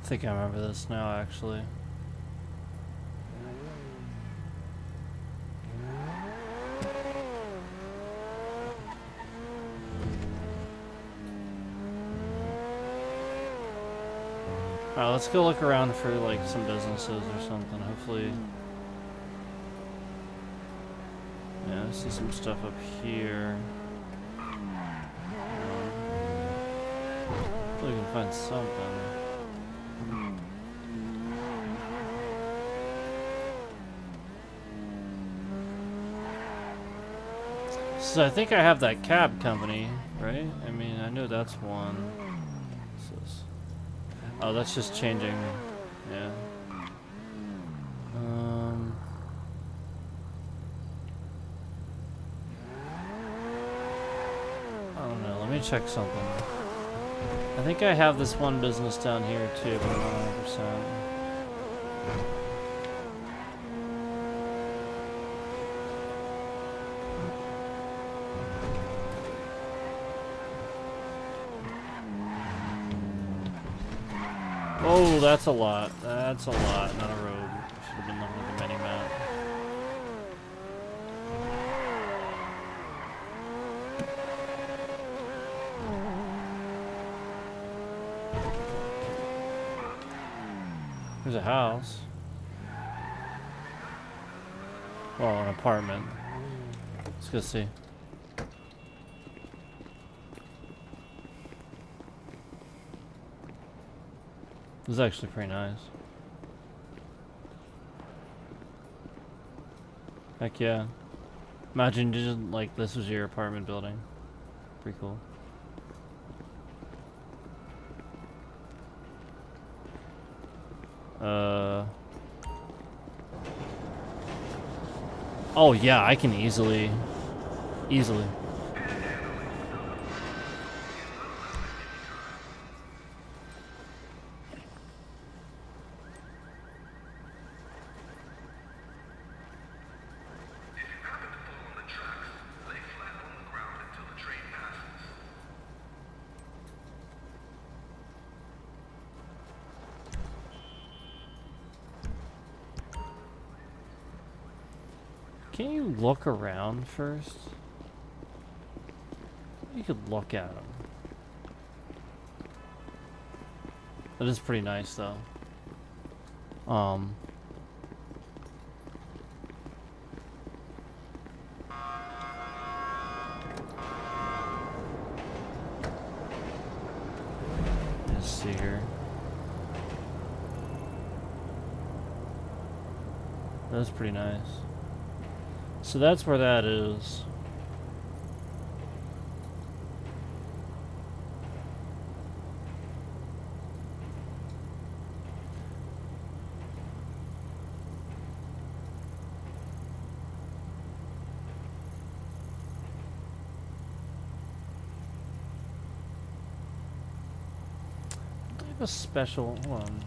think I remember this now, actually. Alright, let's go look around for like some businesses or something. Hopefully. Yeah, I see some stuff up here. Hopefully we can find something. So I think I have that cab company, right? I mean, I know that's one. What's this? Oh, that's just changing. Yeah. I don't know. Let me check something. I think I have this one business down here too, but I'm not 100%. Oh, that's a lot. That's a lot, not a road. Should have been looking at the mini map. There's a house. Well, an apartment. Let's go see. This is actually pretty nice. Heck yeah. Imagine just like this was your apartment building. Pretty cool. Oh yeah, I can easily. Can you look around first? You could look at them. That is pretty nice, though. Let's see here. That's pretty nice. So that's where that is. I have a special one.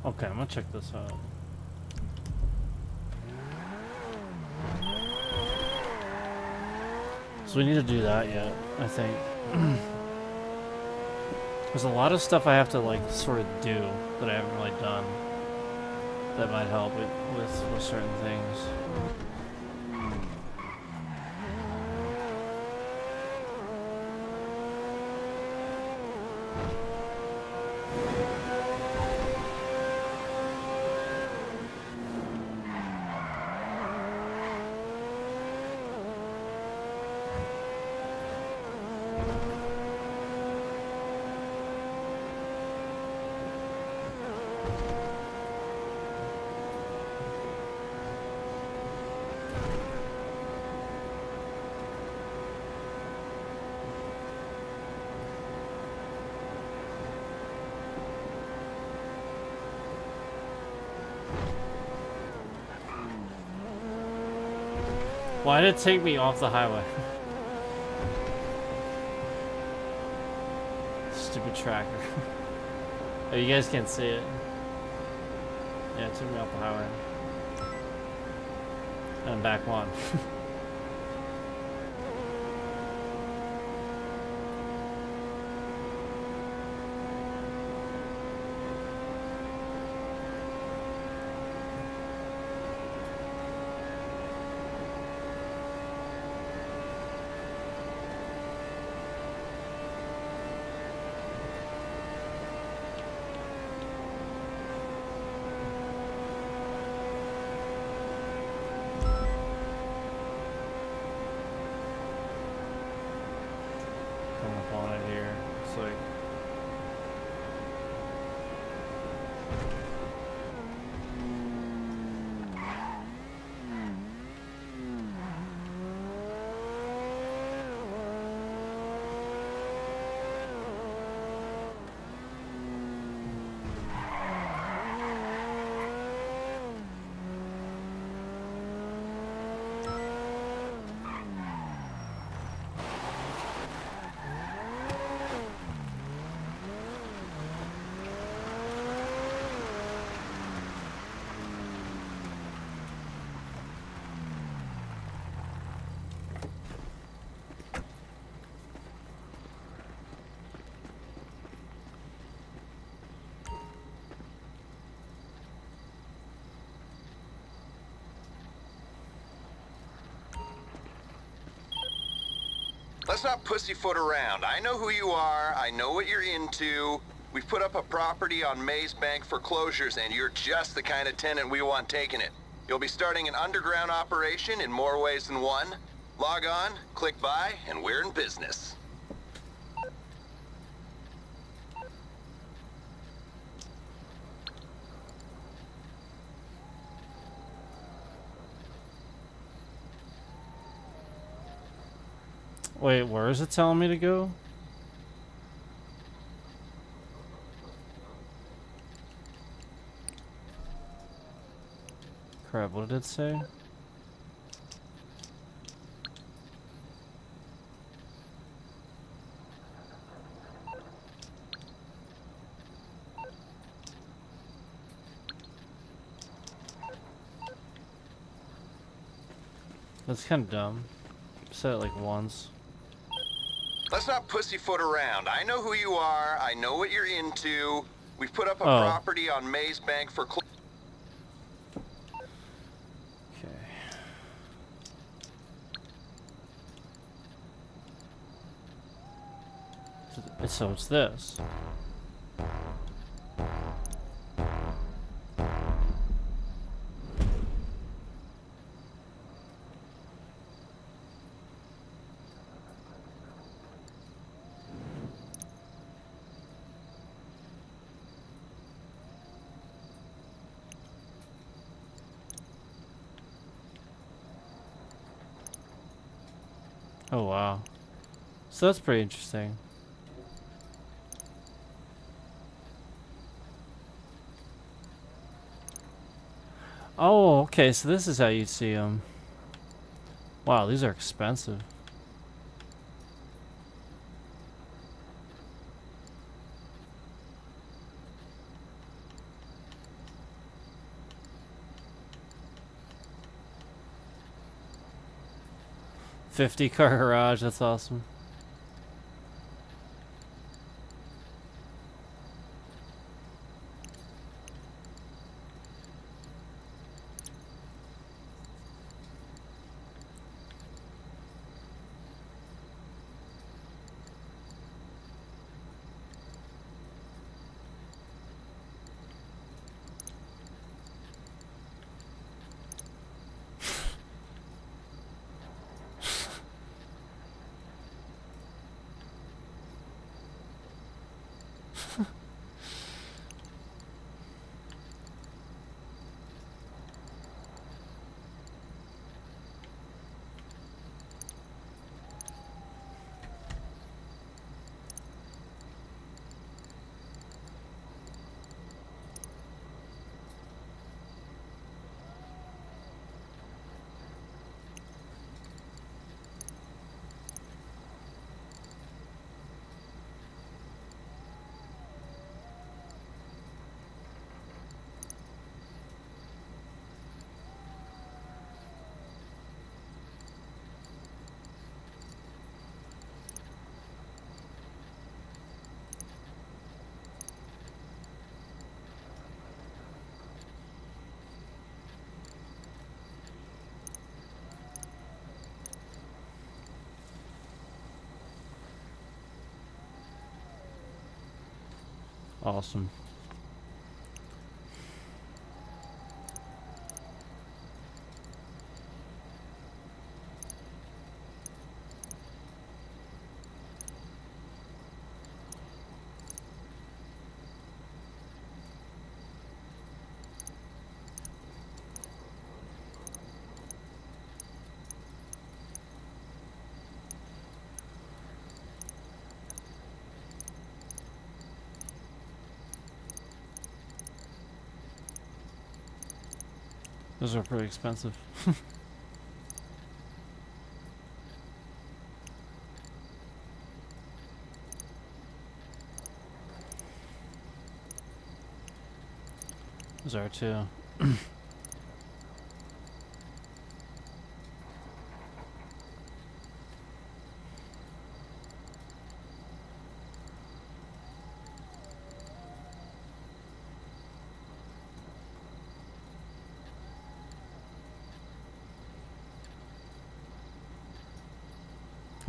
Okay, I'm gonna check this out. So we need to do that yet, I think. There's a lot of stuff I have to like sort of do that I haven't really done that might help with certain things. Why did it take me off the highway? Stupid tracker. Oh, you guys can't see it. Yeah, it took me off the highway. And I'm back on. Coming up on it here. It's like Let's not pussyfoot around. I know who you are. I know what you're into. We've put up a property on Maze Bank foreclosures, and you're just the kind of tenant we want taking it. You'll be starting an underground operation in more ways than one. Log on, click buy, and we're in business. wait, where is it telling me to go? Crap, what did it say? That's kind of dumb. Said it like once. Let's not pussyfoot around. I know who you are. I know what you're into. We've put up a Oh. property on Maze Bank for Okay. So it's this. Oh wow. So that's pretty interesting. Oh, okay, so this is how you see them. Wow, these are expensive. $50 garage, that's awesome. Awesome. Those are pretty expensive. Those are too.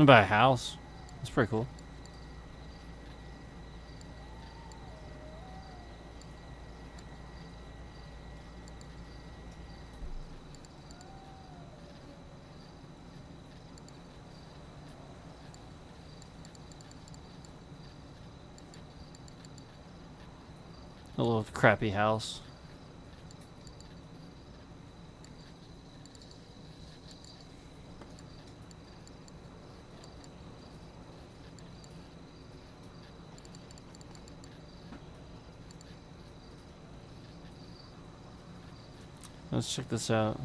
I'm gonna buy a house. That's pretty cool. A little crappy house. Let's check this out.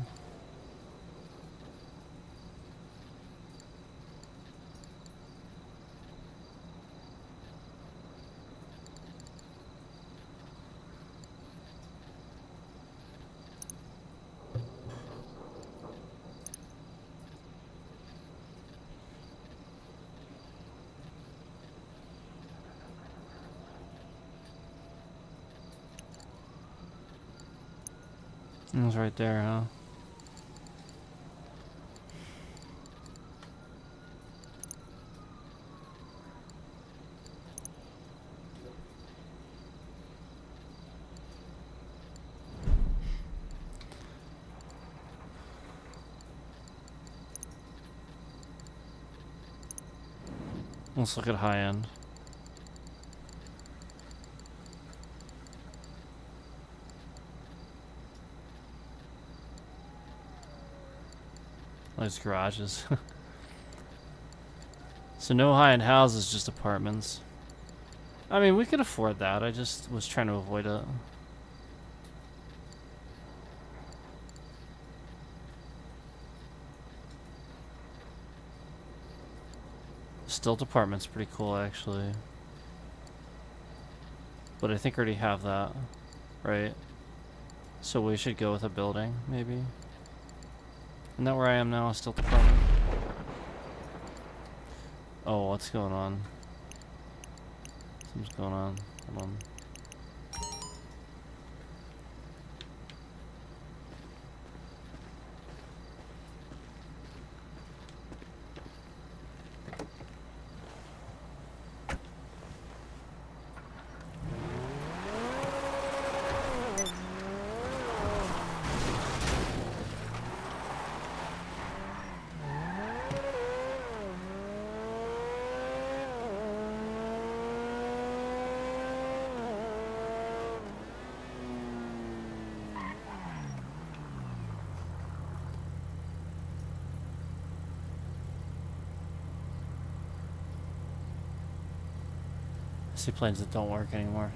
It was right there, huh? Let's look at high end. Nice garages. So no high-end houses, just apartments. I mean, we could afford that. I just was trying to avoid it. Stilt apartment's pretty cool, actually. But I think I already have that, right? So we should go with a building, maybe. Isn't that where I am now? A stilt apartment? Oh, what's going on? Something's going on. Hold on. Seaplanes that don't work anymore.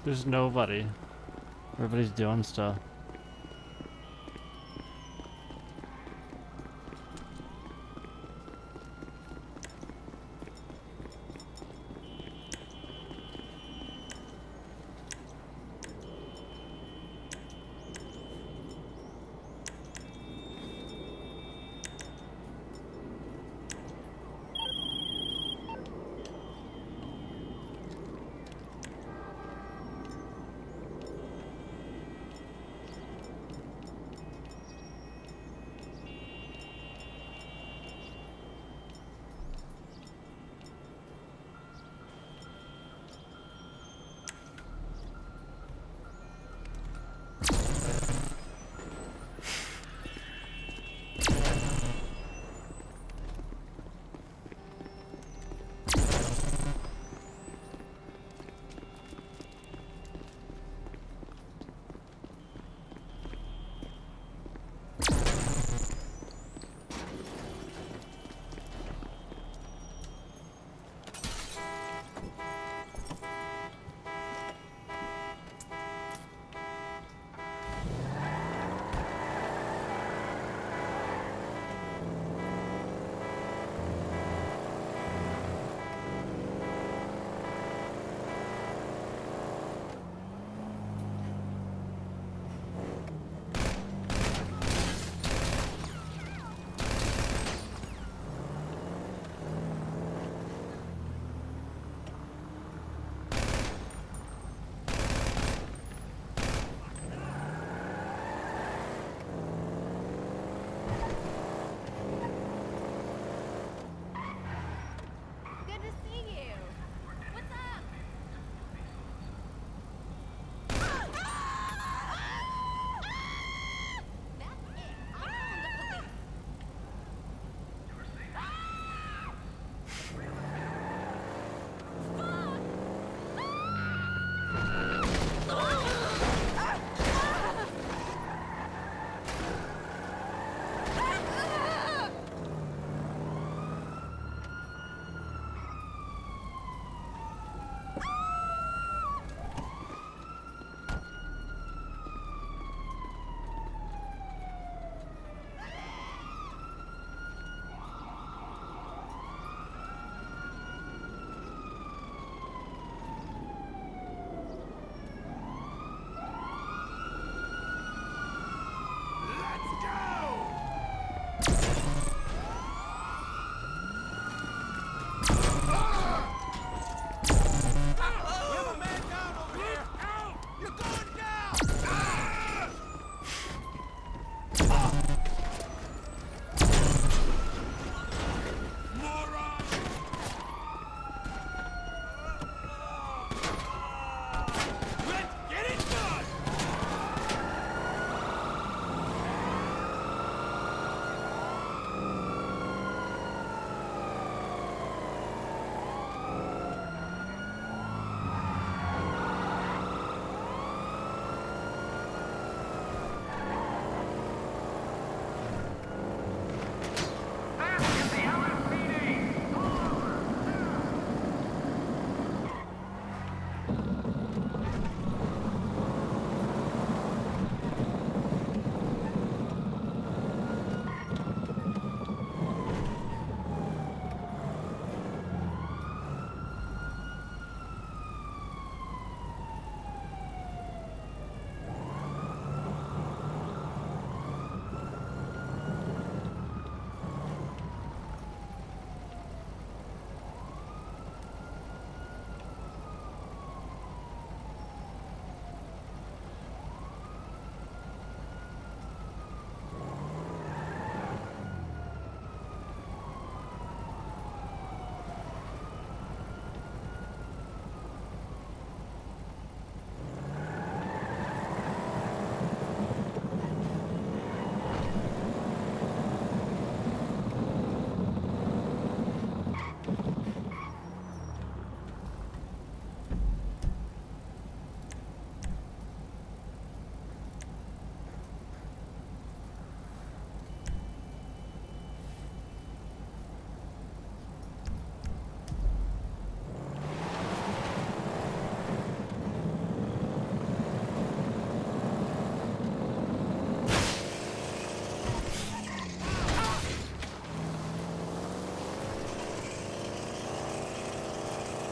There's nobody. Everybody's doing stuff.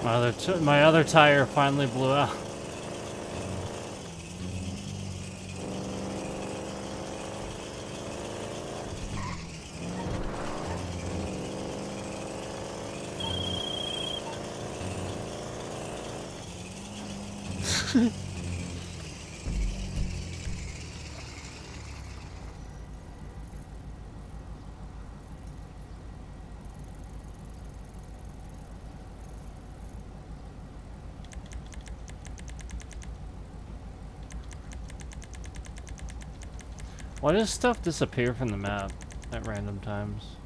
My other tire finally blew out. Why does stuff disappear from the map at random times?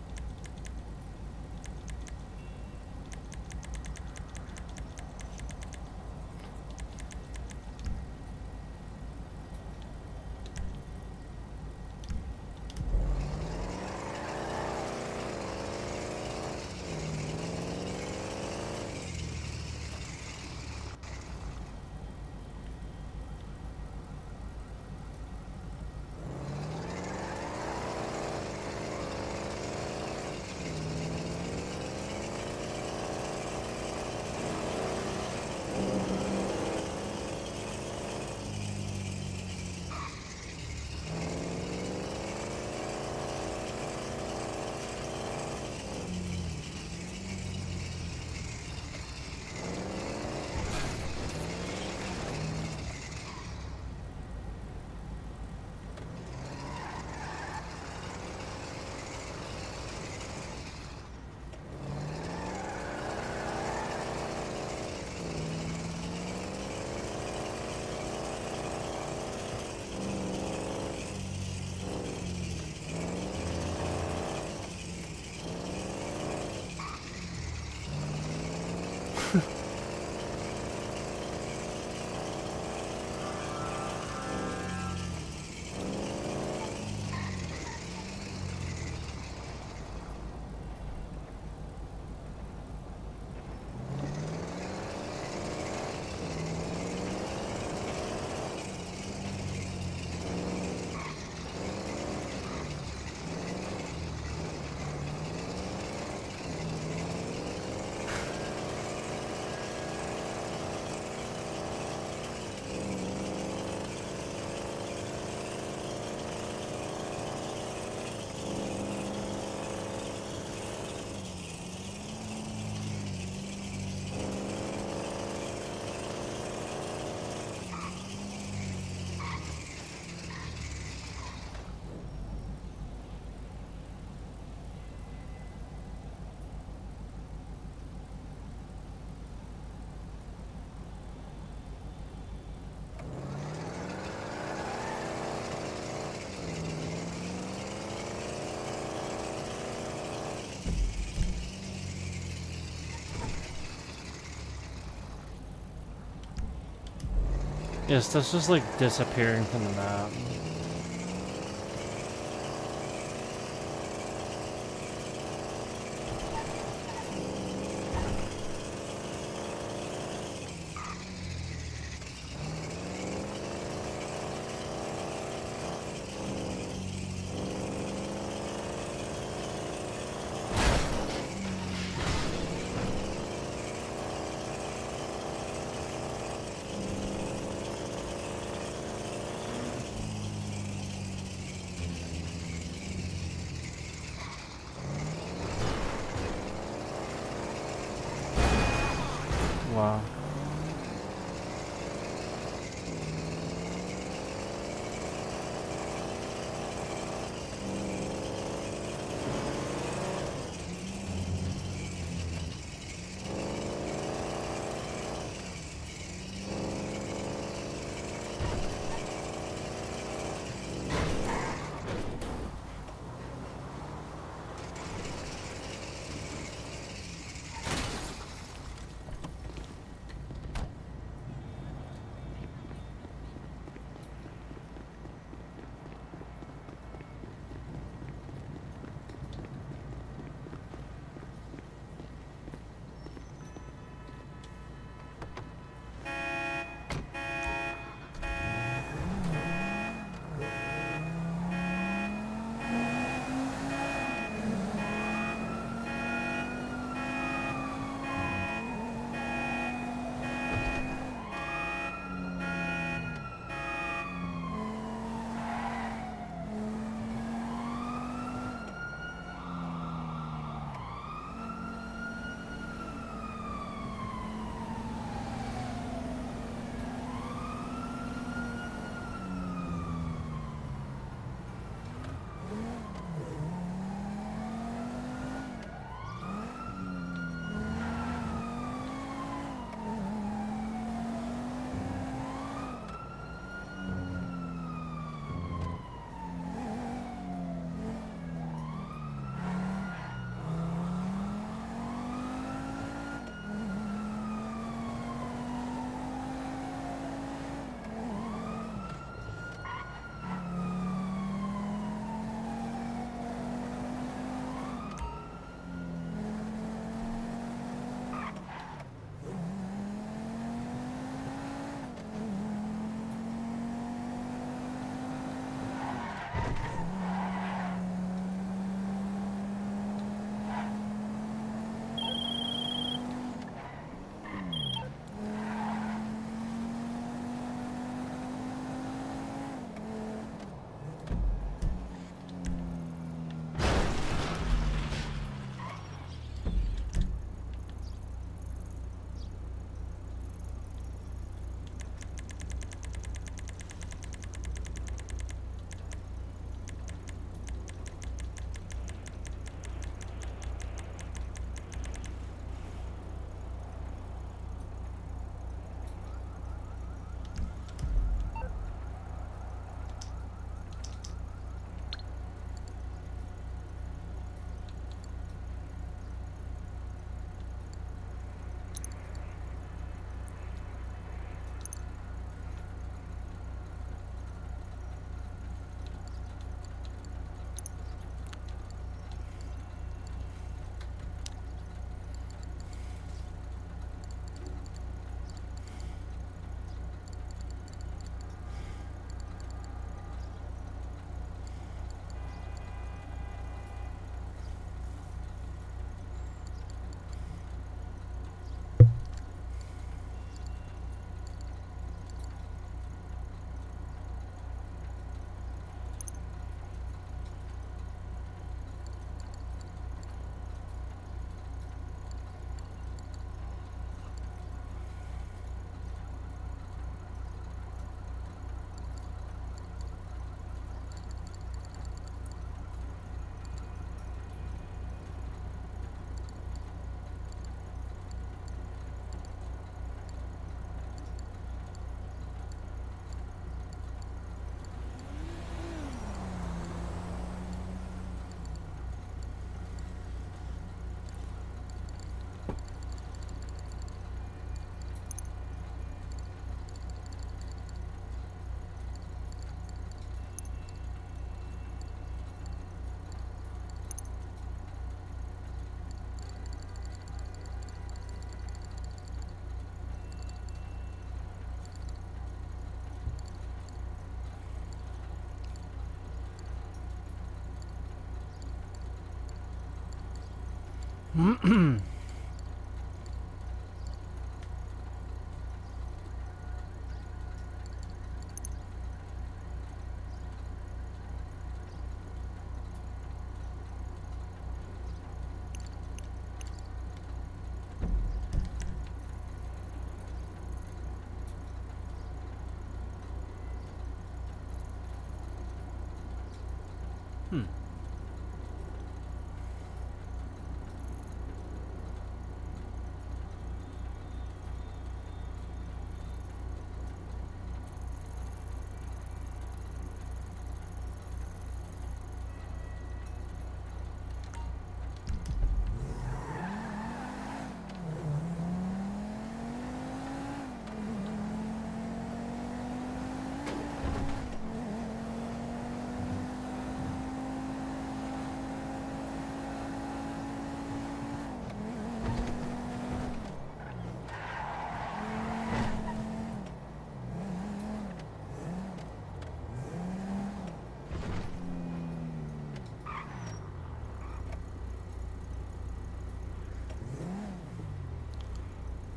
Yes, that's just like disappearing from the map.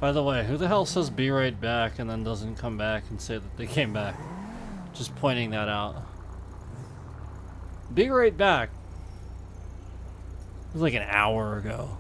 By the way, who the hell says be right back and then doesn't come back and say that they came back? Just pointing that out. Be right back. It was like an hour ago.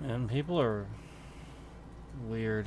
And people are weird.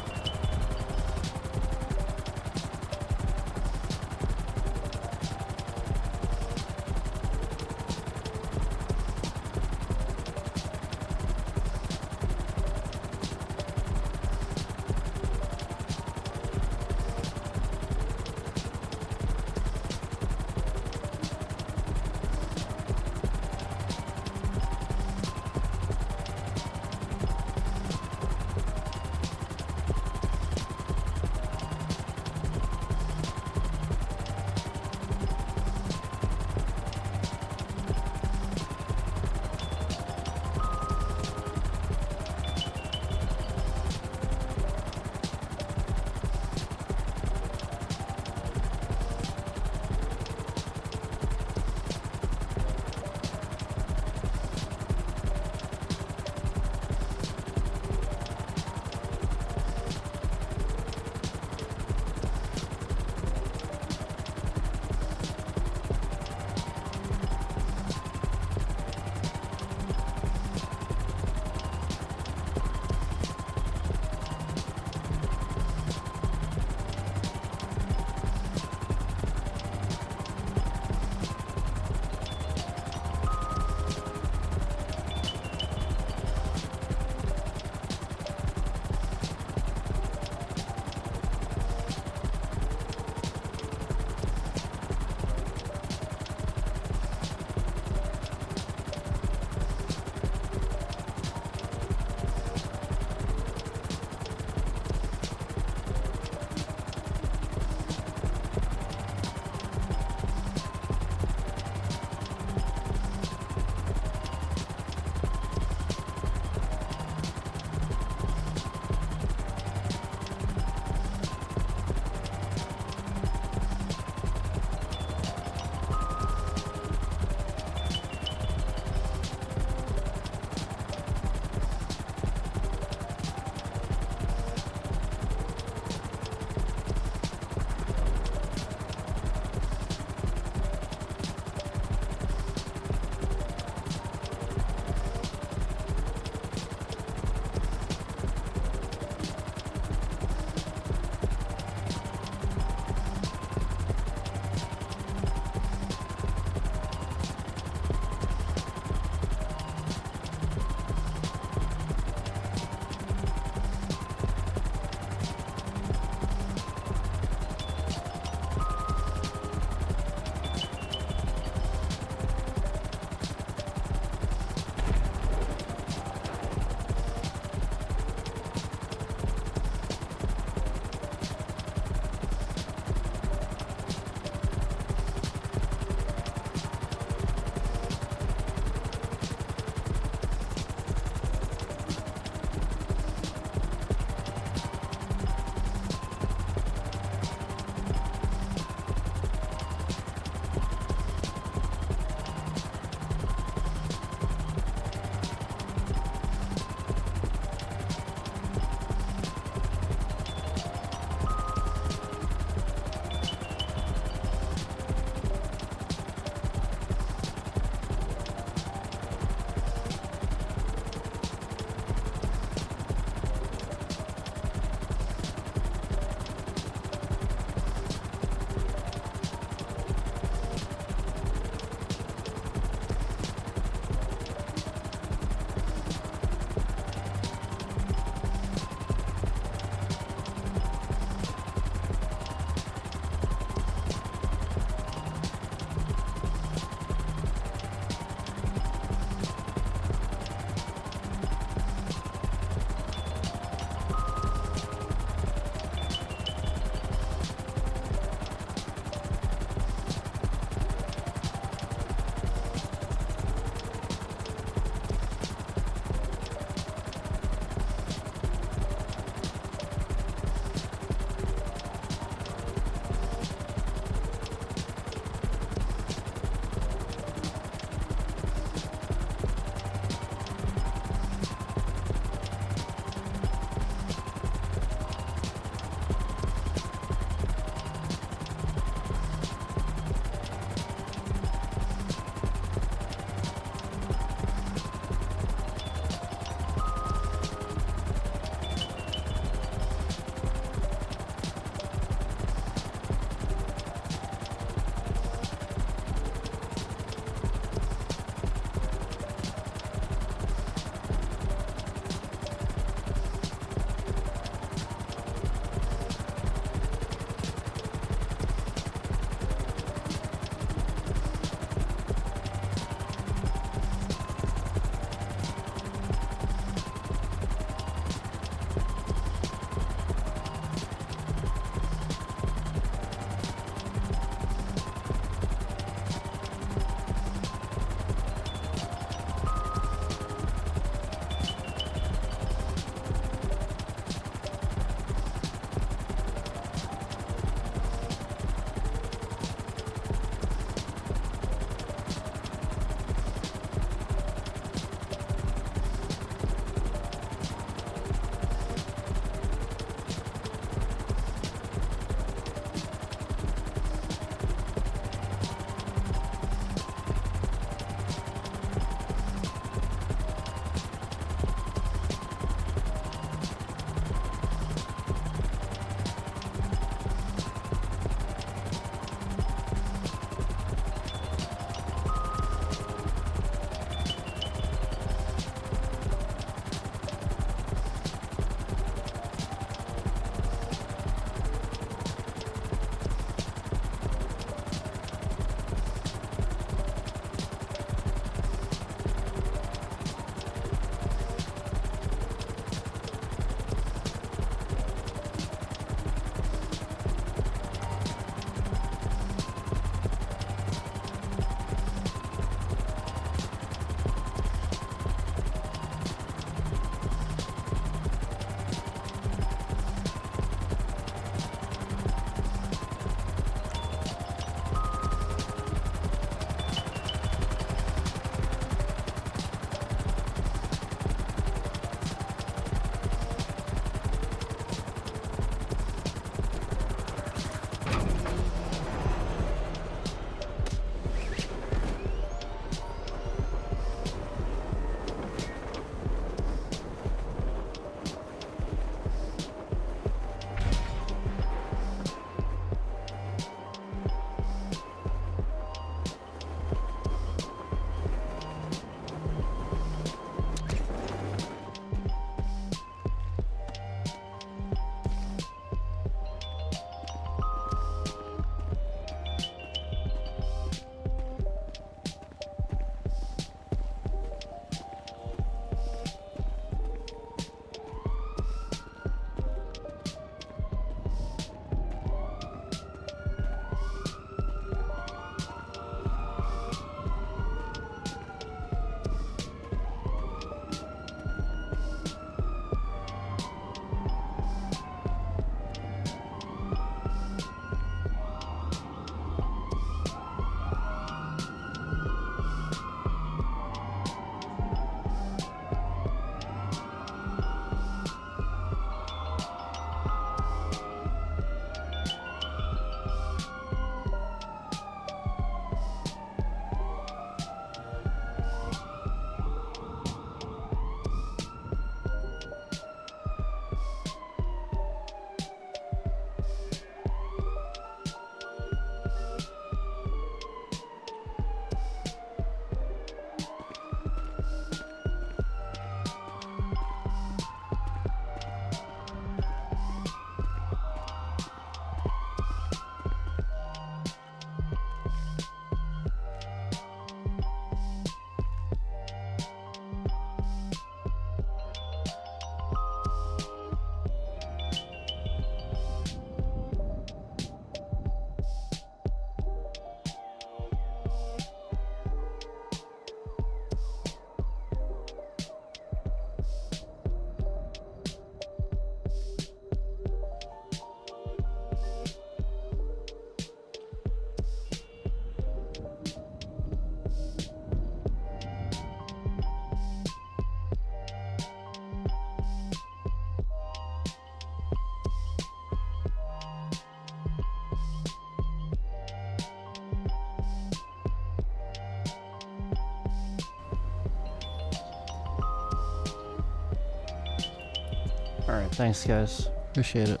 All right, thanks, guys. Appreciate it.